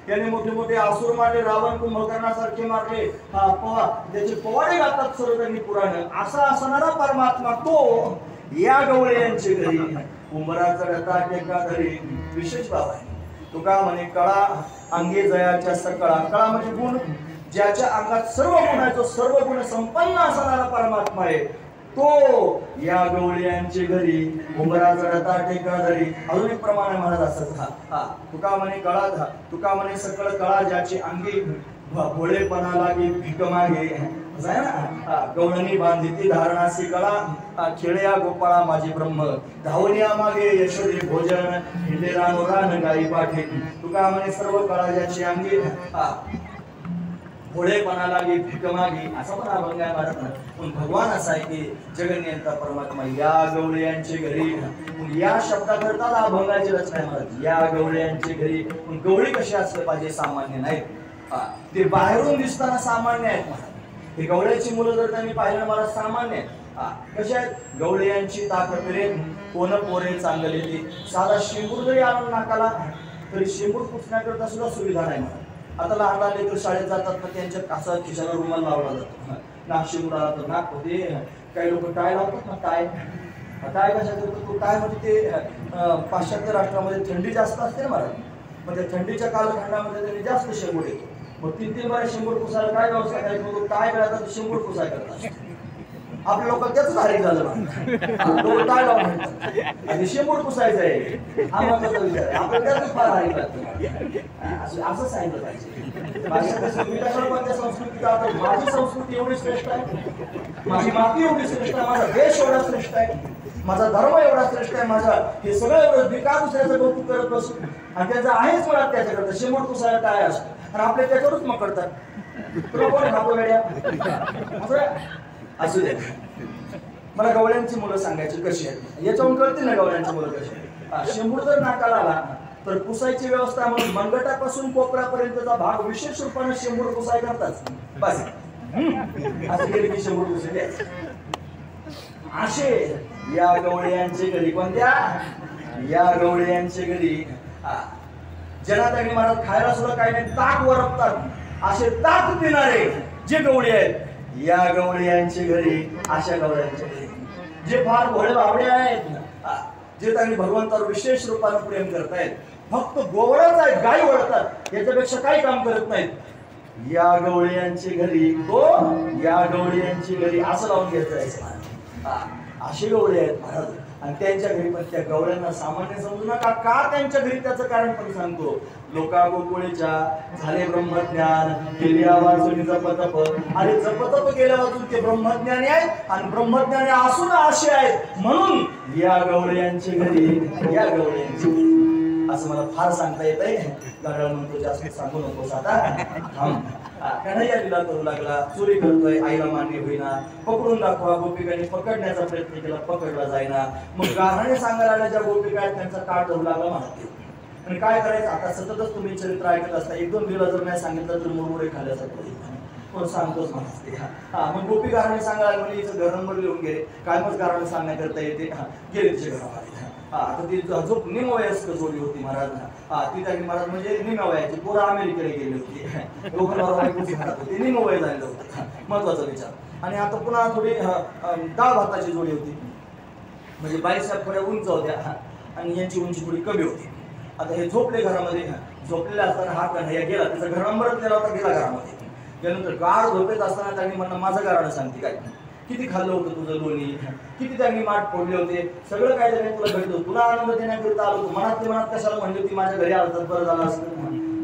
याने मोठे मोठे असुर मारले, रावण कुंभकर्णासारखे मारले. त्याचे पवाडे गातात सर्व त्यांनी पुराण. असा असणारा परमात्मा तो या गवळ्यांचे घरी उमरा चढता टेका धरी. विशेष भाव आहे. तुका म्हणे कळा अंगे जयाच्या सकळा. कळा म्हणजे गुण. ज्याच्या अंगात सर्व गुण आहे, तो सर्व गुण संपन्न असणारा परमात्मा आहे तो या गवळ्यांचे घरी उमरा चढता टेका धरी. अजून एक प्रमाण महाराज असत हा. तुका म्हणे कळा धा, तुका म्हणे सकळ कळा ज्याचे अंगी भोळेपणा लागे भीक मागे. गवळणी बांधिती धारणासी कळा. खेळया गोपाळा माझे ब्रह्म धावनिया मागे यशोदे भोजन हिंदेरा नोरान गाई पाठे. तुका म्हणे सर्व कळा ज्याची अंगी भोळेपणा लागे भीक मागे. असा पण अभंग आहे भारत. पण भगवान असा आहे की जगन्यंता परमात्मा या गवळ्यांचे घरी. या शब्दाकरता अभंगाची रचना आहे महाराज. या गवळ्यांचे घरी. पण गवळी कशी असलं पाहिजे? सामान्य नाहीत. ते बाहेरून दिसताना सामान्य आहेत महाराज. हे गवळ्याची मुलं जर त्यांनी पाहिलं मला सामान्य आहेत. कशा आहेत? गवळ्यांची ताकद रे कोण पोरे चांगले. साधा शिंबूर जरी आणून नाकाला तरी शिंबूर पुसण्याकरता सुद्धा सुविधा नाही महाराज. आता लहान लहान लेकरं शाळेत जातात ना, त्यांच्या कासा खिशाला रुमाल लावला जातो. नाक शिंबूर आला तर नाक होते. काही लोक टाय लावतात ना. टाय कशा करतो? टाय म्हणजे ते पाश्चात्य राष्ट्रामध्ये थंडी जास्त असते ना महाराज. मग त्या थंडीच्या कालखंडामध्ये त्यांनी जास्त शेंबूड येतो. मग 3-3 बारे शेंबूड पुसायला काय व्यवस्था करायची? टाय मिळाला शेंबूड पुसाय करतात. आपल्या लोक त्याच धारिक झालं लोक टाय लावून म्हणतात आणि शेंबूड पुसायचं आहे. हा महत्वाचा विचार आहे. आपलं त्याच फार धारिक लागतं. असं सांगितलं पाहिजे. कोणत्या संस्कृतीचा आता माझी संस्कृती एवढी श्रेष्ठ आहे, माझी माती एवढी श्रेष्ठ आहे, माझा देश एवढा श्रेष्ठ आहे, माझा धर्म एवढा श्रेष्ठ आहे, माझा हे सगळं एवढं बिका दुसऱ्याचं कौतुक करत बसू आणि त्याचं आहेच मुळात त्याच्याकडं शेंबूड पुसायला टाय असतो आणि आपले त्याच्यावरच मग करतात. तुला कोण खातो वेड्या? असू दे. मला गवळ्यांची मुलं सांगायची कशी आहेत याच्यावरून कळते ना गवळ्यांची मुलं कशी. शेंबूड जर नाकाला आला तर पुसायची व्यवस्था म्हणून मनगटापासून कोपऱ्यापर्यंतचा भाग विशेष रूपाने शेंबूड पुसाय करतात. बस असं गेले की शेंबूड पुसले. असे या गवळ्यांचे घरी. कोणत्या? या गवळ्यांचे घरी. जनात महाराज खायला सुद्धा काही नाही, ताक वरपतात. असे ताक पिणारे जे गवळी आहेत या गवळ्यांचे घरी, अशा गवळ्यांच्या घरी जे फार भोळे बावळे आहेत, जे त्यांनी भगवंतावर विशेष रूपाने प्रेम करतायत, फक्त गोवळच आहेत, गायी वळतात, याच्यापेक्षा काही काम करत नाहीत. या गवळ्यांचे घरी गो, या गवळ्यांची घरी असं लावून घ्यायचं. असे गवळे आहेत महाराज. आणि त्यांच्या घरी पण त्या गवळ्यांना सामान्य समजू नका. का त्यांच्या घरी त्याचं कारण पण सांगतो. लोका गोकुळेच्या झाले ब्रह्मज्ञान, केल्या वाचून जपतप. आणि जपतप केल्या वाचून ते ब्रह्मज्ञानी आहेत, आणि ब्रह्मज्ञानी असून असे आहेत. म्हणून या गवळ्यांची घरी, या गवळ्यांची घरी असं मला फार सांगता येत आहे. गडाळ म्हणतो जास्त सांगू नकोस आता. कन्हैया लीला करू लागला, चोरी करतोय, आईला मान्य होईना. पकडून दाखवा, गोपिकांनी पकडण्याचा प्रयत्न केला, पकडला जाईना. मग गाण्याने सांगायला आल्या ज्या गोपिका आहेत त्यांचा काळ धरू लागला महादेव. आणि काय करायचं आता, सततच तुम्ही चरित्र ऐकत असता. एक दोन दिवस जर नाही सांगितलं तर मुरमुरे खाल्ल्यासारखं पण सांगतोच म्हणते. मग गोपी गाण्याने सांगायला म्हणजे हिचं घर नंबर लिहून गेले, कायमच गाण्याने सांगण्याकरता येते. गेले तिच्या घरामध्ये. आता ती झोप निमवयस्क जोडी होती महाराज. ती त्याने महाराज म्हणजे निमवयाची पोरं अमेरिकेला गेली होती, दोघांना निमवय झालेलं होतं. महत्वाचा विचार. आणि आता पुन्हा थोडी डाळ भाताची जोडी होती, म्हणजे बाईसाहेब थोड्या उंच होत्या आणि यांची उंची थोडी कमी होती. आता हे झोपले घरामध्ये. झोपलेले असताना हा कन्हैया गेला, त्याचा घर नंबरच गेला होता, गेला घरामध्ये. त्यानंतर गाढ झोपेत असताना त्यांनी म्हणणं माझं गाणं सांगते काय, किती खाल्लं होतं तुझं लोणी, किती त्यांनी माठ फोडले होते, सगळं काय त्याने तुला भेटलं, तुला आनंद देण्याकरिता आलो. मनात कशाला म्हणली होती माझ्या घरी आलं तर बरं झालं असतं,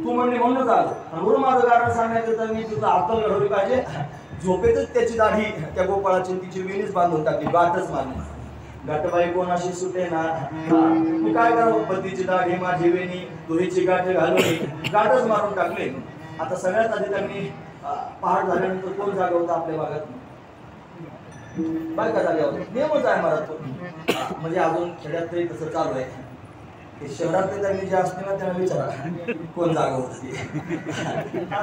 तू म्हणली म्हणूनच आलो. आणि म्हणून माझं गाणं सांगण्याकरिता मी तुझं अक्कल घडवली पाहिजे. झोपेतच त्याची दाढी त्या गोपाळाची तिची वेणीच बांधून टाकली, गाठच मारली. गाठबाई कोणाशी सुटे ना, तू काय करावं, पतीची दाढी माझी वेणी, तुरीची गाठ घालून गाठच मारून टाकले. आता सगळ्यात आधी त्यांनी पहाट झाल्यानंतर कोण जागा होता आपल्या भागात, बायका जागा होता. नेमच आहे महाराज तो. म्हणजे अजून खेड्यात तरी तसं चालू आहे. ते शहरात त्यांनी जे असते ना त्यांना विचारा कोण जागा होत ती.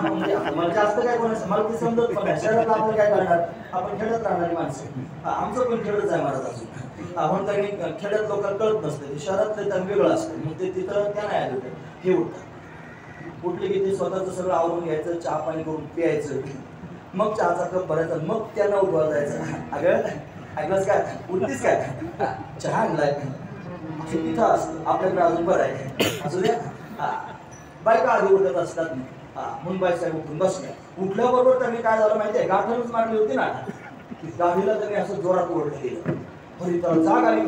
म्हणजे मला जास्त काय कोणाचं मला ते समजत पण नाही. शहरात आपण काय करणार, आपण खेड्यात राहणारी माणसं. आमचं पण खेडच आहे महाराज अजून. आपण त्यांनी खेड्यात लोकांना कळत नसते, ते शहरातलं त्यांना वेगळं असतं. मग ते तिथं त्या नाही आलं हे उठतात. उठले की ते स्वतःचं सगळं आवरून घ्यायचं, चहा पाणी करून प्यायचं, मग चहाचा कप भरायचा, मग त्यांना उठवा जायचं. अगं ऐकलंच काय, उठतीस काय, चहा आणलाय, तिथं असतं आपल्याकडे अजून बरं आहे असू द्या. बायका आधी उठत असतात. म्हणून बाईसाहेब उठून बसल्या. उठल्याबरोबर त्यांनी काय झालं माहितीये, गाठणच मारली होती ना, गाडीला त्यांनी असं जोरात ओढलं गेलं. तरी त्याला जाग आली,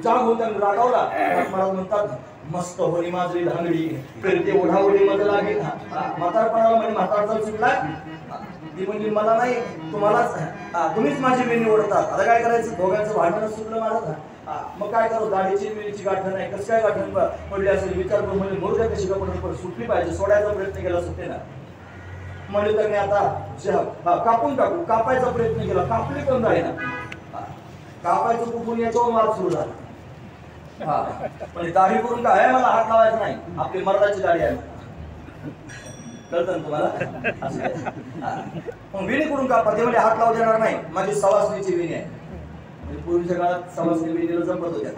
जाग होऊन त्यांनी रागावला. महाराज म्हणतात मस्त होली माझी धांगडी करते ओढाओढी मध्ये लागेल. म्हातारपणाला म्हणजे म्हातारचा चुकला, ती म्हणजे मला नाही तुम्हालाच, तुम्हीच माझी वेणी ओढतात. आता काय करायचं, दोघांचं भांडणच सुटलं महाराज. मग काय करू, गाडीची वेणीची गाठण आहे, कसं काय गाठण पडली असेल विचार करून म्हणजे मोरद्या कशी का सुटली पाहिजे, सोडायचा प्रयत्न केला सुटते ना. म्हणजे त्यांनी आता कापून टाकू, कापायचा प्रयत्न केला, कापली पण जाईना. कापायचं कुठून याच्यावर मार्ग सुरू झाला. पण दाढी करून काय मला हात लावायचा नाही, आपली मर्दाची दाढी आहे. कळतं ना तुम्हाला. मग वेणी करून कापा, ते म्हणजे हात लावू देणार नाही, माझी सवासणीची वेणी आहे. म्हणजे पूर्वीच्या काळात सवासणी वेणीला जमत होत्या,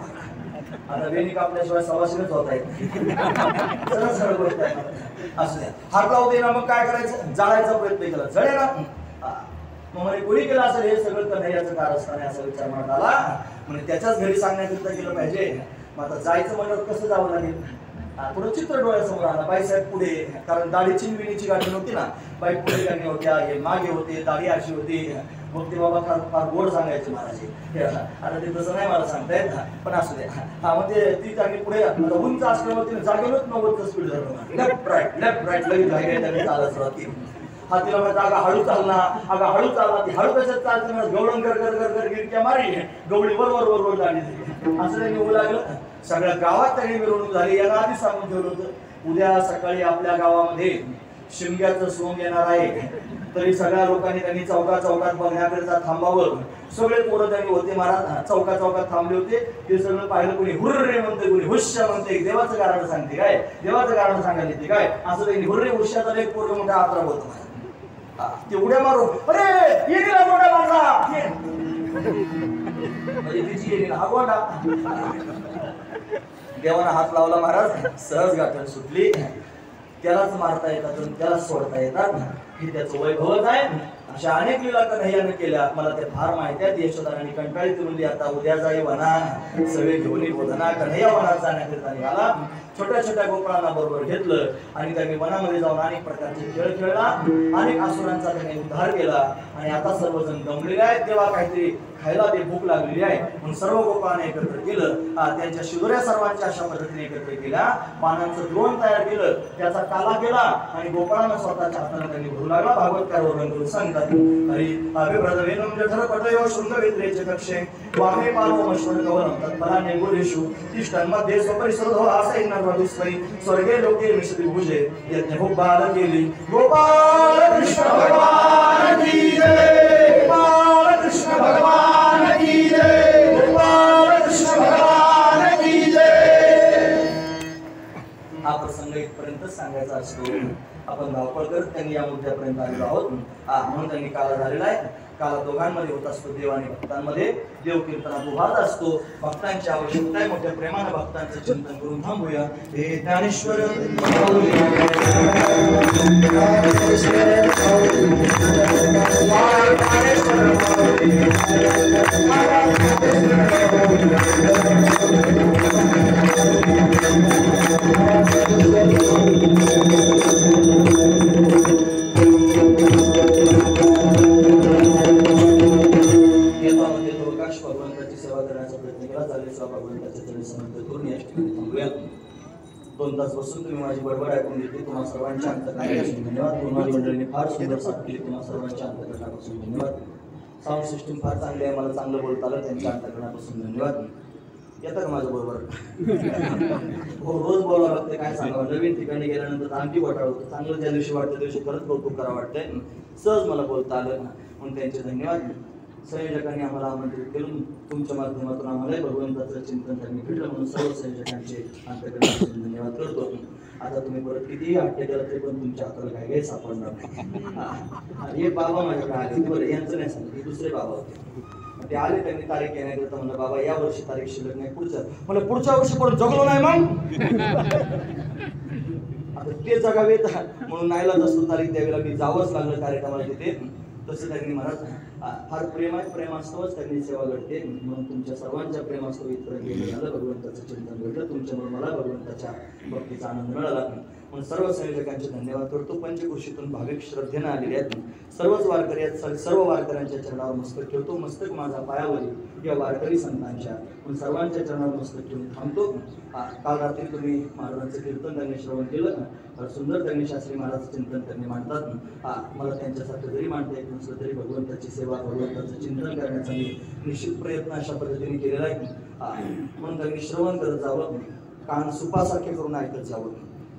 आता वेणी कापल्याशिवाय सवासणीच होता येत नाही. सरळ गोष्ट आहे. असं द्या, हात लावू दे ना. मग काय करायचं, जाळायचा प्रयत्न केला, जळे ना. मग म्हणजे कोणी केलं असेल हे सगळं कन्हैयाचं कारस्थान आहे असा विचार मनात आला. म्हणजे त्याच्याच घरी सांगण्याकरिता केलं पाहिजे. मग आता जायचं म्हणलं कसं जावं लागेल, थोडं चित्र डोळ्यासमोर आला. बाईसाहेब पुढे, कारण दाढीची विणीची गाठी नव्हती ना, बाई पुढे गाणी होत्या, हे मागे होते, दाढी अशी होती. मग ते बाबा फार गोड सांगायचे महाराज. आता ते तसं नाही मला सांगता येत, पण असू द्या. मग ते ती गाणी पुढे उंच असल्यावर तिने जागेवरच 90चं स्पीड धरलं, लेफ्ट राईट लगेच जागे चालत राहते. हा तिला म्हणता अगं हळू चालना, अगं हळू चालना. ती हळू कशात चालते ना, गवळण कर गिरक्या मारी, गवळी वर गाडी असं त्यांनी होऊ लागलं. सगळ्या गावात त्यांनी मिरवणूक झाली. याला आधी सांगून ठेवलं होतं उद्या सकाळी आपल्या गावामध्ये शिमग्याचं सोंग येणार आहे, तरी सगळ्या लोकांनी त्यांनी चौकात बघण्याकरिता थांबावं. सगळे पोरं त्यांनी होते महाराज, चौकात थांबले होते. ते सगळं पाहिलं, कोणी हुर्रे म्हणते, कोणी हुश्या म्हणते, देवाचं कारण सांगते काय, देवाचं कारण सांगायला येते काय, असं त्यांनी हुर्रे हुश्याचा एक पोरं मोठा आत्राप होतो. ते उड्या मारून अरे ये दिला मोठा माझा, म्हणजे तिची येईल हा गोंडा. देवाना हात लावला महाराज, सहज गाठण सुटली. त्यालाच मारता येतात, त्यालाच सोडता येतात, हे त्याचं वैभवच आहे. अशा अनेक लीला कन्हैयाने केल्या, मला ते फार माहिती आहे. यशोदारांनी कंटाळी म्हणली, आता उद्या जाई वना सगळे घेऊन बोधना. कन्हैया वनात जाण्याकरिता निघाला. छोट्या छोट्या गोपाळांना बरोबर घेतलं आणि त्यांनी वनामध्ये जाऊन अनेक प्रकारचे खेळ खेळला, अनेक असुरांचा त्यांनी उद्धार केला. आणि आता सर्वजण दमलेले आहेत, तेव्हा काहीतरी खायला ते भूक लागलेली आहे म्हणून सर्व गोपाळांनी एकत्र केलं. त्यांच्या शिदोऱ्या सर्वांच्या अशा पद्धतीने एकत्र केल्या, पानांचं द्रोण तयार केलं, त्याचा काला केला आणि गोपाळांना स्वतःच्या हाताने त्यांनी भरू लागला. भागवतकार वर्णन करून सांगतात, हरी अभिव्रतवेनम जठरपटयो शृंगविद्रेचे कक्षे वामे पार्वमश्वन कवनं तत्पराने गुरेषु तिष्ठन्मध्ये स्वपरिसरधो आसैन्नर्वदुस्मै स्वर्गे लोके मिश्री भुजे यज्ञ भोपाल केली. गोपाल कृष्ण भगवान की जय, गोपाल कृष्ण भगवान की जय, गोपाल कृष्ण भगवान की जय. हा प्रसंग इथपर्यंत सांगायचा असतो. आपण धावपळ करत त्यांनी या मुद्द्यापर्यंत आलेलो आहोत. म्हणून त्यांनी काला झालेला आहे. काला दोघांमध्ये होत असतो, देव आणि भक्तांमध्ये. देव कीर्तनात उभारत असतो. भक्तांची आवश्यकता आहे, मोठ्या प्रेमानं भक्तांचं चिंतन करून थांबूया. हे ज्ञानेश्वर भगवंताची सेवा करण्याचा प्रयत्न केला. भगवंताच्या चरणी समर्पित करून या ठिकाणी थांबूया. 2 तास बसून तुम्ही माझी बडबड ऐकून घेतली. तुम्हा सर्वांच्या अंतकरणापासून धन्यवाद. तुम्हाला मंडळीने फार सुंदर साथ केली. तुम्हा सर्वांच्या अंतकरणापासून धन्यवाद. साऊंड सिस्टीम फार चांगली आहे, मला चांगलं बोलता आलं, त्यांच्या अंतकरणापासून धन्यवाद. येतं का माझं बरोबर? हो, रोज बोलावं लागतं, काय सांगावं. नवीन ठिकाणी गेल्यानंतर आणखी वाटावं होतं. चांगलं ज्या दिवशी वाटतं त्या दिवशी परत कौतुक करावं वाटतंय. सहज मला बोलता आलं म्हणून त्यांचे धन्यवाद. संयोजकांनी आम्हाला आमंत्रित करून तुमच्या माध्यमातून आम्हाला भगवंताचं चिंतन त्यांनी घडलं म्हणून सर्व संयोजकांचे अंतकरणापासून धन्यवाद करतो. आता तुम्ही परत कितीही हट्टे केला तरी पण तुमच्या हाताला काय काही सापडणार नाही. हे बाबा माझ्याकडे आले, बरं यांचं नाही सांगितलं, हे दुसरे बाबा होते. ते आले, त्यांनी तारीख येण्याकरता म्हणलं, बाबा या वर्षी तारीख शिल्लक नाही, म्हणलं पुढच्या वर्षी पण जगलो नाही मग. आता ते जगावेत म्हणून नाईलाज असतो, तारीख द्यावी लागली, जावंच लागलं कार्यक्रमाला तिथे. तसं त्यांनी मला फार प्रेम आहे, प्रेमास्तवच त्यांनी सेवा घडते म्हणून तुमच्या सर्वांच्या प्रेमास्तव इथपर्यंत गेलं झालं. भगवंताचं चिंतन घडलं, तुमच्यामुळे मला भगवंताच्या भक्तीचा आनंद मिळाला म्हणून सर्व संयोजकांचे धन्यवाद करतो. पंचकृषीतून भाविक श्रद्धेनं आलेले आहेत. सर्वच वारकरी आहेत. सर्व वारकऱ्यांच्या चरणावर मस्तक ठेवतो. मस्तक माझा पायावरी या वारकरी संतांच्या म्हणून सर्वांच्या चरणावर मस्तक ठेवून थांबतो. काल रात्री तुम्ही महाराजांचं कीर्तन त्यांनी श्रवण केलं. सुंदर त्यांनी शास्त्री महाराज चिंतन त्यांनी मांडतात. मला त्यांच्यासारखं जरी मांडता येत नसलं तरी भगवंताची सेवा, भगवंताचं चिंतन करण्याचा मी निश्चित प्रयत्न अशा पद्धतीने केलेला आहे. म्हणून त्यांनी श्रवण करत जावं, कान सुपासारखे करून ऐकत जावं,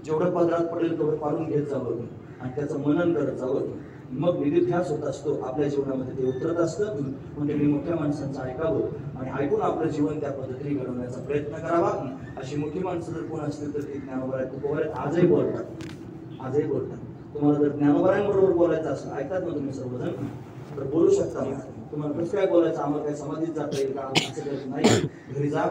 जेवढं पदरात पडेल तेवढं पाडून घेत जावं आणि त्याचं मनन करत जावं. मग निधिध्यास होत असतो, आपल्या जीवनामध्ये ते उतरत असतं. म्हणजे मी मोठ्या माणसांचं ऐकावं आणि ऐकून आपलं जीवन त्या पद्धतीने घडवण्याचा प्रयत्न करावा. अशी मोठी माणसं जर कोण असतील तर ती ज्ञानोबा तुकोबा आजही बोलतात, आजही बोलतात. तुम्हाला जर ज्ञानोबांबरोबर बोलायचं असं ऐकतात ना तुम्ही सर्वजण, तर बोलू शकता. तुम्हाला कसं काय बोलायचं, आम्हाला काय समाधीत जाता येईल का, असं काही नाही. घरी जा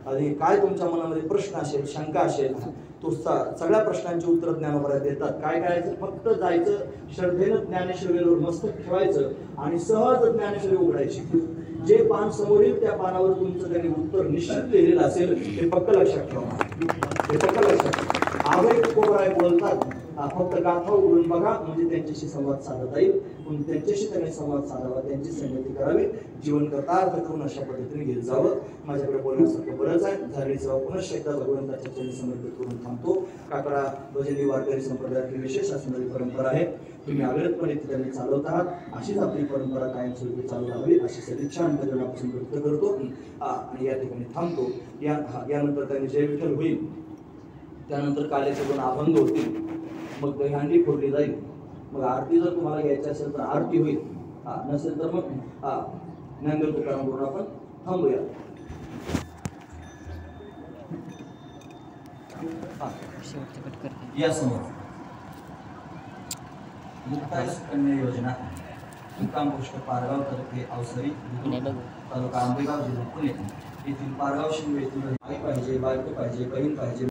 आणि काय तुमच्या मनामध्ये प्रश्न असेल, शंका असेल, तो सगळ्या प्रश्नांची उत्तर ज्ञानोबा देतात. काय करायचं, फक्त जायचं, श्रद्धेनं ज्ञानेश्वरीवर मस्तक ठेवायचं आणि सहज ज्ञानेश्वरी उघडायची. जे पान समोर येईल त्या पानावर तुमचं त्यांनी उत्तर निश्चित लिहिलेलं असेल, हे पक्क लक्षात ठेवा, हे पक्क लक्षात ठेवा. आवे तुकोबराय बोलतात, फक्त गाथा उघडून बघा म्हणजे त्यांच्याशी संवाद साधता येईल. पण त्यांच्याशी त्यांनी संवाद साधावा, त्यांची संगती करावी, जीवन कर्तार्थ करून अशा पद्धतीने घेत जावं. माझ्याकडे बोलण्यासारखं बरंच आहे. झालेली सेवा पुनश्च एकदा भगवंताच्या चरणी समर्पित करून थांबतो. काकडा भजनी वारकरी संप्रदायातली विशेष असणारी परंपरा आहे. तुम्ही अविरतपणे ती त्यांनी चालवत आहात. अशीच आपली परंपरा कायमस्वरूपी चालू राहावी अशी सदिच्छा अंतकरणापासून व्यक्त करतो आणि या ठिकाणी थांबतो. यानंतर त्यांनी जय विठ्ठल होईल, त्यानंतर कालेचे 2 अभंग होतील, मग दहीहंडी फोडली जाईल, मग आरती जर तुम्हाला घ्यायची असेल तर आरती होईल, नसेल तर मग ज्ञानदेव तुकाराम करून आपण थांबूया. या समोर मुक्ताई सुकन्या योजना मुक्काम पोस्ट पारगाव तालुके अवसरी तालुका आंबेगाव जिल्हा पुणे येथील पारगाव शिंदे येथील आई पाहिजे, बायको पाहिजे, बहीण पाहिजे.